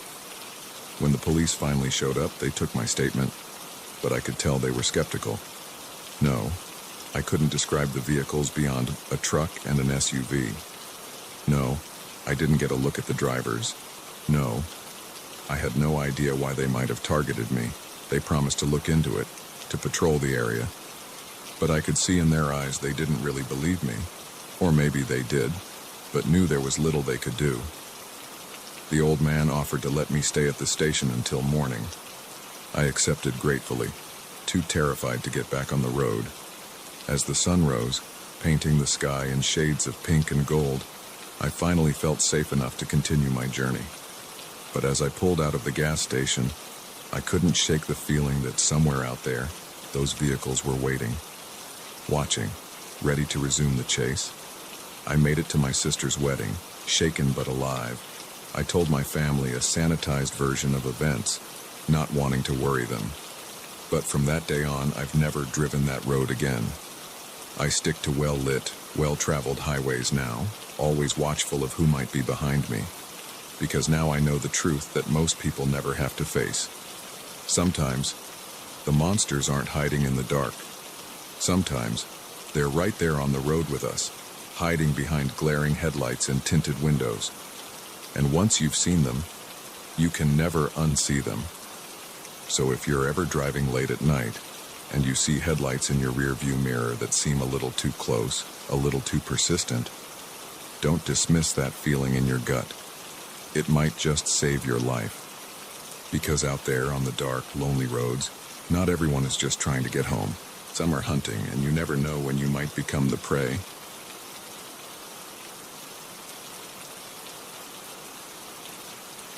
When the police finally showed up, they took my statement, but I could tell they were skeptical. No, I couldn't describe the vehicles beyond a truck and an SUV. No, I didn't get a look at the drivers. No, I had no idea why they might have targeted me. They promised to look into it, to patrol the area. But I could see in their eyes they didn't really believe me. Or maybe they did, but knew there was little they could do. The old man offered to let me stay at the station until morning. I accepted gratefully, too terrified to get back on the road. As the sun rose, painting the sky in shades of pink and gold, I finally felt safe enough to continue my journey. But as I pulled out of the gas station, I couldn't shake the feeling that somewhere out there, those vehicles were waiting, watching, ready to resume the chase. I made it to my sister's wedding, shaken but alive. I told my family a sanitized version of events, not wanting to worry them. But from that day on, I've never driven that road again. I stick to well-lit, well-traveled highways now, always watchful of who might be behind me. Because now I know the truth that most people never have to face. Sometimes, the monsters aren't hiding in the dark. Sometimes, they're right there on the road with us, hiding behind glaring headlights and tinted windows. And once you've seen them, you can never unsee them. So if you're ever driving late at night, and you see headlights in your rearview mirror that seem a little too close, a little too persistent, don't dismiss that feeling in your gut. It might just save your life. Because out there on the dark, lonely roads, not everyone is just trying to get home. Some are hunting, and you never know when you might become the prey.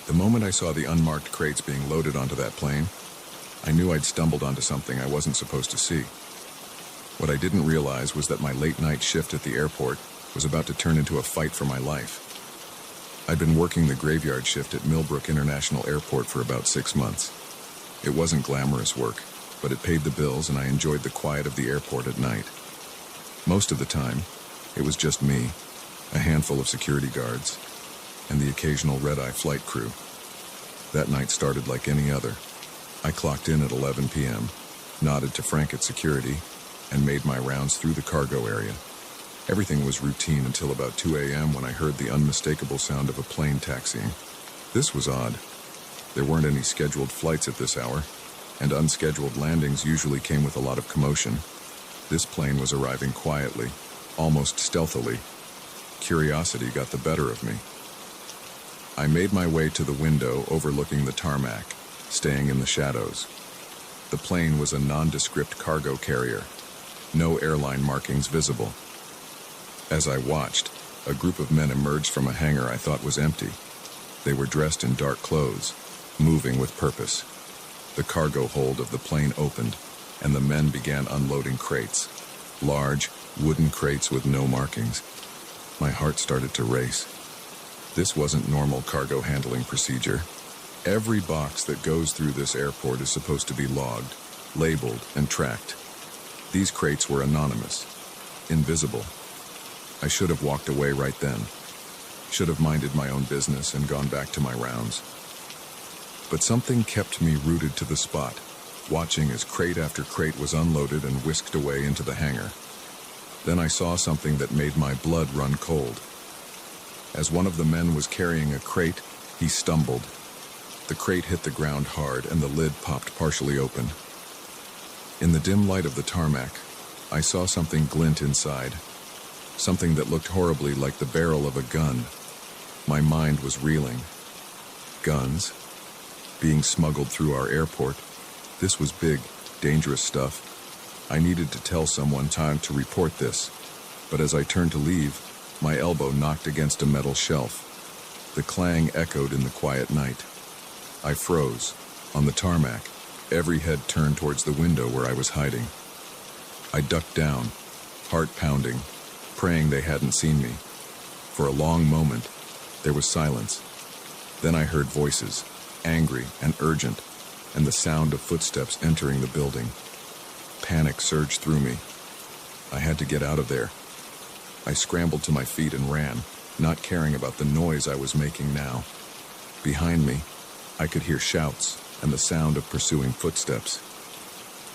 The moment I saw the unmarked crates being loaded onto that plane, I knew I'd stumbled onto something I wasn't supposed to see. What I didn't realize was that my late-night shift at the airport was about to turn into a fight for my life. I'd been working the graveyard shift at Millbrook International Airport for about 6 months. It wasn't glamorous work, but it paid the bills and I enjoyed the quiet of the airport at night. Most of the time, it was just me, a handful of security guards, and the occasional red-eye flight crew. That night started like any other. I clocked in at 11 p.m., nodded to Frank at security, and made my rounds through the cargo area. Everything was routine until about 2 a.m. when I heard the unmistakable sound of a plane taxiing. This was odd. There weren't any scheduled flights at this hour, and unscheduled landings usually came with a lot of commotion. This plane was arriving quietly, almost stealthily. Curiosity got the better of me. I made my way to the window overlooking the tarmac, staying in the shadows. The plane was a nondescript cargo carrier. No airline markings visible. As I watched, a group of men emerged from a hangar I thought was empty. They were dressed in dark clothes, moving with purpose. The cargo hold of the plane opened, and the men began unloading crates. Large, wooden crates with no markings. My heart started to race. This wasn't normal cargo handling procedure. Every box that goes through this airport is supposed to be logged, labeled, and tracked. These crates were anonymous, invisible. I should have walked away right then. Should have minded my own business and gone back to my rounds. But something kept me rooted to the spot, watching as crate after crate was unloaded and whisked away into the hangar. Then I saw something that made my blood run cold. As one of the men was carrying a crate, he stumbled. The crate hit the ground hard and the lid popped partially open. In the dim light of the tarmac, I saw something glint inside. Something that looked horribly like the barrel of a gun. My mind was reeling. Guns? Being smuggled through our airport? This was big, dangerous stuff. I needed to tell someone time to report this, but as I turned to leave, my elbow knocked against a metal shelf. The clang echoed in the quiet night. I froze, on the tarmac, every head turned towards the window where I was hiding. I ducked down, heart pounding, praying they hadn't seen me. For a long moment, there was silence. Then I heard voices, angry and urgent, and the sound of footsteps entering the building. Panic surged through me. I had to get out of there. I scrambled to my feet and ran, not caring about the noise I was making now. Behind me, I could hear shouts and the sound of pursuing footsteps.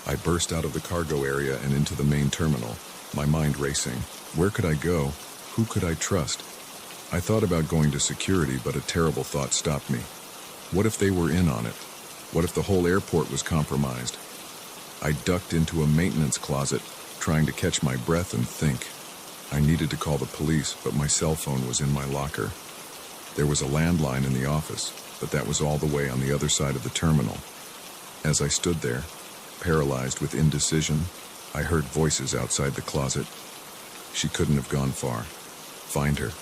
I burst out of the cargo area and into the main terminal, my mind racing. Where could I go? Who could I trust? I thought about going to security, but a terrible thought stopped me. What if they were in on it? What if the whole airport was compromised? I ducked into a maintenance closet, trying to catch my breath and think. I needed to call the police, but my cell phone was in my locker. There was a landline in the office, but that was all the way on the other side of the terminal. As I stood there, paralyzed with indecision, I heard voices outside the closet. She couldn't have gone far. Find her.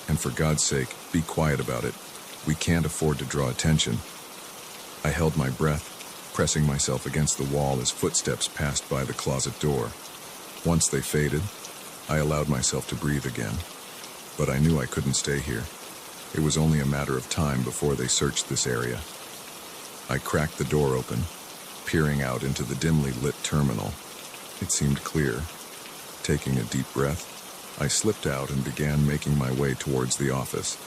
And for God's sake, be quiet about it. We can't afford to draw attention. I held my breath, pressing myself against the wall as footsteps passed by the closet door. Once they faded, I allowed myself to breathe again. But I knew I couldn't stay here. It was only a matter of time before they searched this area. I cracked the door open, peering out into the dimly lit terminal. It seemed clear. Taking a deep breath, I slipped out and began making my way towards the office,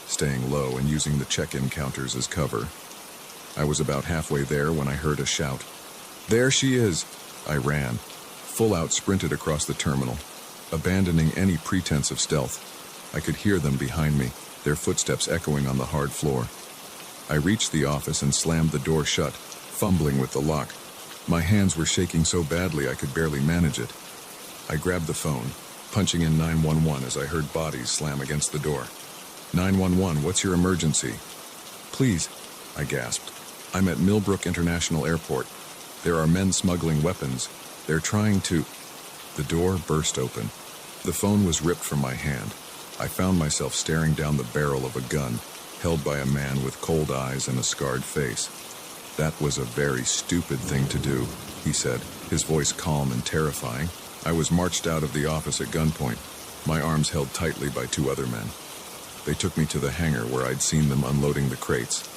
staying low and using the check-in counters as cover. I was about halfway there when I heard a shout. "There she is!" I ran, full out sprinted across the terminal, abandoning any pretense of stealth. I could hear them behind me, their footsteps echoing on the hard floor. I reached the office and slammed the door shut, fumbling with the lock. My hands were shaking so badly I could barely manage it. I grabbed the phone, punching in 911 as I heard bodies slam against the door. 911, what's your emergency? Please, I gasped. I'm at Millbrook International Airport. There are men smuggling weapons. They're trying to... The door burst open. The phone was ripped from my hand. I found myself staring down the barrel of a gun, held by a man with cold eyes and a scarred face. That was a very stupid thing to do, he said, his voice calm and terrifying. I was marched out of the office at gunpoint, my arms held tightly by two other men. They took me to the hangar where I'd seen them unloading the crates.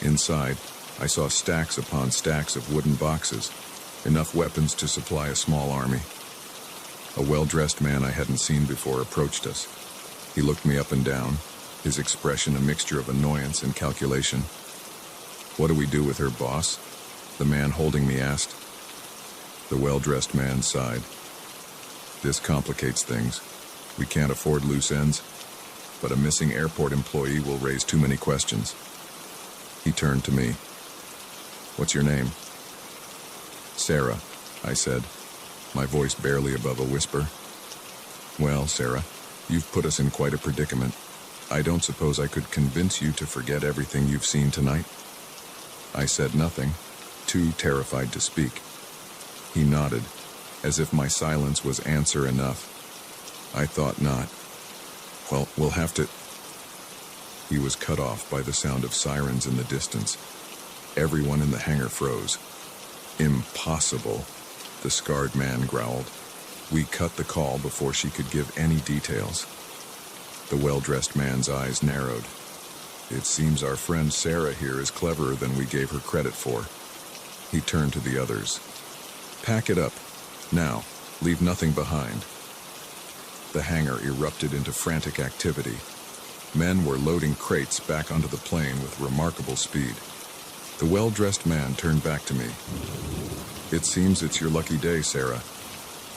Inside, I saw stacks upon stacks of wooden boxes, enough weapons to supply a small army. A well-dressed man I hadn't seen before approached us. He looked me up and down, his expression a mixture of annoyance and calculation. "What do we do with her, boss?" the man holding me asked. The well-dressed man sighed. "This complicates things. We can't afford loose ends, but a missing airport employee will raise too many questions." He turned to me. "What's your name?" "Sarah," I said, my voice barely above a whisper. "Well, Sarah, you've put us in quite a predicament. I don't suppose I could convince you to forget everything you've seen tonight?" I said nothing, too terrified to speak. He nodded, as if my silence was answer enough. I thought not. "Well, we'll have to..." He was cut off by the sound of sirens in the distance. Everyone in the hangar froze. "Impossible," the scarred man growled. We cut the call before she could give any details. The well-dressed man's eyes narrowed. "It seems our friend Sarah here is cleverer than we gave her credit for." He turned to the others. "Pack it up. Now, leave nothing behind." The hangar erupted into frantic activity. Men were loading crates back onto the plane with remarkable speed. The well-dressed man turned back to me. "It seems it's your lucky day, Sarah.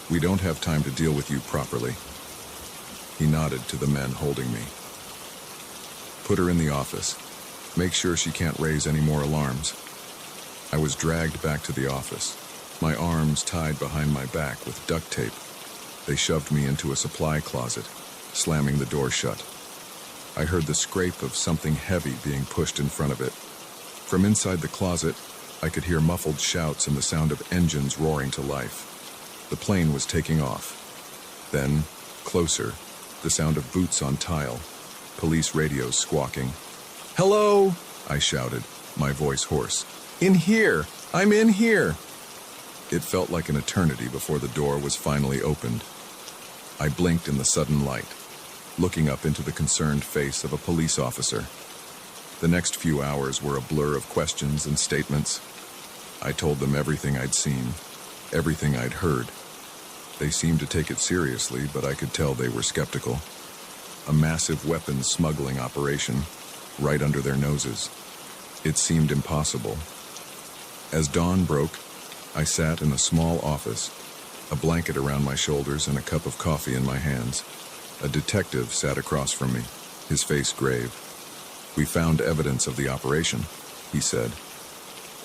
We don't have time to deal with you properly." He nodded to the men holding me. Put her in the office. Make sure she can't raise any more alarms. I was dragged back to the office, my arms tied behind my back with duct tape. They shoved me into a supply closet, slamming the door shut. I heard the scrape of something heavy being pushed in front of it. From inside the closet, I could hear muffled shouts and the sound of engines roaring to life. The plane was taking off. Then, closer, the sound of boots on tile, police radios squawking. "Hello!" I shouted, my voice hoarse. "In here! I'm in here!" It felt like an eternity before the door was finally opened. I blinked in the sudden light, looking up into the concerned face of a police officer. The next few hours were a blur of questions and statements. I told them everything I'd seen, everything I'd heard. They seemed to take it seriously, but I could tell they were skeptical. A massive weapons smuggling operation, right under their noses. It seemed impossible. As dawn broke, I sat in a small office, a blanket around my shoulders and a cup of coffee in my hands. A detective sat across from me, his face grave. "We found evidence of the operation," he said.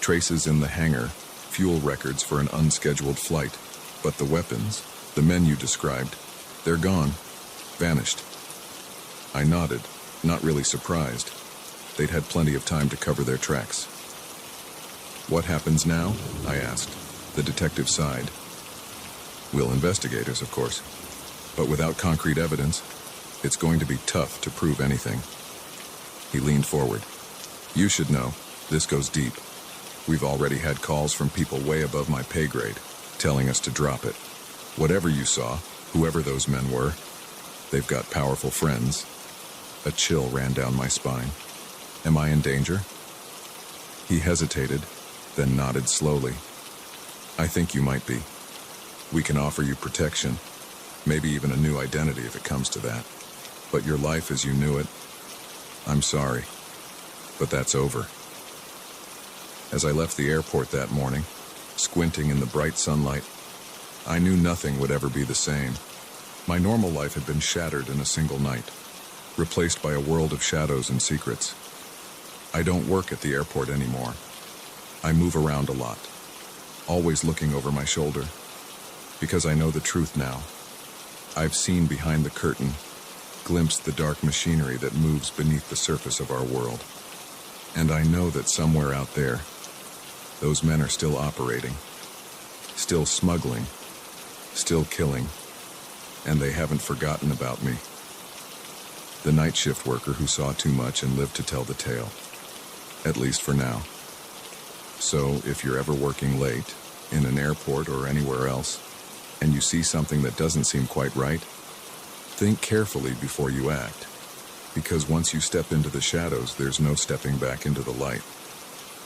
"Traces in the hangar, fuel records for an unscheduled flight. But the weapons, the men you described, they're gone, vanished." I nodded, not really surprised. They'd had plenty of time to cover their tracks. "What happens now?" I asked. The detective sighed. "We'll investigate us, of course. But without concrete evidence, it's going to be tough to prove anything." He leaned forward. "You should know, this goes deep. We've already had calls from people way above my pay grade, telling us to drop it. Whatever you saw, whoever those men were, they've got powerful friends." A chill ran down my spine. "Am I in danger?" He hesitated, then nodded slowly. "I think you might be. We can offer you protection, maybe even a new identity if it comes to that. But your life as you knew it, I'm sorry, but that's over." As I left the airport that morning, squinting in the bright sunlight, I knew nothing would ever be the same. My normal life had been shattered in a single night, replaced by a world of shadows and secrets. I don't work at the airport anymore. I move around a lot, always looking over my shoulder, because I know the truth now. I've seen behind the curtain, glimpsed the dark machinery that moves beneath the surface of our world. And I know that somewhere out there, those men are still operating, still smuggling, still killing, and they haven't forgotten about me. The night shift worker who saw too much and lived to tell the tale, at least for now. So if you're ever working late, in an airport or anywhere else, and you see something that doesn't seem quite right, think carefully before you act, because once you step into the shadows, there's no stepping back into the light.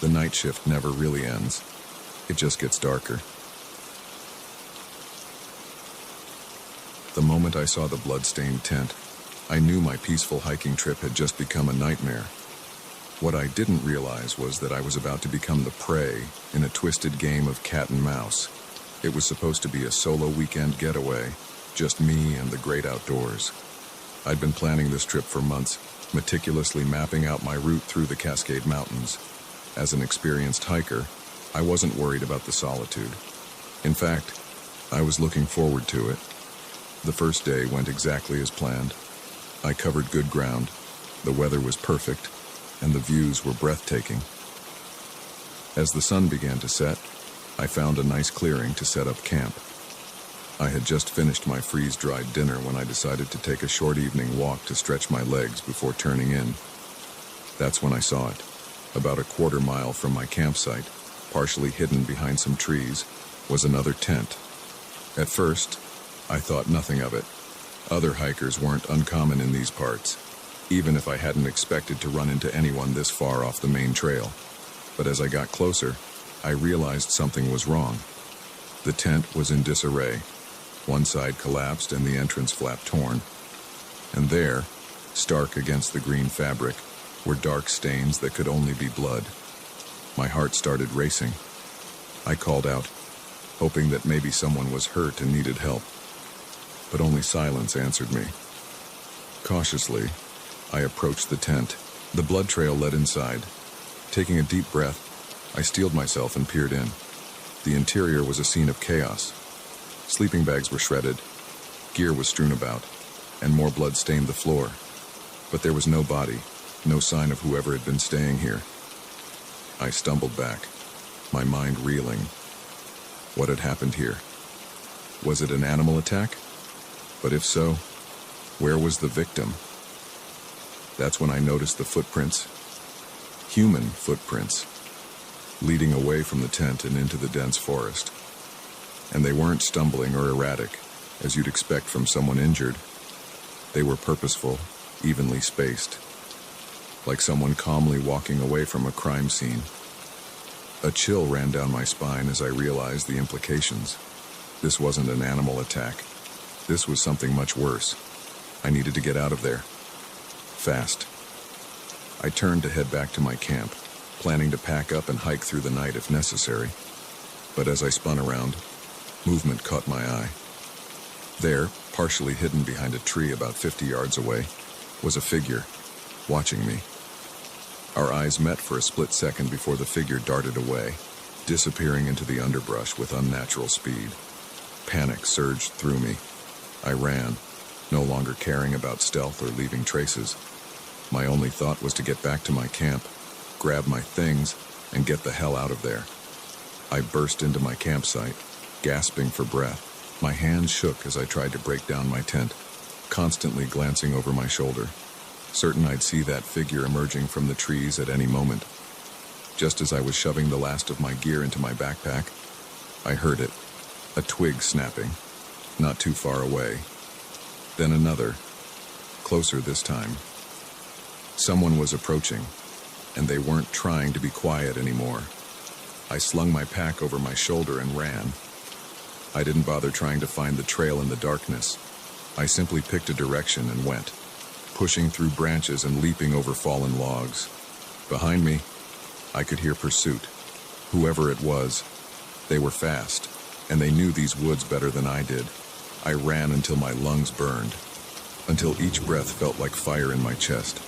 The night shift never really ends. It just gets darker. The moment I saw the blood-stained tent, I knew my peaceful hiking trip had just become a nightmare. What I didn't realize was that I was about to become the prey in a twisted game of cat and mouse. It was supposed to be a solo weekend getaway, just me and the great outdoors. I'd been planning this trip for months, meticulously mapping out my route through the Cascade Mountains. As an experienced hiker, I wasn't worried about the solitude. In fact, I was looking forward to it. The first day went exactly as planned. I covered good ground, the weather was perfect, and the views were breathtaking. As the sun began to set, I found a nice clearing to set up camp. I had just finished my freeze-dried dinner when I decided to take a short evening walk to stretch my legs before turning in. That's when I saw it. About a quarter mile from my campsite, partially hidden behind some trees, was another tent. At first, I thought nothing of it. Other hikers weren't uncommon in these parts, even if I hadn't expected to run into anyone this far off the main trail. But as I got closer, I realized something was wrong. The tent was in disarray. One side collapsed and the entrance flap torn. And there, stark against the green fabric, were dark stains that could only be blood. My heart started racing. I called out, hoping that maybe someone was hurt and needed help. But only silence answered me. Cautiously, I approached the tent. The blood trail led inside. Taking a deep breath, I steeled myself and peered in. The interior was a scene of chaos. Sleeping bags were shredded, gear was strewn about, and more blood stained the floor. But there was no body, no sign of whoever had been staying here. I stumbled back, my mind reeling. What had happened here? Was it an animal attack? But if so, where was the victim? That's when I noticed the footprints. Human footprints, leading away from the tent and into the dense forest. And they weren't stumbling or erratic, as you'd expect from someone injured. They were purposeful, evenly spaced, like someone calmly walking away from a crime scene. A chill ran down my spine as I realized the implications. This wasn't an animal attack. This was something much worse. I needed to get out of there. Fast. I turned to head back to my camp, planning to pack up and hike through the night if necessary. But as I spun around, movement caught my eye. There, partially hidden behind a tree about 50 yards away, was a figure, watching me. Our eyes met for a split second before the figure darted away, disappearing into the underbrush with unnatural speed. Panic surged through me. I ran, no longer caring about stealth or leaving traces. My only thought was to get back to my camp, grab my things, and get the hell out of there. I burst into my campsite, gasping for breath. My hands shook as I tried to break down my tent, constantly glancing over my shoulder, certain I'd see that figure emerging from the trees at any moment. Just as I was shoving the last of my gear into my backpack, I heard it, a twig snapping, not too far away. Then another, closer this time. Someone was approaching, and they weren't trying to be quiet anymore. I slung my pack over my shoulder and ran. I didn't bother trying to find the trail in the darkness. I simply picked a direction and went, pushing through branches and leaping over fallen logs. Behind me, I could hear pursuit. Whoever it was, they were fast, and they knew these woods better than I did. I ran until my lungs burned, until each breath felt like fire in my chest.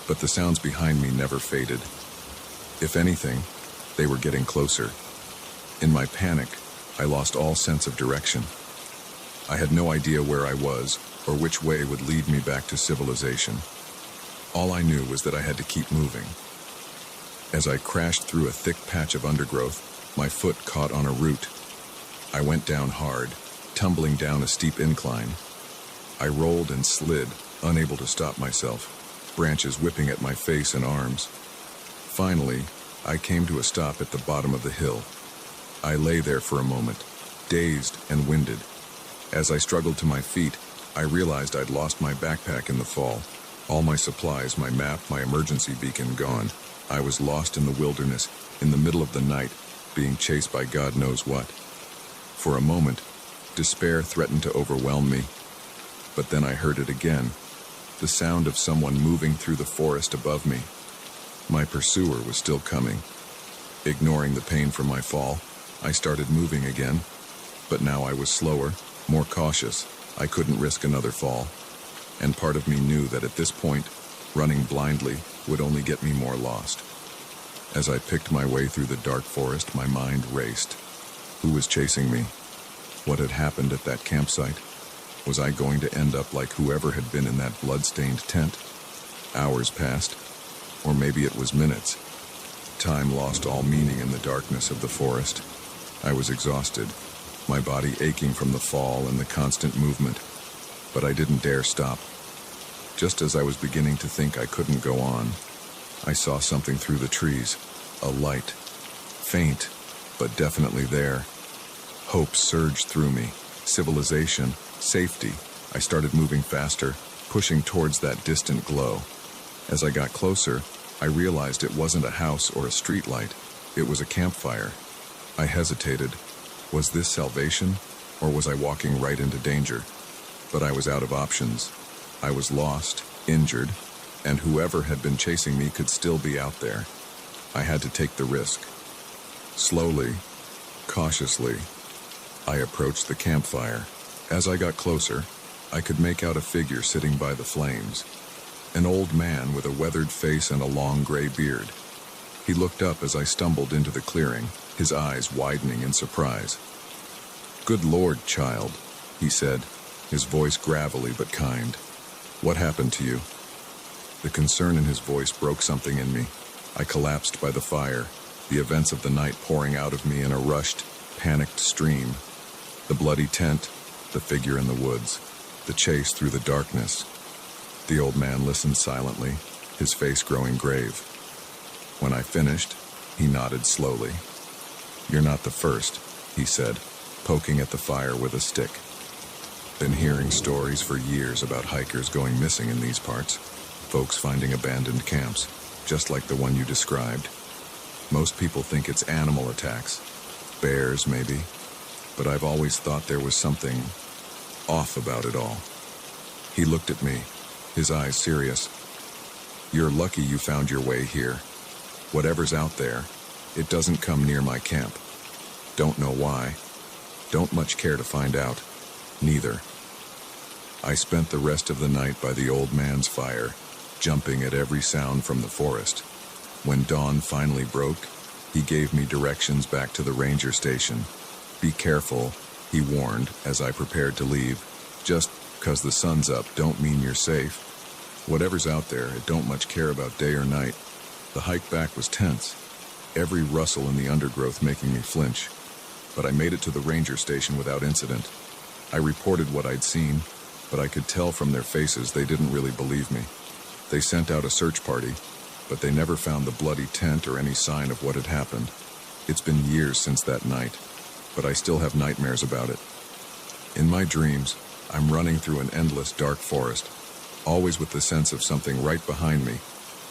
But the sounds behind me never faded. If anything, they were getting closer. In my panic, I lost all sense of direction. I had no idea where I was or which way would lead me back to civilization. All I knew was that I had to keep moving. As I crashed through a thick patch of undergrowth, my foot caught on a root. I went down hard, tumbling down a steep incline. I rolled and slid, unable to stop myself, branches whipping at my face and arms. Finally, I came to a stop at the bottom of the hill. I lay there for a moment, dazed and winded. As I struggled to my feet, I realized I'd lost my backpack in the fall. All my supplies, my map, my emergency beacon gone. I was lost in the wilderness, in the middle of the night, being chased by God knows what. For a moment, despair threatened to overwhelm me. But then I heard it again, the sound of someone moving through the forest above me. My pursuer was still coming. Ignoring the pain from my fall, I started moving again, but now I was slower, more cautious. I couldn't risk another fall, and part of me knew that at this point, running blindly would only get me more lost. As I picked my way through the dark forest, my mind raced. Who was chasing me? What had happened at that campsite? Was I going to end up like whoever had been in that blood-stained tent? Hours passed, or maybe it was minutes. Time lost all meaning in the darkness of the forest. I was exhausted, my body aching from the fall and the constant movement, but I didn't dare stop. Just as I was beginning to think I couldn't go on, I saw something through the trees, a light, faint, but definitely there. Hope surged through me, civilization, safety. I started moving faster, pushing towards that distant glow. As I got closer, I realized it wasn't a house or a street light. It was a campfire. I hesitated. Was this salvation, or was I walking right into danger? But I was out of options. I was lost, injured, and whoever had been chasing me could still be out there. I had to take the risk. Slowly, cautiously, I approached the campfire. As I got closer, I could make out a figure sitting by the flames. An old man with a weathered face and a long gray beard. He looked up as I stumbled into the clearing, his eyes widening in surprise. "Good Lord, child," he said, his voice gravelly but kind. "What happened to you?" The concern in his voice broke something in me. I collapsed by the fire, the events of the night pouring out of me in a rushed, panicked stream. The bloody tent, the figure in the woods, the chase through the darkness. The old man listened silently, his face growing grave. When I finished, he nodded slowly. "You're not the first," he said, poking at the fire with a stick. "Been hearing stories for years about hikers going missing in these parts, folks finding abandoned camps, just like the one you described. Most people think it's animal attacks, bears maybe, but I've always thought there was something off about it all." He looked at me, his eyes serious. "You're lucky you found your way here. Whatever's out there, it doesn't come near my camp. Don't know why. Don't much care to find out. Neither." I spent the rest of the night by the old man's fire, jumping at every sound from the forest. When dawn finally broke, he gave me directions back to the ranger station. "Be careful," he warned as I prepared to leave. "Just 'cause the sun's up don't mean you're safe. Whatever's out there, it don't much care about day or night." The hike back was tense, every rustle in the undergrowth making me flinch. But I made it to the ranger station without incident. I reported what I'd seen, but I could tell from their faces they didn't really believe me. They sent out a search party, but they never found the bloody tent or any sign of what had happened. It's been years since that night, but I still have nightmares about it. In my dreams, I'm running through an endless dark forest, always with the sense of something right behind me,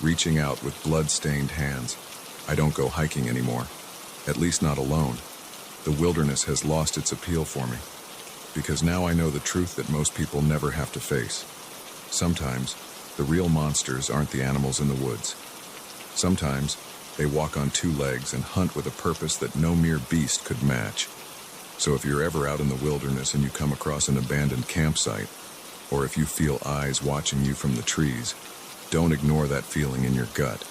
reaching out with blood-stained hands. I don't go hiking anymore, at least not alone. The wilderness has lost its appeal for me, because now I know the truth that most people never have to face. Sometimes, the real monsters aren't the animals in the woods. Sometimes, they walk on two legs and hunt with a purpose that no mere beast could match. So if you're ever out in the wilderness and you come across an abandoned campsite, or if you feel eyes watching you from the trees, don't ignore that feeling in your gut.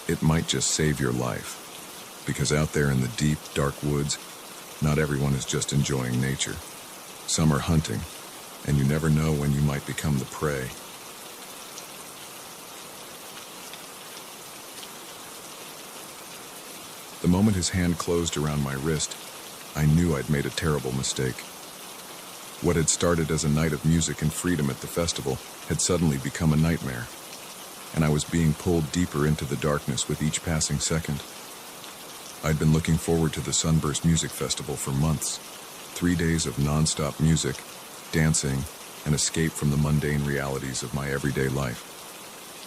It might just save your life. Because out there in the deep, dark woods, not everyone is just enjoying nature. Some are hunting, and you never know when you might become the prey. The moment his hand closed around my wrist, I knew I'd made a terrible mistake. What had started as a night of music and freedom at the festival had suddenly become a nightmare, and I was being pulled deeper into the darkness with each passing second. I'd been looking forward to the Sunburst Music Festival for months. 3 days of non-stop music, dancing, and escape from the mundane realities of my everyday life.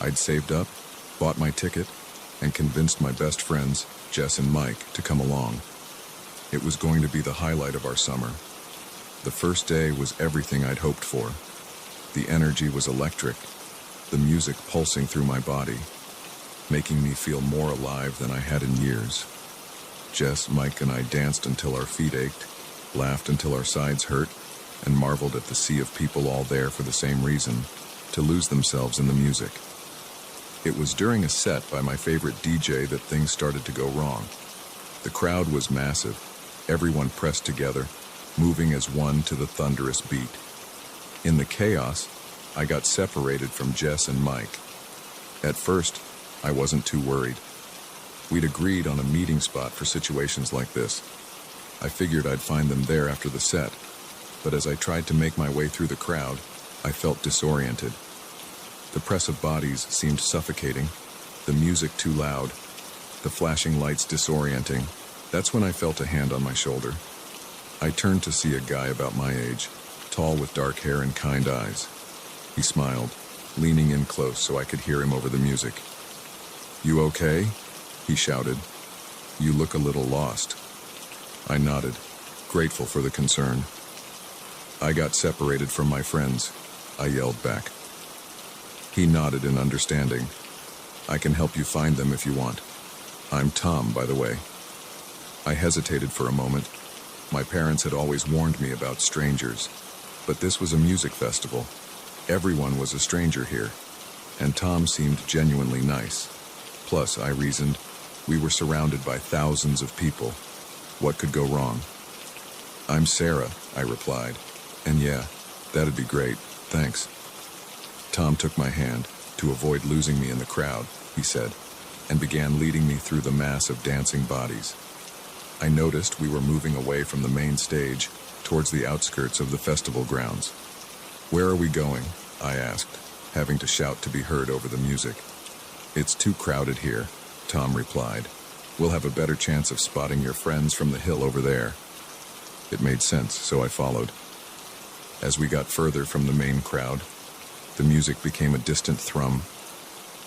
I'd saved up, bought my ticket, and convinced my best friends, Jess and Mike, to come along. It was going to be the highlight of our summer. The first day was everything I'd hoped for. The energy was electric, the music pulsing through my body, making me feel more alive than I had in years. Jess, Mike, and I danced until our feet ached, laughed until our sides hurt, and marveled at the sea of people all there for the same reason, to lose themselves in the music. It was during a set by my favorite DJ that things started to go wrong. The crowd was massive, everyone pressed together, moving as one to the thunderous beat. In the chaos, I got separated from Jess and Mike. At first, I wasn't too worried. We'd agreed on a meeting spot for situations like this. I figured I'd find them there after the set, but as I tried to make my way through the crowd, I felt disoriented. The press of bodies seemed suffocating, the music too loud, the flashing lights disorienting. That's when I felt a hand on my shoulder. I turned to see a guy about my age, tall with dark hair and kind eyes. He smiled, leaning in close so I could hear him over the music. "You okay?" he shouted. "You look a little lost." I nodded, grateful for the concern. "I got separated from my friends," I yelled back. He nodded in understanding. "I can help you find them if you want. I'm Tom, by the way." I hesitated for a moment. My parents had always warned me about strangers, but this was a music festival. Everyone was a stranger here. and Tom seemed genuinely nice. Plus, I reasoned, we were surrounded by thousands of people. What could go wrong? "I'm Sarah," I replied. "And yeah, that'd be great, thanks." Tom took my hand, to avoid losing me in the crowd, he said, and began leading me through the mass of dancing bodies. I noticed we were moving away from the main stage, towards the outskirts of the festival grounds. "Where are we going?" I asked, having to shout to be heard over the music. "It's too crowded here," Tom replied. "We'll have a better chance of spotting your friends from the hill over there." It made sense, so I followed. As we got further from the main crowd, the music became a distant thrum.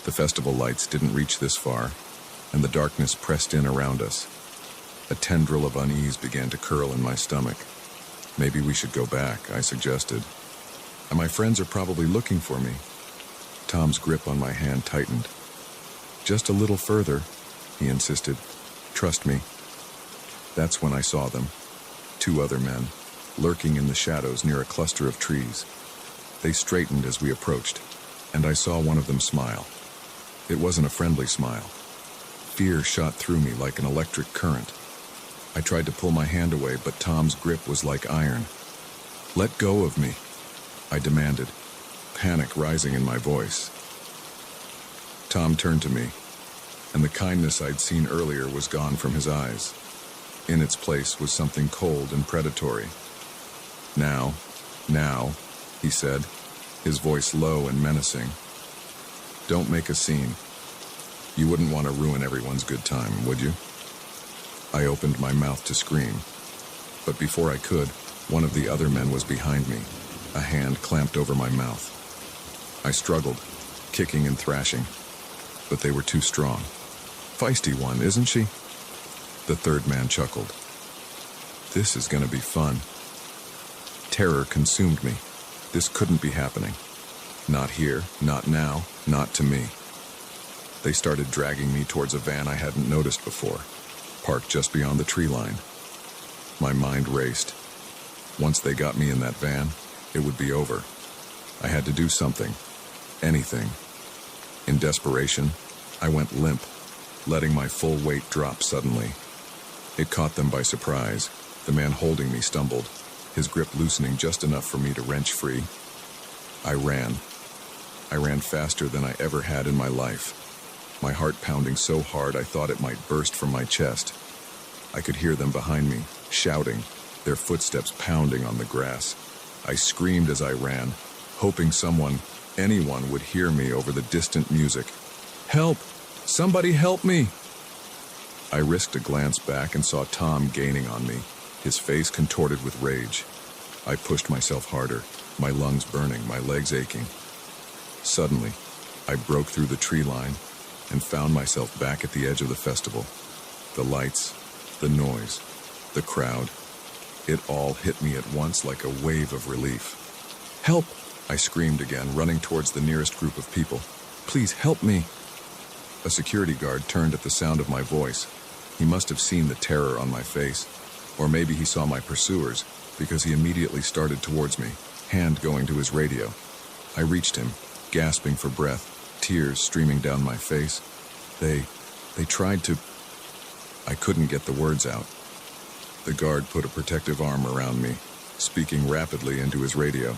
The festival lights didn't reach this far, and the darkness pressed in around us. A tendril of unease began to curl in my stomach. "Maybe we should go back," I suggested. "And my friends are probably looking for me." Tom's grip on my hand tightened. "Just a little further," he insisted. "Trust me." That's when I saw them. 2 other men, lurking in the shadows near a cluster of trees. They straightened as we approached, and I saw one of them smile. It wasn't a friendly smile. Fear shot through me like an electric current. I tried to pull my hand away, but Tom's grip was like iron. "Let go of me," I demanded, panic rising in my voice. Tom turned to me, and the kindness I'd seen earlier was gone from his eyes. In its place was something cold and predatory. Now, he said, his voice low and menacing. "Don't make a scene. You wouldn't want to ruin everyone's good time, would you?" I opened my mouth to scream, but before I could, one of the other men was behind me, a hand clamped over my mouth. I struggled, kicking and thrashing, but they were too strong. "Feisty one, isn't she?" The third man chuckled. "This is gonna be fun." Terror consumed me. This couldn't be happening. Not here, not now, not to me. They started dragging me towards a van I hadn't noticed before, parked just beyond the tree line. My mind raced. Once they got me in that van, it would be over. I had to do something. Anything. In desperation, I went limp, letting my full weight drop suddenly. It caught them by surprise. The man holding me stumbled, his grip loosening just enough for me to wrench free. I ran. I ran faster than I ever had in my life, my heart pounding so hard I thought it might burst from my chest. I could hear them behind me, shouting, their footsteps pounding on the grass. I screamed as I ran, hoping anyone would hear me over the distant music. "Help! Somebody help me!" I risked a glance back and saw Tom gaining on me, his face contorted with rage. I pushed myself harder, my lungs burning, my legs aching. Suddenly, I broke through the tree line and found myself back at the edge of the festival. The lights, the noise, the crowd, it all hit me at once like a wave of relief. "Help!" I screamed again, running towards the nearest group of people. "Please help me!" A security guard turned at the sound of my voice. He must have seen the terror on my face, or maybe he saw my pursuers, because he immediately started towards me, hand going to his radio. I reached him, gasping for breath, tears streaming down my face. They tried to... I couldn't get the words out. The guard put a protective arm around me, speaking rapidly into his radio.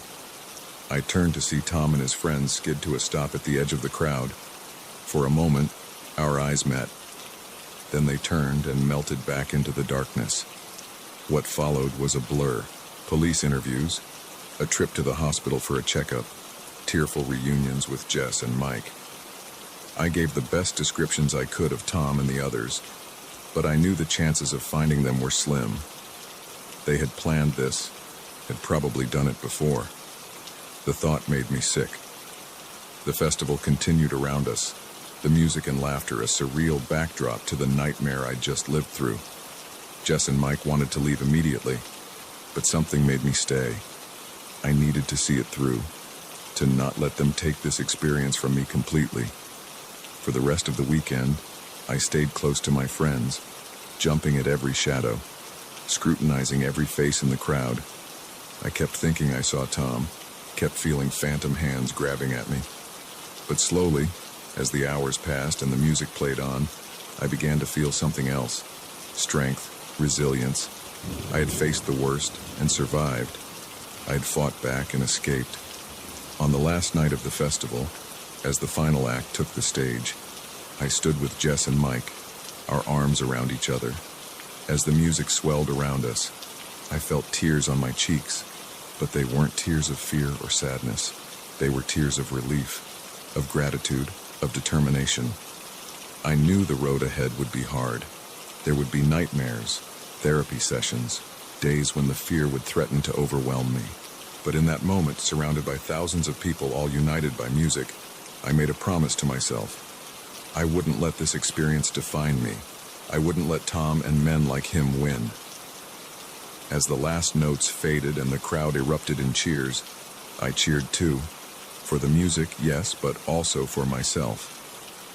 I turned to see Tom and his friends skid to a stop at the edge of the crowd. For a moment, our eyes met. Then they turned and melted back into the darkness. What followed was a blur. Police interviews, a trip to the hospital for a checkup, tearful reunions with Jess and Mike. I gave the best descriptions I could of Tom and the others, but I knew the chances of finding them were slim. They had planned this, had probably done it before. The thought made me sick. The festival continued around us, the music and laughter a surreal backdrop to the nightmare I'd just lived through. Jess and Mike wanted to leave immediately, but something made me stay. I needed to see it through, to not let them take this experience from me completely. For the rest of the weekend, I stayed close to my friends, jumping at every shadow, scrutinizing every face in the crowd. I kept thinking I saw Tom, kept feeling phantom hands grabbing at me. But slowly, as the hours passed and the music played on, I began to feel something else. Strength, resilience. I had faced the worst and survived. I had fought back and escaped. On the last night of the festival, as the final act took the stage, I stood with Jess and Mike, our arms around each other. As the music swelled around us, I felt tears on my cheeks, but they weren't tears of fear or sadness. They were tears of relief, of gratitude, of determination. I knew the road ahead would be hard. There would be nightmares, therapy sessions, days when the fear would threaten to overwhelm me. But in that moment, surrounded by thousands of people all united by music, I made a promise to myself. I wouldn't let this experience define me. I wouldn't let Tom and men like him win. As the last notes faded and the crowd erupted in cheers, I cheered too. For the music, yes, but also for myself.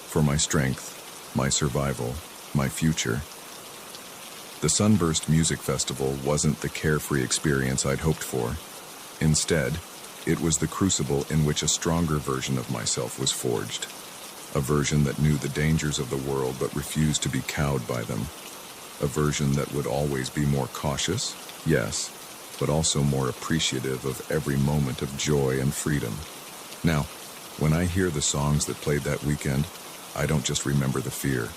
For my strength, my survival, my future. The Sunburst Music Festival wasn't the carefree experience I'd hoped for. Instead, it was the crucible in which a stronger version of myself was forged. A version that knew the dangers of the world but refused to be cowed by them. A version that would always be more cautious, yes, but also more appreciative of every moment of joy and freedom. Now, when I hear the songs that played that weekend, I don't just remember the fear.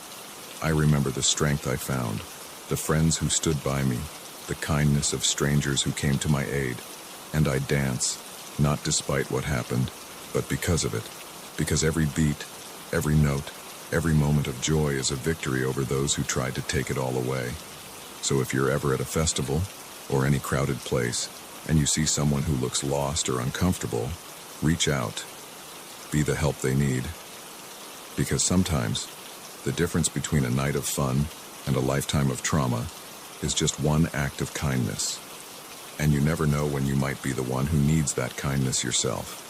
I remember the strength I found, the friends who stood by me, the kindness of strangers who came to my aid. And I dance, not despite what happened, but because of it. Because every beat, every note, every moment of joy is a victory over those who tried to take it all away. So if you're ever at a festival, or any crowded place, and you see someone who looks lost or uncomfortable, reach out. Be the help they need. Because sometimes, the difference between a night of fun and a lifetime of trauma is just one act of kindness. And you never know when you might be the one who needs that kindness yourself.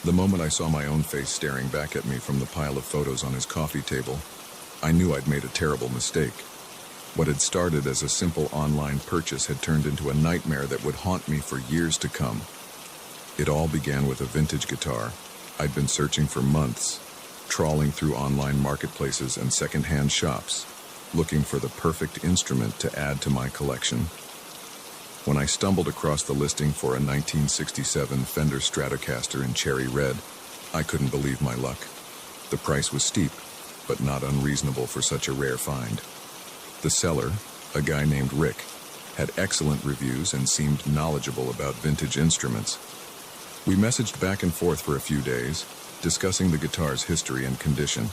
The moment I saw my own face staring back at me from the pile of photos on his coffee table, I knew I'd made a terrible mistake. What had started as a simple online purchase had turned into a nightmare that would haunt me for years to come. It all began with a vintage guitar. I'd been searching for months, trawling through online marketplaces and second-hand shops, looking for the perfect instrument to add to my collection. When I stumbled across the listing for a 1967 Fender Stratocaster in cherry red, I couldn't believe my luck. The price was steep, but not unreasonable for such a rare find. The seller, a guy named Rick, had excellent reviews and seemed knowledgeable about vintage instruments. We messaged back and forth for a few days, discussing the guitar's history and condition.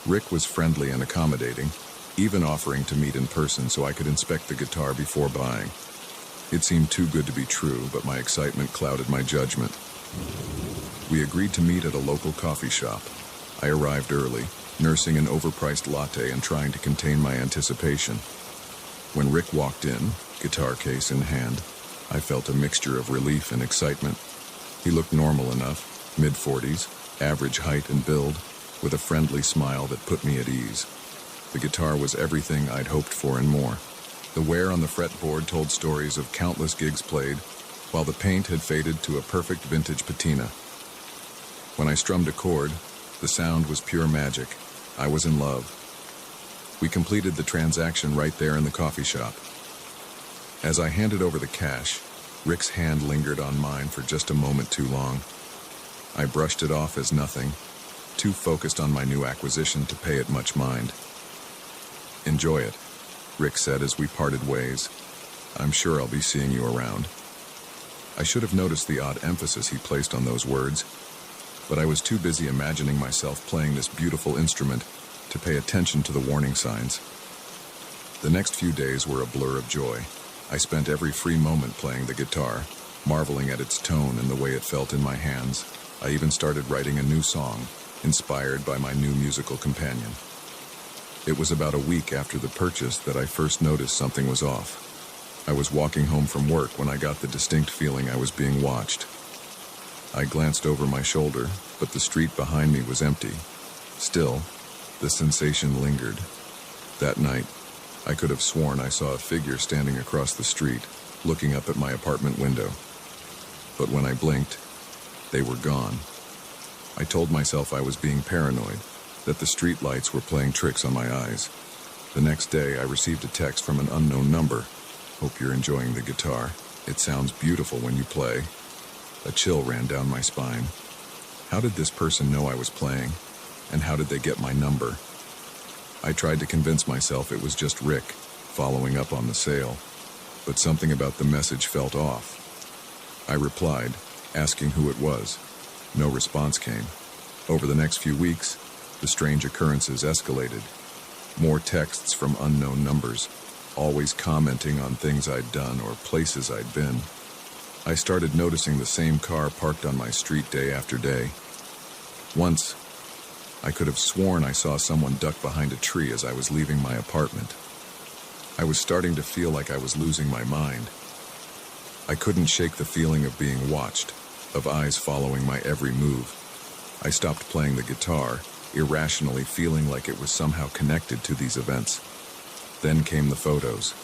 Rick was friendly and accommodating, even offering to meet in person so I could inspect the guitar before buying. It seemed too good to be true, but my excitement clouded my judgment. We agreed to meet at a local coffee shop. I arrived early, nursing an overpriced latte and trying to contain my anticipation. When Rick walked in, guitar case in hand, I felt a mixture of relief and excitement. He looked normal enough, mid-40s, average height and build, with a friendly smile that put me at ease. The guitar was everything I'd hoped for and more. The wear on the fretboard told stories of countless gigs played, while the paint had faded to a perfect vintage patina. When I strummed a chord, the sound was pure magic. I was in love. We completed the transaction right there in the coffee shop. As I handed over the cash, Rick's hand lingered on mine for just a moment too long. I brushed it off as nothing, too focused on my new acquisition to pay it much mind. "Enjoy it," Rick said as we parted ways. "I'm sure I'll be seeing you around." I should have noticed the odd emphasis he placed on those words, but I was too busy imagining myself playing this beautiful instrument to pay attention to the warning signs. The next few days were a blur of joy. I spent every free moment playing the guitar, marveling at its tone and the way it felt in my hands. I even started writing a new song, inspired by my new musical companion. It was about a week after the purchase that I first noticed something was off. I was walking home from work when I got the distinct feeling I was being watched. I glanced over my shoulder, but the street behind me was empty. Still, the sensation lingered. That night, I could have sworn I saw a figure standing across the street, looking up at my apartment window. But when I blinked, they were gone. I told myself I was being paranoid, that the street lights were playing tricks on my eyes. The next day, I received a text from an unknown number. "Hope you're enjoying the guitar. It sounds beautiful when you play." A chill ran down my spine. How did this person know I was playing? And how did they get my number? I tried to convince myself it was just Rick, following up on the sale. But something about the message felt off. I replied, asking who it was. No response came. Over the next few weeks, the strange occurrences escalated. More texts from unknown numbers, always commenting on things I'd done or places I'd been. I started noticing the same car parked on my street day after day. Once, I could have sworn I saw someone duck behind a tree as I was leaving my apartment. I was starting to feel like I was losing my mind. I couldn't shake the feeling of being watched, of eyes following my every move. I stopped playing the guitar, irrationally feeling like it was somehow connected to these events. Then came the photos.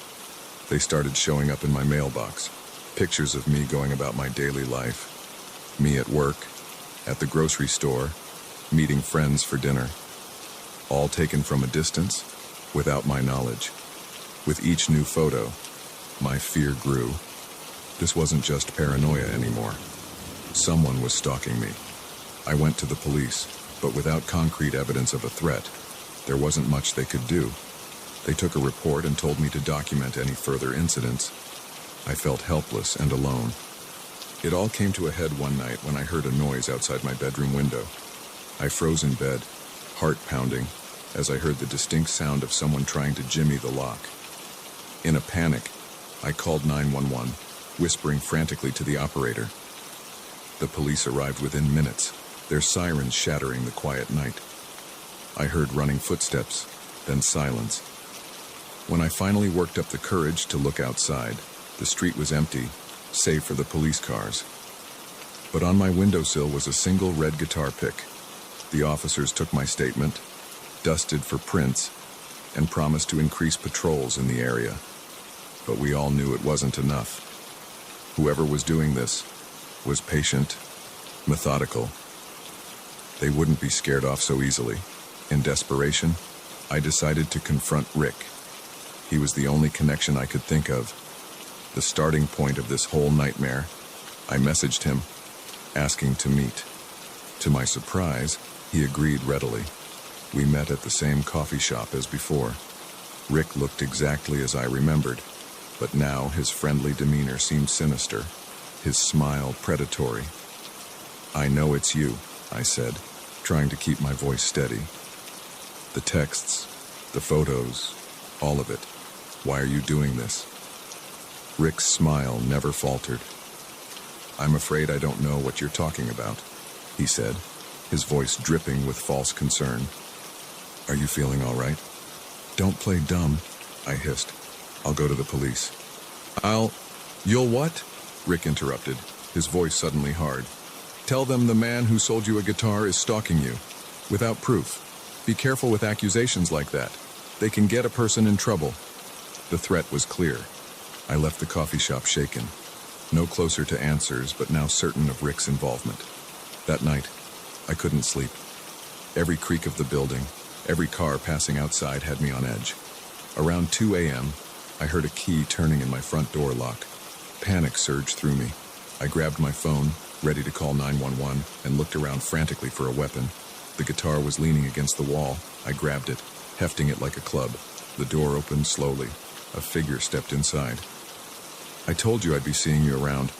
They started showing up in my mailbox. Pictures of me going about my daily life. Me at work, at the grocery store, meeting friends for dinner. All taken from a distance, without my knowledge. With each new photo, my fear grew. This wasn't just paranoia anymore. Someone was stalking me. I went to the police, but without concrete evidence of a threat, there wasn't much they could do. They took a report and told me to document any further incidents. I felt helpless and alone. It all came to a head one night when I heard a noise outside my bedroom window. I froze in bed, heart pounding, as I heard the distinct sound of someone trying to jimmy the lock. In a panic, I called 911, whispering frantically to the operator. The police arrived within minutes, their sirens shattering the quiet night. I heard running footsteps, then silence. When I finally worked up the courage to look outside, the street was empty, save for the police cars. But on my windowsill was a single red guitar pick. The officers took my statement, dusted for prints, and promised to increase patrols in the area. But we all knew it wasn't enough. Whoever was doing this was patient, methodical. They wouldn't be scared off so easily. In desperation, I decided to confront Rick. He was the only connection I could think of. The starting point of this whole nightmare. I messaged him, asking to meet. To my surprise, he agreed readily. We met at the same coffee shop as before. Rick looked exactly as I remembered, but now his friendly demeanor seemed sinister, his smile predatory. "I know it's you," I said, trying to keep my voice steady. "The texts, the photos, all of it. Why are you doing this?" Rick's smile never faltered. "I'm afraid I don't know what you're talking about," he said, his voice dripping with false concern. "Are you feeling all right?" "Don't play dumb," I hissed. "I'll go to the police." You'll what?" Rick interrupted, his voice suddenly hard. "Tell them the man who sold you a guitar is stalking you, without proof. Be careful with accusations like that. They can get a person in trouble." The threat was clear. I left the coffee shop shaken, no closer to answers, but now certain of Rick's involvement. That night, I couldn't sleep. Every creak of the building, every car passing outside had me on edge. Around 2 a.m., I heard a key turning in my front door lock. Panic surged through me. I grabbed my phone, ready to call 911, and looked around frantically for a weapon. The guitar was leaning against the wall. I grabbed it, hefting it like a club. The door opened slowly. A figure stepped inside. "I told you I'd be seeing you around."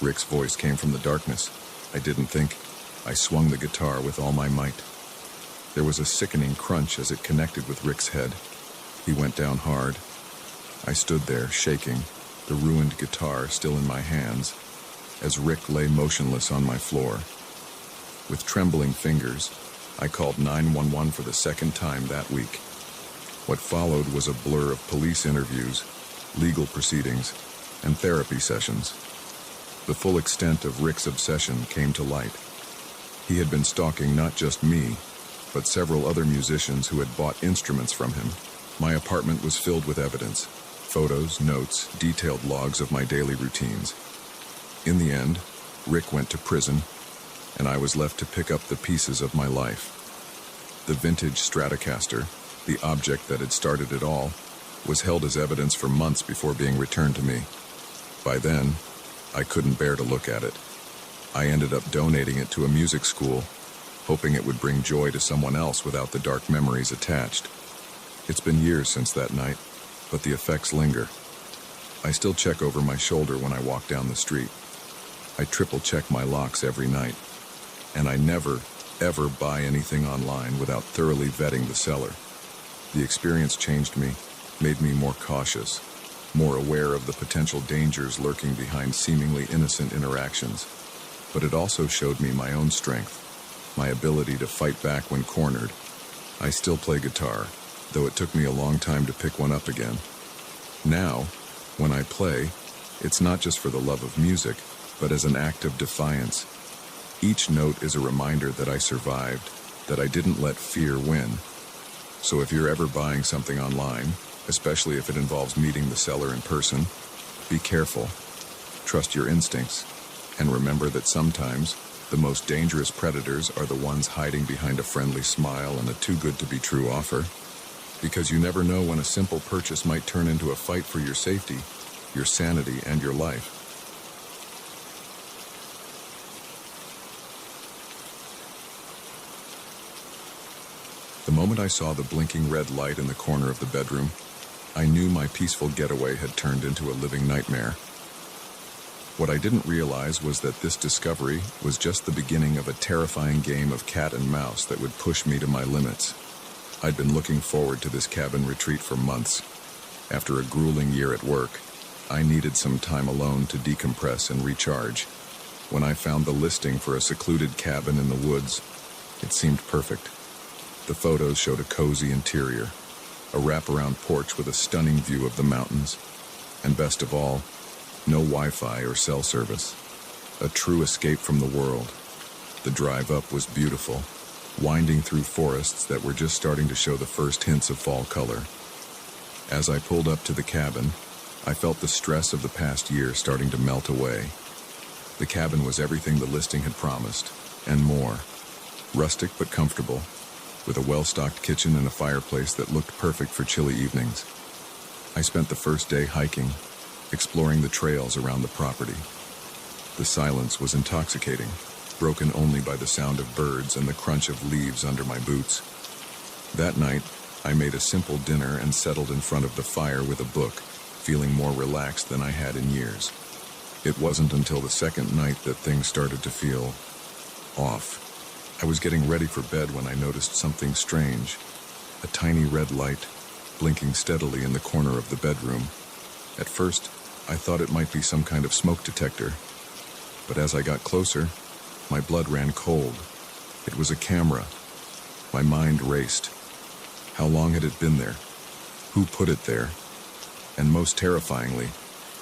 Rick's voice came from the darkness. I didn't think. I swung the guitar with all my might. There was a sickening crunch as it connected with Rick's head. He went down hard. I stood there, shaking, the ruined guitar still in my hands, as Rick lay motionless on my floor. With trembling fingers, I called 911 for the second time that week. What followed was a blur of police interviews, legal proceedings, and therapy sessions. The full extent of Rick's obsession came to light. He had been stalking not just me, but several other musicians who had bought instruments from him. My apartment was filled with evidence, photos, notes, detailed logs of my daily routines. In the end, Rick went to prison, and I was left to pick up the pieces of my life. The vintage Stratocaster, the object that had started it all, was held as evidence for months before being returned to me. By then, I couldn't bear to look at it. I ended up donating it to a music school, hoping it would bring joy to someone else without the dark memories attached. It's been years since that night, but the effects linger. I still check over my shoulder when I walk down the street. I triple-check my locks every night, and I never, ever buy anything online without thoroughly vetting the seller. The experience changed me, made me more cautious, more aware of the potential dangers lurking behind seemingly innocent interactions. But it also showed me my own strength, my ability to fight back when cornered. I still play guitar, though it took me a long time to pick one up again. Now, when I play, it's not just for the love of music, but as an act of defiance. Each note is a reminder that I survived, that I didn't let fear win. So if you're ever buying something online, especially if it involves meeting the seller in person, be careful, trust your instincts, and remember that sometimes the most dangerous predators are the ones hiding behind a friendly smile and a too-good-to-be-true offer. Because you never know when a simple purchase might turn into a fight for your safety, your sanity, and your life. The moment I saw the blinking red light in the corner of the bedroom, I knew my peaceful getaway had turned into a living nightmare. What I didn't realize was that this discovery was just the beginning of a terrifying game of cat and mouse that would push me to my limits. I'd been looking forward to this cabin retreat for months. After a grueling year at work, I needed some time alone to decompress and recharge. When I found the listing for a secluded cabin in the woods, it seemed perfect. The photos showed a cozy interior, a wraparound porch with a stunning view of the mountains, and best of all, no Wi-Fi or cell service. A true escape from the world. The drive up was beautiful, winding through forests that were just starting to show the first hints of fall color. As I pulled up to the cabin, I felt the stress of the past year starting to melt away. The cabin was everything the listing had promised, and more. Rustic but comfortable, with a well-stocked kitchen and a fireplace that looked perfect for chilly evenings. I spent the first day hiking, exploring the trails around the property. The silence was intoxicating, broken only by the sound of birds and the crunch of leaves under my boots. That night, I made a simple dinner and settled in front of the fire with a book, feeling more relaxed than I had in years. It wasn't until the second night that things started to feel off. I was getting ready for bed when I noticed something strange. A tiny red light, blinking steadily in the corner of the bedroom. At first, I thought it might be some kind of smoke detector. But as I got closer, my blood ran cold. It was a camera. My mind raced. How long had it been there? Who put it there? And most terrifyingly,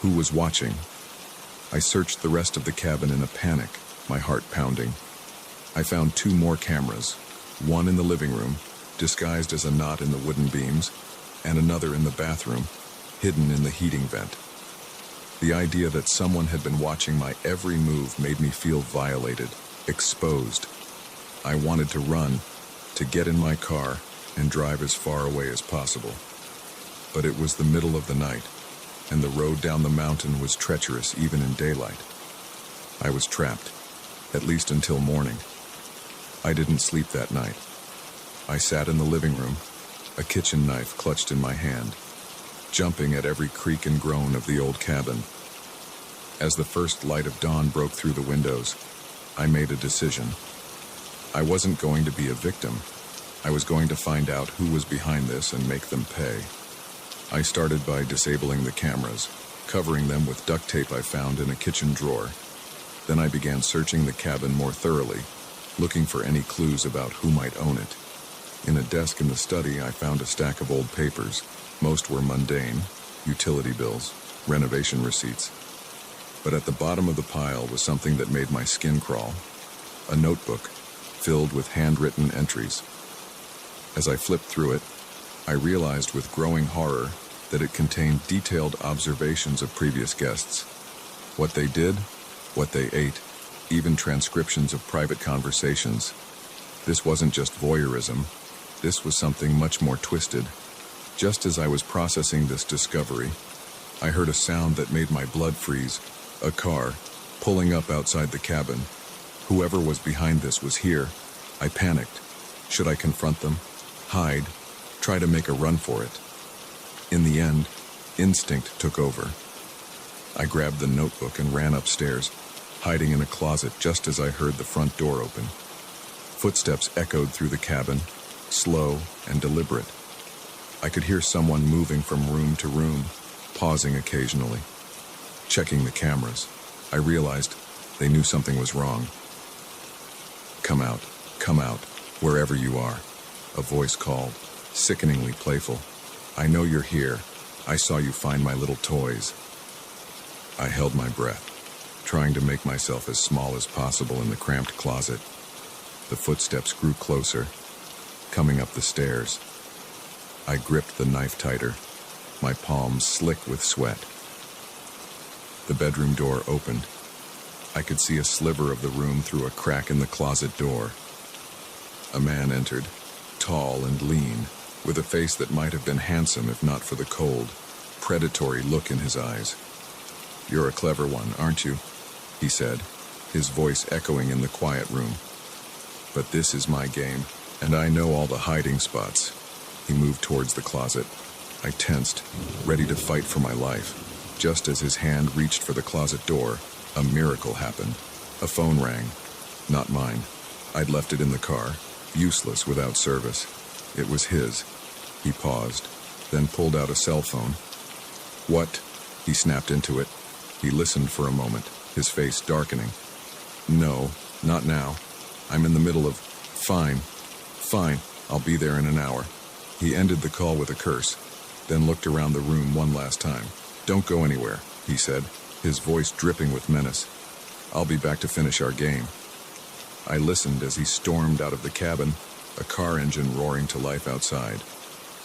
who was watching? I searched the rest of the cabin in a panic, my heart pounding. I found 2 more cameras, one in the living room, disguised as a knot in the wooden beams, and another in the bathroom, hidden in the heating vent. The idea that someone had been watching my every move made me feel violated, exposed. I wanted to run, to get in my car, and drive as far away as possible. But it was the middle of the night, and the road down the mountain was treacherous even in daylight. I was trapped, at least until morning. I didn't sleep that night. I sat in the living room, a kitchen knife clutched in my hand, jumping at every creak and groan of the old cabin. As the first light of dawn broke through the windows, I made a decision. I wasn't going to be a victim. I was going to find out who was behind this and make them pay. I started by disabling the cameras, covering them with duct tape I found in a kitchen drawer. Then I began searching the cabin more thoroughly, looking for any clues about who might own it. In a desk in the study, I found a stack of old papers. Most were mundane, utility bills, renovation receipts. But at the bottom of the pile was something that made my skin crawl. A notebook filled with handwritten entries. As I flipped through it, I realized with growing horror that it contained detailed observations of previous guests. What they did, what they ate, even transcriptions of private conversations. This wasn't just voyeurism. This was something much more twisted. Just as I was processing this discovery, I heard a sound that made my blood freeze. A car, pulling up outside the cabin. Whoever was behind this was here. I panicked. Should I confront them? Hide? Try to make a run for it? In the end, instinct took over. I grabbed the notebook and ran upstairs, hiding in a closet just as I heard the front door open. Footsteps echoed through the cabin, slow and deliberate. I could hear someone moving from room to room, pausing occasionally. Checking the cameras, I realized they knew something was wrong. Come out, wherever you are," a voice called, sickeningly playful. "I know you're here. I saw you find my little toys." I held my breath, trying to make myself as small as possible in the cramped closet. The footsteps grew closer, coming up the stairs. I gripped the knife tighter, my palms slick with sweat. The bedroom door opened. I could see a sliver of the room through a crack in the closet door. A man entered, tall and lean, with a face that might have been handsome if not for the cold, predatory look in his eyes. "You're a clever one, aren't you?" he said, his voice echoing in the quiet room. "But this is my game, and I know all the hiding spots." He moved towards the closet. I tensed, ready to fight for my life. Just as his hand reached for the closet door, a miracle happened. A phone rang. Not mine. I'd left it in the car, useless without service. It was his. He paused, then pulled out a cell phone. "What?" He snapped into it. He listened for a moment, his face darkening. "No, not now. I'm in the middle of... Fine. I'll be there in an hour." He ended the call with a curse, then looked around the room one last time. "Don't go anywhere," he said, his voice dripping with menace. "I'll be back to finish our game." I listened as he stormed out of the cabin, a car engine roaring to life outside.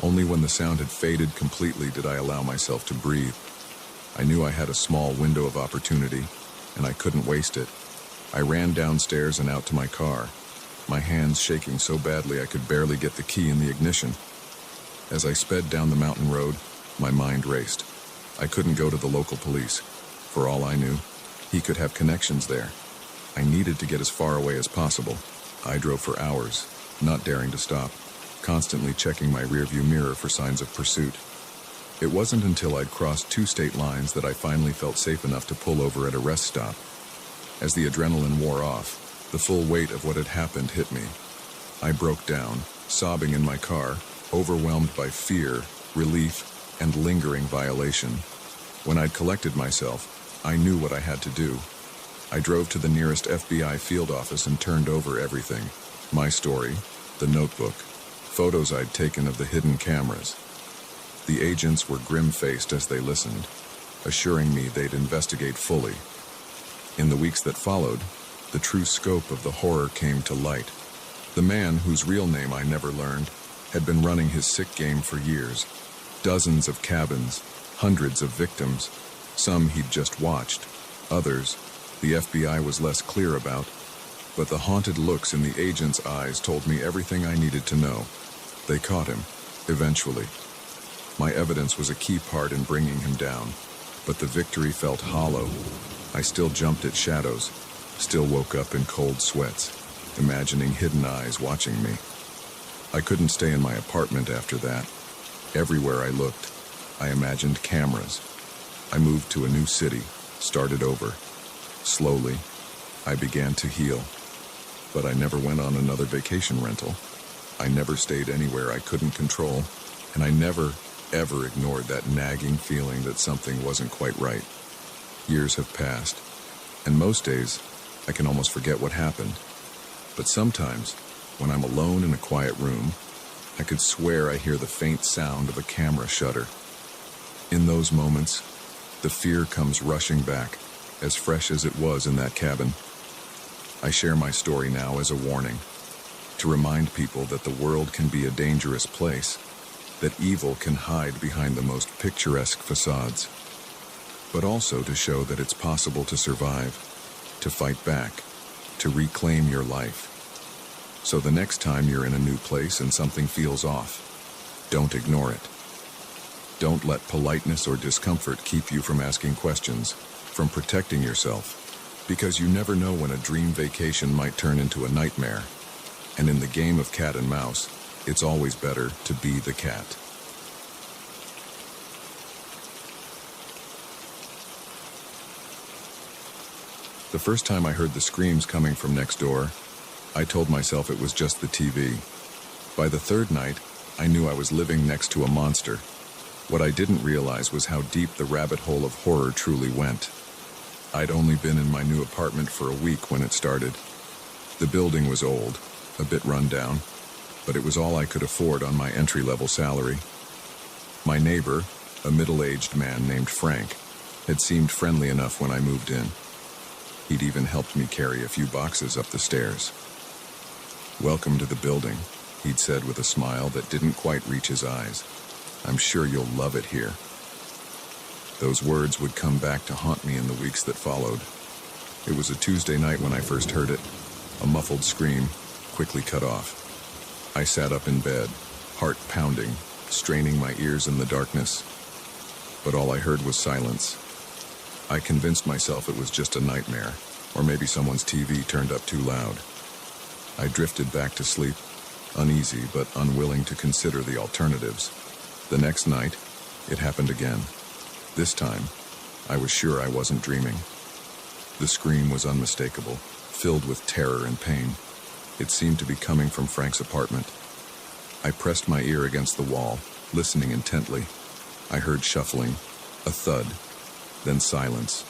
Only when the sound had faded completely did I allow myself to breathe. I knew I had a small window of opportunity, and I couldn't waste it. I ran downstairs and out to my car, my hands shaking so badly I could barely get the key in the ignition. As I sped down the mountain road, my mind raced. I couldn't go to the local police. For all I knew, he could have connections there. I needed to get as far away as possible. I drove for hours, not daring to stop, constantly checking my rearview mirror for signs of pursuit. It wasn't until I'd crossed 2 state lines that I finally felt safe enough to pull over at a rest stop. As the adrenaline wore off, the full weight of what had happened hit me. I broke down, sobbing in my car, overwhelmed by fear, relief, and lingering violation. When I'd collected myself, I knew what I had to do. I drove to the nearest FBI field office and turned over everything. My story, the notebook, photos I'd taken of the hidden cameras. The agents were grim-faced as they listened, assuring me they'd investigate fully. In the weeks that followed, the true scope of the horror came to light. The man, whose real name I never learned, had been running his sick game for years. Dozens of cabins, hundreds of victims. Some he'd just watched. Others, the FBI was less clear about. But the haunted looks in the agent's eyes told me everything I needed to know. They caught him, eventually. My evidence was a key part in bringing him down. But the victory felt hollow. I still jumped at shadows, still woke up in cold sweats, imagining hidden eyes watching me. I couldn't stay in my apartment after that. Everywhere I looked, I imagined cameras. I moved to a new city, started over. Slowly, I began to heal. But I never went on another vacation rental. I never stayed anywhere I couldn't control, and I never, ever ignored that nagging feeling that something wasn't quite right. Years have passed, and most days, I can almost forget what happened. But sometimes, when I'm alone in a quiet room, I could swear I hear the faint sound of a camera shutter. In those moments, the fear comes rushing back, as fresh as it was in that cabin. I share my story now as a warning, to remind people that the world can be a dangerous place, that evil can hide behind the most picturesque facades, but also to show that it's possible to survive, to fight back, to reclaim your life. So the next time you're in a new place and something feels off, don't ignore it. Don't let politeness or discomfort keep you from asking questions, from protecting yourself, because you never know when a dream vacation might turn into a nightmare. And in the game of cat and mouse, it's always better to be the cat. The first time I heard the screams coming from next door, I told myself it was just the TV. By the third night, I knew I was living next to a monster. What I didn't realize was how deep the rabbit hole of horror truly went. I'd only been in my new apartment for a week when it started. The building was old, a bit run down, but it was all I could afford on my entry-level salary. My neighbor, a middle-aged man named Frank, had seemed friendly enough when I moved in. He'd even helped me carry a few boxes up the stairs. "Welcome to the building," he'd said with a smile that didn't quite reach his eyes. "I'm sure you'll love it here." Those words would come back to haunt me in the weeks that followed. It was a Tuesday night when I first heard it, a muffled scream, quickly cut off. I sat up in bed, heart pounding, straining my ears in the darkness. But all I heard was silence. I convinced myself it was just a nightmare, or maybe someone's TV turned up too loud. I drifted back to sleep, uneasy but unwilling to consider the alternatives. The next night, it happened again. This time, I was sure I wasn't dreaming. The scream was unmistakable, filled with terror and pain. It seemed to be coming from Frank's apartment. I pressed my ear against the wall, listening intently. I heard shuffling, a thud, then silence.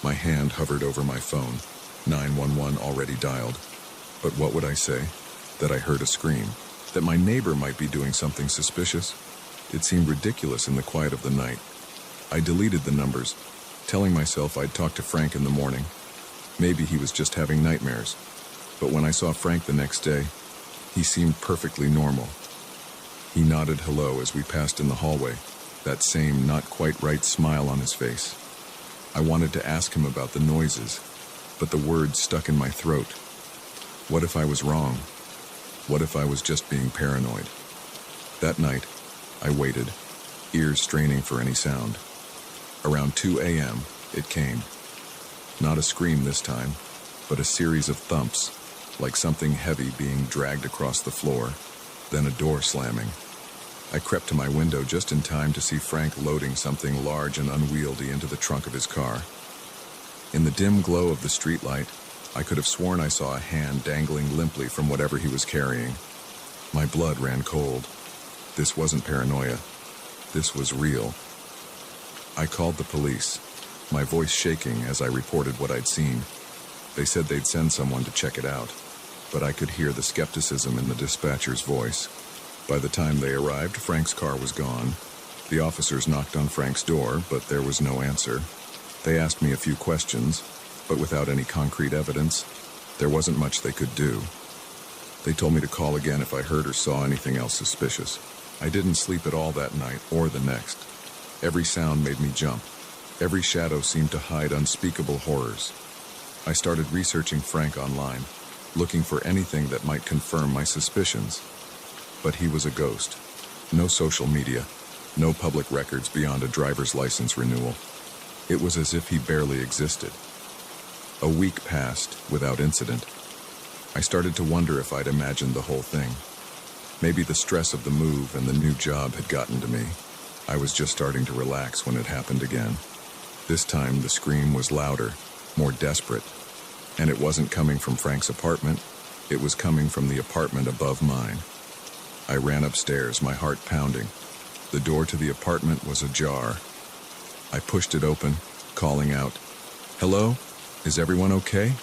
My hand hovered over my phone, 911 already dialed. But what would I say? That I heard a scream? That my neighbor might be doing something suspicious? It seemed ridiculous in the quiet of the night. I deleted the numbers, telling myself I'd talk to Frank in the morning. Maybe he was just having nightmares. But when I saw Frank the next day, he seemed perfectly normal. He nodded hello as we passed in the hallway, that same not-quite-right smile on his face. I wanted to ask him about the noises, but the words stuck in my throat. What if I was wrong? What if I was just being paranoid? That night, I waited, ears straining for any sound. Around 2 a.m., it came. Not a scream this time, but a series of thumps, like something heavy being dragged across the floor, then a door slamming. I crept to my window just in time to see Frank loading something large and unwieldy into the trunk of his car. In the dim glow of the streetlight, I could have sworn I saw a hand dangling limply from whatever he was carrying. My blood ran cold. This wasn't paranoia. This was real. I called the police, my voice shaking as I reported what I'd seen. They said they'd send someone to check it out, but I could hear the skepticism in the dispatcher's voice. By the time they arrived, Frank's car was gone. The officers knocked on Frank's door, but there was no answer. They asked me a few questions, but without any concrete evidence, there wasn't much they could do. They told me to call again if I heard or saw anything else suspicious. I didn't sleep at all that night or the next. Every sound made me jump. Every shadow seemed to hide unspeakable horrors. I started researching Frank online, looking for anything that might confirm my suspicions. But he was a ghost. No social media, no public records beyond a driver's license renewal. It was as if he barely existed. A week passed without incident. I started to wonder if I'd imagined the whole thing. Maybe the stress of the move and the new job had gotten to me. I was just starting to relax when it happened again. This time the scream was louder, more desperate. And it wasn't coming from Frank's apartment. It was coming from the apartment above mine. I ran upstairs, my heart pounding. The door to the apartment was ajar. I pushed it open, calling out, "Hello? Is everyone okay?"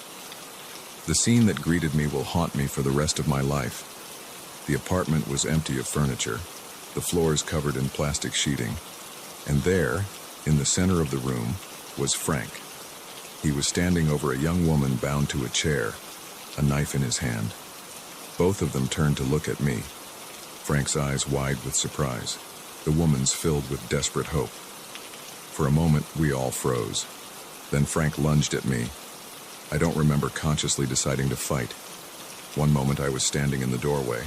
The scene that greeted me will haunt me for the rest of my life. The apartment was empty of furniture, the floors covered in plastic sheeting. And there, in the center of the room, was Frank. He was standing over a young woman bound to a chair, a knife in his hand. Both of them turned to look at me. Frank's eyes wide with surprise, the woman's filled with desperate hope. For a moment, we all froze. Then Frank lunged at me. I don't remember consciously deciding to fight. One moment I was standing in the doorway.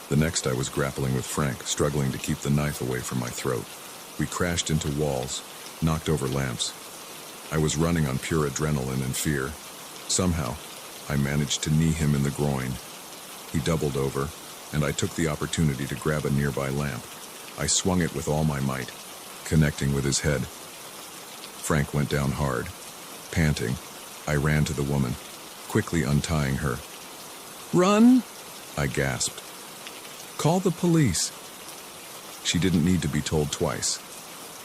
The next I was grappling with Frank, struggling to keep the knife away from my throat. We crashed into walls, knocked over lamps. I was running on pure adrenaline and fear. Somehow, I managed to knee him in the groin. He doubled over, and I took the opportunity to grab a nearby lamp. I swung it with all my might, connecting with his head. Frank went down hard. Panting, I ran to the woman, quickly untying her. "Run!" I gasped. "Call the police." She didn't need to be told twice.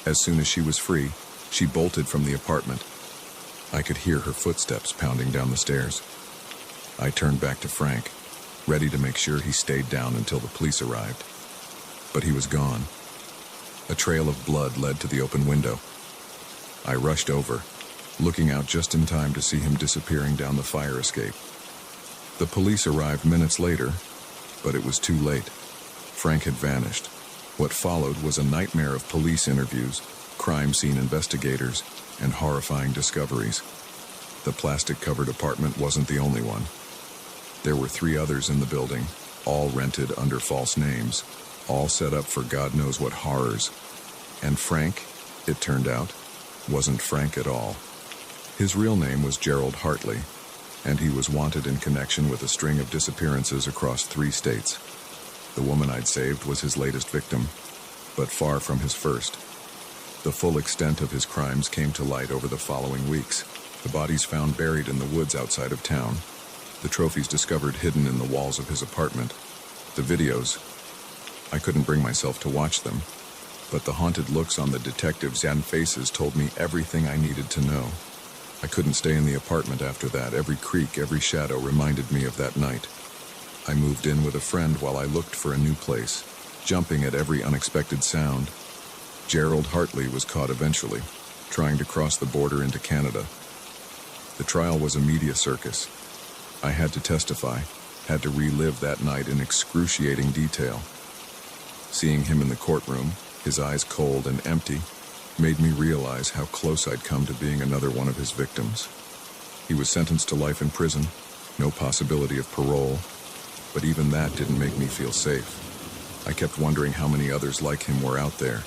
As soon as she was free, she bolted from the apartment. I could hear her footsteps pounding down the stairs. I turned back to Frank, ready to make sure he stayed down until the police arrived. But he was gone. A trail of blood led to the open window. I rushed over, looking out just in time to see him disappearing down the fire escape. The police arrived minutes later, but it was too late. Frank had vanished. What followed was a nightmare of police interviews, crime scene investigators, and horrifying discoveries. The plastic-covered apartment wasn't the only one. There were 3 others in the building, all rented under false names, all set up for God knows what horrors. And Frank, it turned out, wasn't Frank at all. His real name was Gerald Hartley, and he was wanted in connection with a string of disappearances across 3 states. The woman I'd saved was his latest victim, but far from his first. The full extent of his crimes came to light over the following weeks. The bodies found buried in the woods outside of town. The trophies discovered hidden in the walls of his apartment. The videos, I couldn't bring myself to watch them, but the haunted looks on the detectives' and faces told me everything I needed to know. I couldn't stay in the apartment after that. Every creak, every shadow reminded me of that night. I moved in with a friend while I looked for a new place, jumping at every unexpected sound. Gerald Hartley was caught eventually, trying to cross the border into Canada. The trial was a media circus. I had to testify, had to relive that night in excruciating detail. Seeing him in the courtroom, his eyes cold and empty, made me realize how close I'd come to being another one of his victims. He was sentenced to life in prison, no possibility of parole, but even that didn't make me feel safe. I kept wondering how many others like him were out there,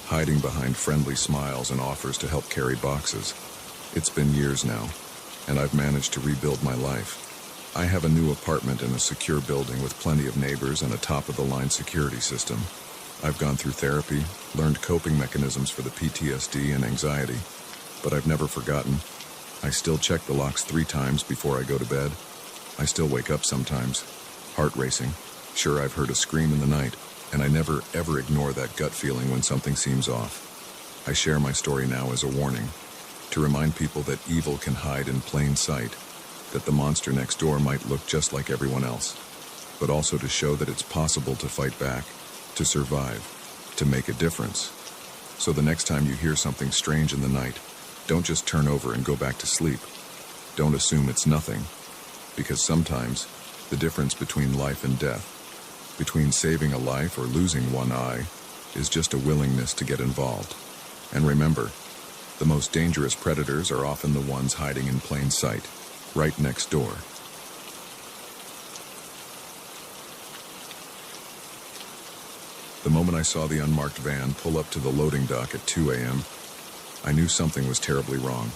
hiding behind friendly smiles and offers to help carry boxes. It's been years now, and I've managed to rebuild my life. I have a new apartment in a secure building with plenty of neighbors and a top-of-the-line security system. I've gone through therapy, learned coping mechanisms for the PTSD and anxiety, but I've never forgotten. I still check the locks 3 times before I go to bed. I still wake up sometimes, heart racing. Sure, I've heard a scream in the night, and I never, ever ignore that gut feeling when something seems off. I share my story now as a warning, to remind people that evil can hide in plain sight, that the monster next door might look just like everyone else, but also to show that it's possible to fight back, to survive, to make a difference. So the next time you hear something strange in the night, don't just turn over and go back to sleep. Don't assume it's nothing, because sometimes the difference between life and death, between saving a life or losing one eye, is just a willingness to get involved. And remember, the most dangerous predators are often the ones hiding in plain sight, right next door. The moment I saw the unmarked van pull up to the loading dock at 2 a.m., I knew something was terribly wrong.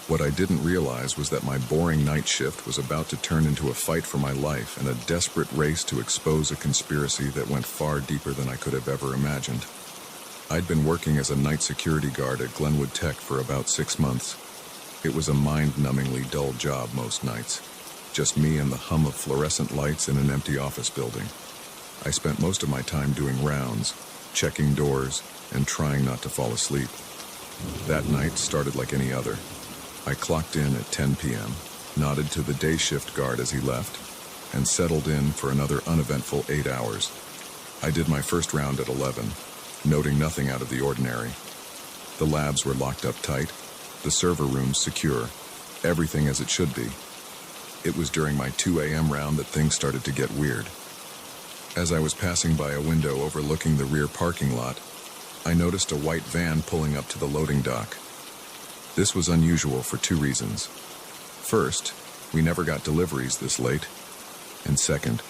What I didn't realize was that my boring night shift was about to turn into a fight for my life and a desperate race to expose a conspiracy that went far deeper than I could have ever imagined. I'd been working as a night security guard at Glenwood Tech for about 6 months. It was a mind-numbingly dull job most nights. Just me and the hum of fluorescent lights in an empty office building. I spent most of my time doing rounds, checking doors, and trying not to fall asleep. That night started like any other. I clocked in at 10 p.m., nodded to the day shift guard as he left, and settled in for another uneventful 8 hours. I did my first round at 11, noting nothing out of the ordinary. The labs were locked up tight, the server rooms secure, everything as it should be. It was during my 2 a.m. round that things started to get weird. As I was passing by a window overlooking the rear parking lot, I noticed a white van pulling up to the loading dock. This was unusual for two reasons. First, we never got deliveries this late. And second,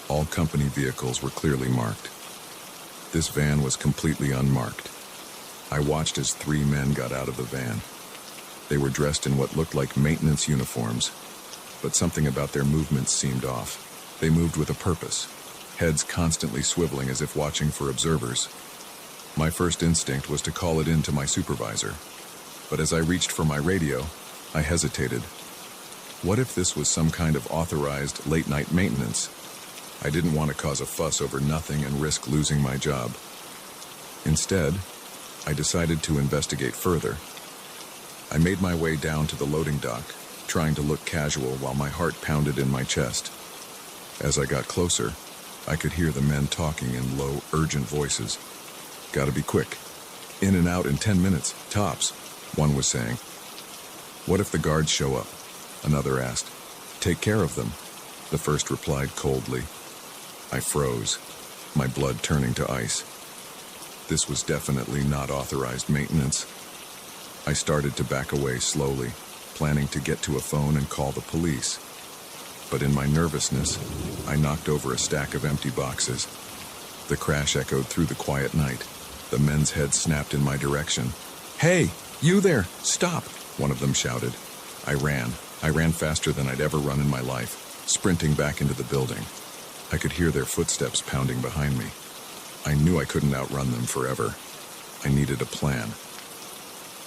all company vehicles were clearly marked. This van was completely unmarked. I watched as three men got out of the van. They were dressed in what looked like maintenance uniforms, but something about their movements seemed off. They moved with a purpose, heads constantly swiveling as if watching for observers. My first instinct was to call it in to my supervisor, but as I reached for my radio, I hesitated. What if this was some kind of authorized late-night maintenance? I didn't want to cause a fuss over nothing and risk losing my job. Instead, I decided to investigate further. I made my way down to the loading dock, trying to look casual while my heart pounded in my chest. As I got closer, I could hear the men talking in low, urgent voices. "Gotta be quick. In and out in 10 minutes, tops," one was saying. "What if the guards show up?" another asked. "Take care of them," the first replied coldly. I froze, my blood turning to ice. This was definitely not authorized maintenance. I started to back away slowly, planning to get to a phone and call the police. But in my nervousness, I knocked over a stack of empty boxes. The crash echoed through the quiet night. The men's heads snapped in my direction. "Hey, you there! Stop!" one of them shouted. I ran faster than I'd ever run in my life, sprinting back into the building. I could hear their footsteps pounding behind me. I knew I couldn't outrun them forever. I needed a plan.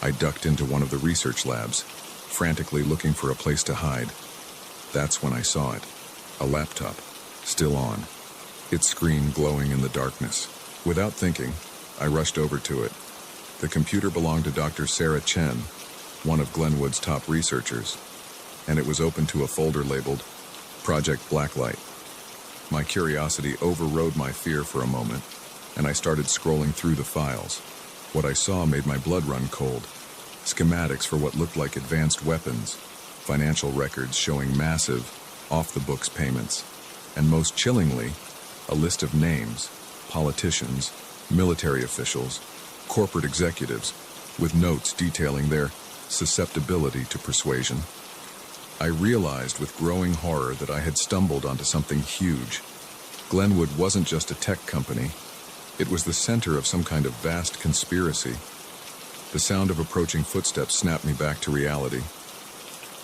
I ducked into one of the research labs, frantically looking for a place to hide. That's when I saw it. A laptop, still on, its screen glowing in the darkness. Without thinking, I rushed over to it. The computer belonged to Dr. Sarah Chen, one of Glenwood's top researchers, and it was open to a folder labeled Project Blacklight. My curiosity overrode my fear for a moment, and I started scrolling through the files. What I saw made my blood run cold. Schematics for what looked like advanced weapons, financial records showing massive, off-the-books payments, and most chillingly, a list of names, politicians, military officials, corporate executives, with notes detailing their susceptibility to persuasion. I realized with growing horror that I had stumbled onto something huge. Glenwood wasn't just a tech company. It was the center of some kind of vast conspiracy. The sound of approaching footsteps snapped me back to reality.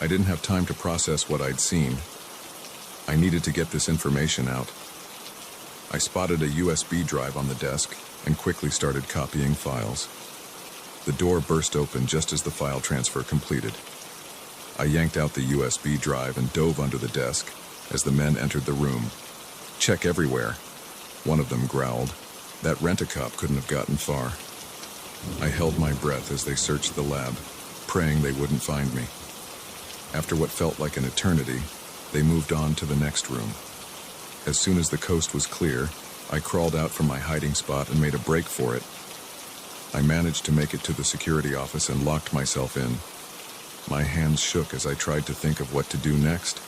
I didn't have time to process what I'd seen. I needed to get this information out. I spotted a USB drive on the desk and quickly started copying files. The door burst open just as the file transfer completed. I yanked out the USB drive and dove under the desk as the men entered the room. "Check everywhere," one of them growled. That rent-a-cop couldn't have gotten far. I held my breath as they searched the lab, praying they wouldn't find me. After what felt like an eternity, they moved on to the next room. As soon as the coast was clear, I crawled out from my hiding spot and made a break for it. I managed to make it to the security office and locked myself in. My hands shook as I tried to think of what to do next.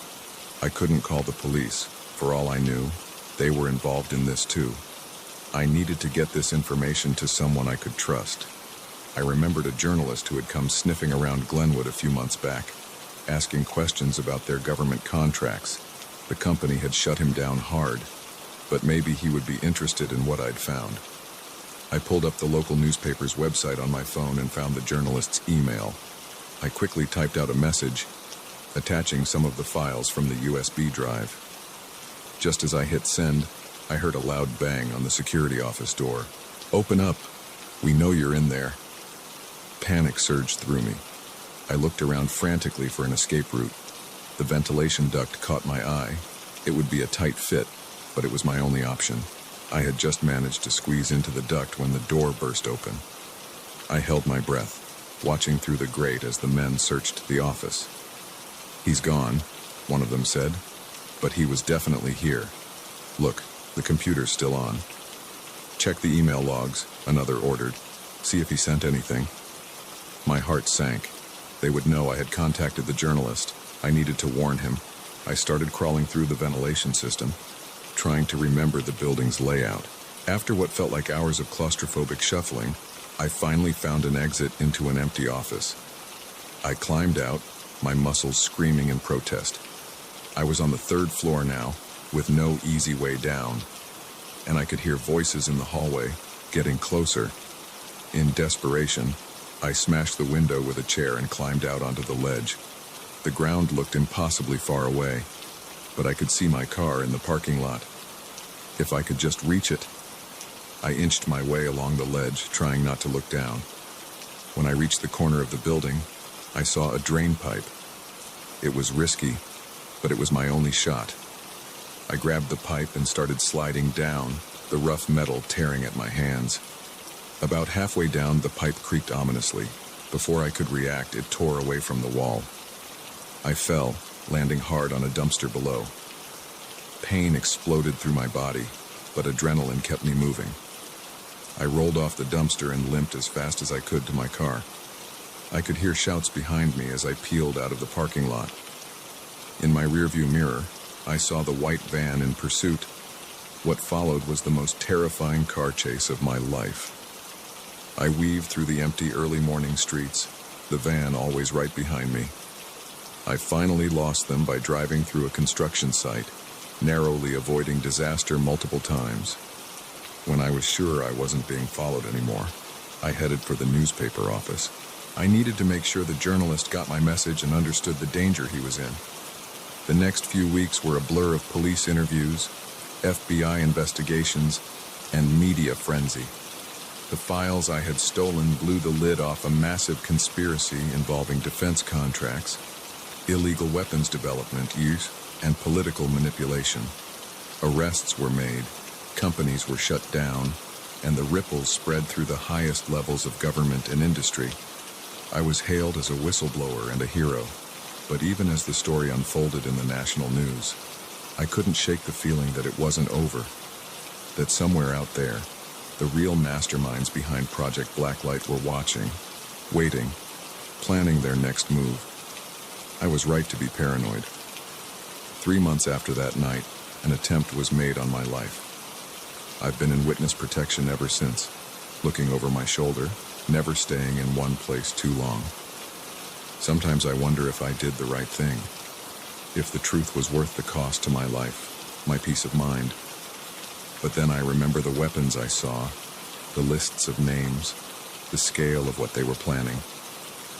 I couldn't call the police. For all I knew, they were involved in this too. I needed to get this information to someone I could trust. I remembered a journalist who had come sniffing around Glenwood a few months back, asking questions about their government contracts. The company had shut him down hard, but maybe he would be interested in what I'd found. I pulled up the local newspaper's website on my phone and found the journalist's email. I quickly typed out a message, attaching some of the files from the USB drive. Just as I hit send, I heard a loud bang on the security office door. "Open up! We know you're in there." Panic surged through me. I looked around frantically for an escape route. The ventilation duct caught my eye. It would be a tight fit, but it was my only option. I had just managed to squeeze into the duct when the door burst open. I held my breath, watching through the grate as the men searched the office. "He's gone," one of them said, "but he was definitely here. Look, the computer's still on." "Check the email logs," another ordered. "See if he sent anything." My heart sank. They would know I had contacted the journalist. I needed to warn him. I started crawling through the ventilation system, trying to remember the building's layout. After what felt like hours of claustrophobic shuffling, I finally found an exit into an empty office. I climbed out, my muscles screaming in protest. I was on the third floor now, with no easy way down, and I could hear voices in the hallway, getting closer. In desperation, I smashed the window with a chair and climbed out onto the ledge. The ground looked impossibly far away, but I could see my car in the parking lot. If I could just reach it. I inched my way along the ledge, trying not to look down. When I reached the corner of the building, I saw a drain pipe. It was risky, but it was my only shot. I grabbed the pipe and started sliding down, the rough metal tearing at my hands. About halfway down, the pipe creaked ominously. Before I could react, it tore away from the wall. I fell, landing hard on a dumpster below. Pain exploded through my body, but adrenaline kept me moving. I rolled off the dumpster and limped as fast as I could to my car. I could hear shouts behind me as I peeled out of the parking lot. In my rearview mirror, I saw the white van in pursuit. What followed was the most terrifying car chase of my life. I weaved through the empty early morning streets, the van always right behind me. I finally lost them by driving through a construction site, narrowly avoiding disaster multiple times. When I was sure I wasn't being followed anymore, I headed for the newspaper office. I needed to make sure the journalist got my message and understood the danger he was in. The next few weeks were a blur of police interviews, FBI investigations, and media frenzy. The files I had stolen blew the lid off a massive conspiracy involving defense contracts, illegal weapons development use, and political manipulation. Arrests were made, companies were shut down, and the ripples spread through the highest levels of government and industry. I was hailed as a whistleblower and a hero, but even as the story unfolded in the national news, I couldn't shake the feeling that it wasn't over, that somewhere out there, the real masterminds behind Project Blacklight were watching, waiting, planning their next move. I was right to be paranoid. 3 months after that night, an attempt was made on my life. I've been in witness protection ever since, looking over my shoulder, never staying in one place too long. Sometimes I wonder if I did the right thing, if the truth was worth the cost to my life, my peace of mind. But then I remember the weapons I saw, the lists of names, the scale of what they were planning.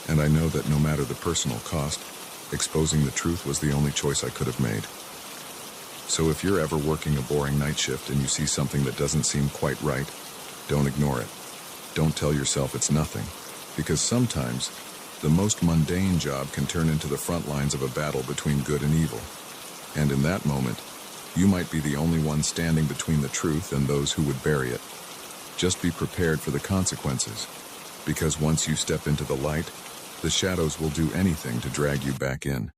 And I know that no matter the personal cost, exposing the truth was the only choice I could have made. So if you're ever working a boring night shift and you see something that doesn't seem quite right, don't ignore it. Don't tell yourself it's nothing, because sometimes the most mundane job can turn into the front lines of a battle between good and evil. And in that moment, you might be the only one standing between the truth and those who would bury it. Just be prepared for the consequences, because once you step into the light, the shadows will do anything to drag you back in.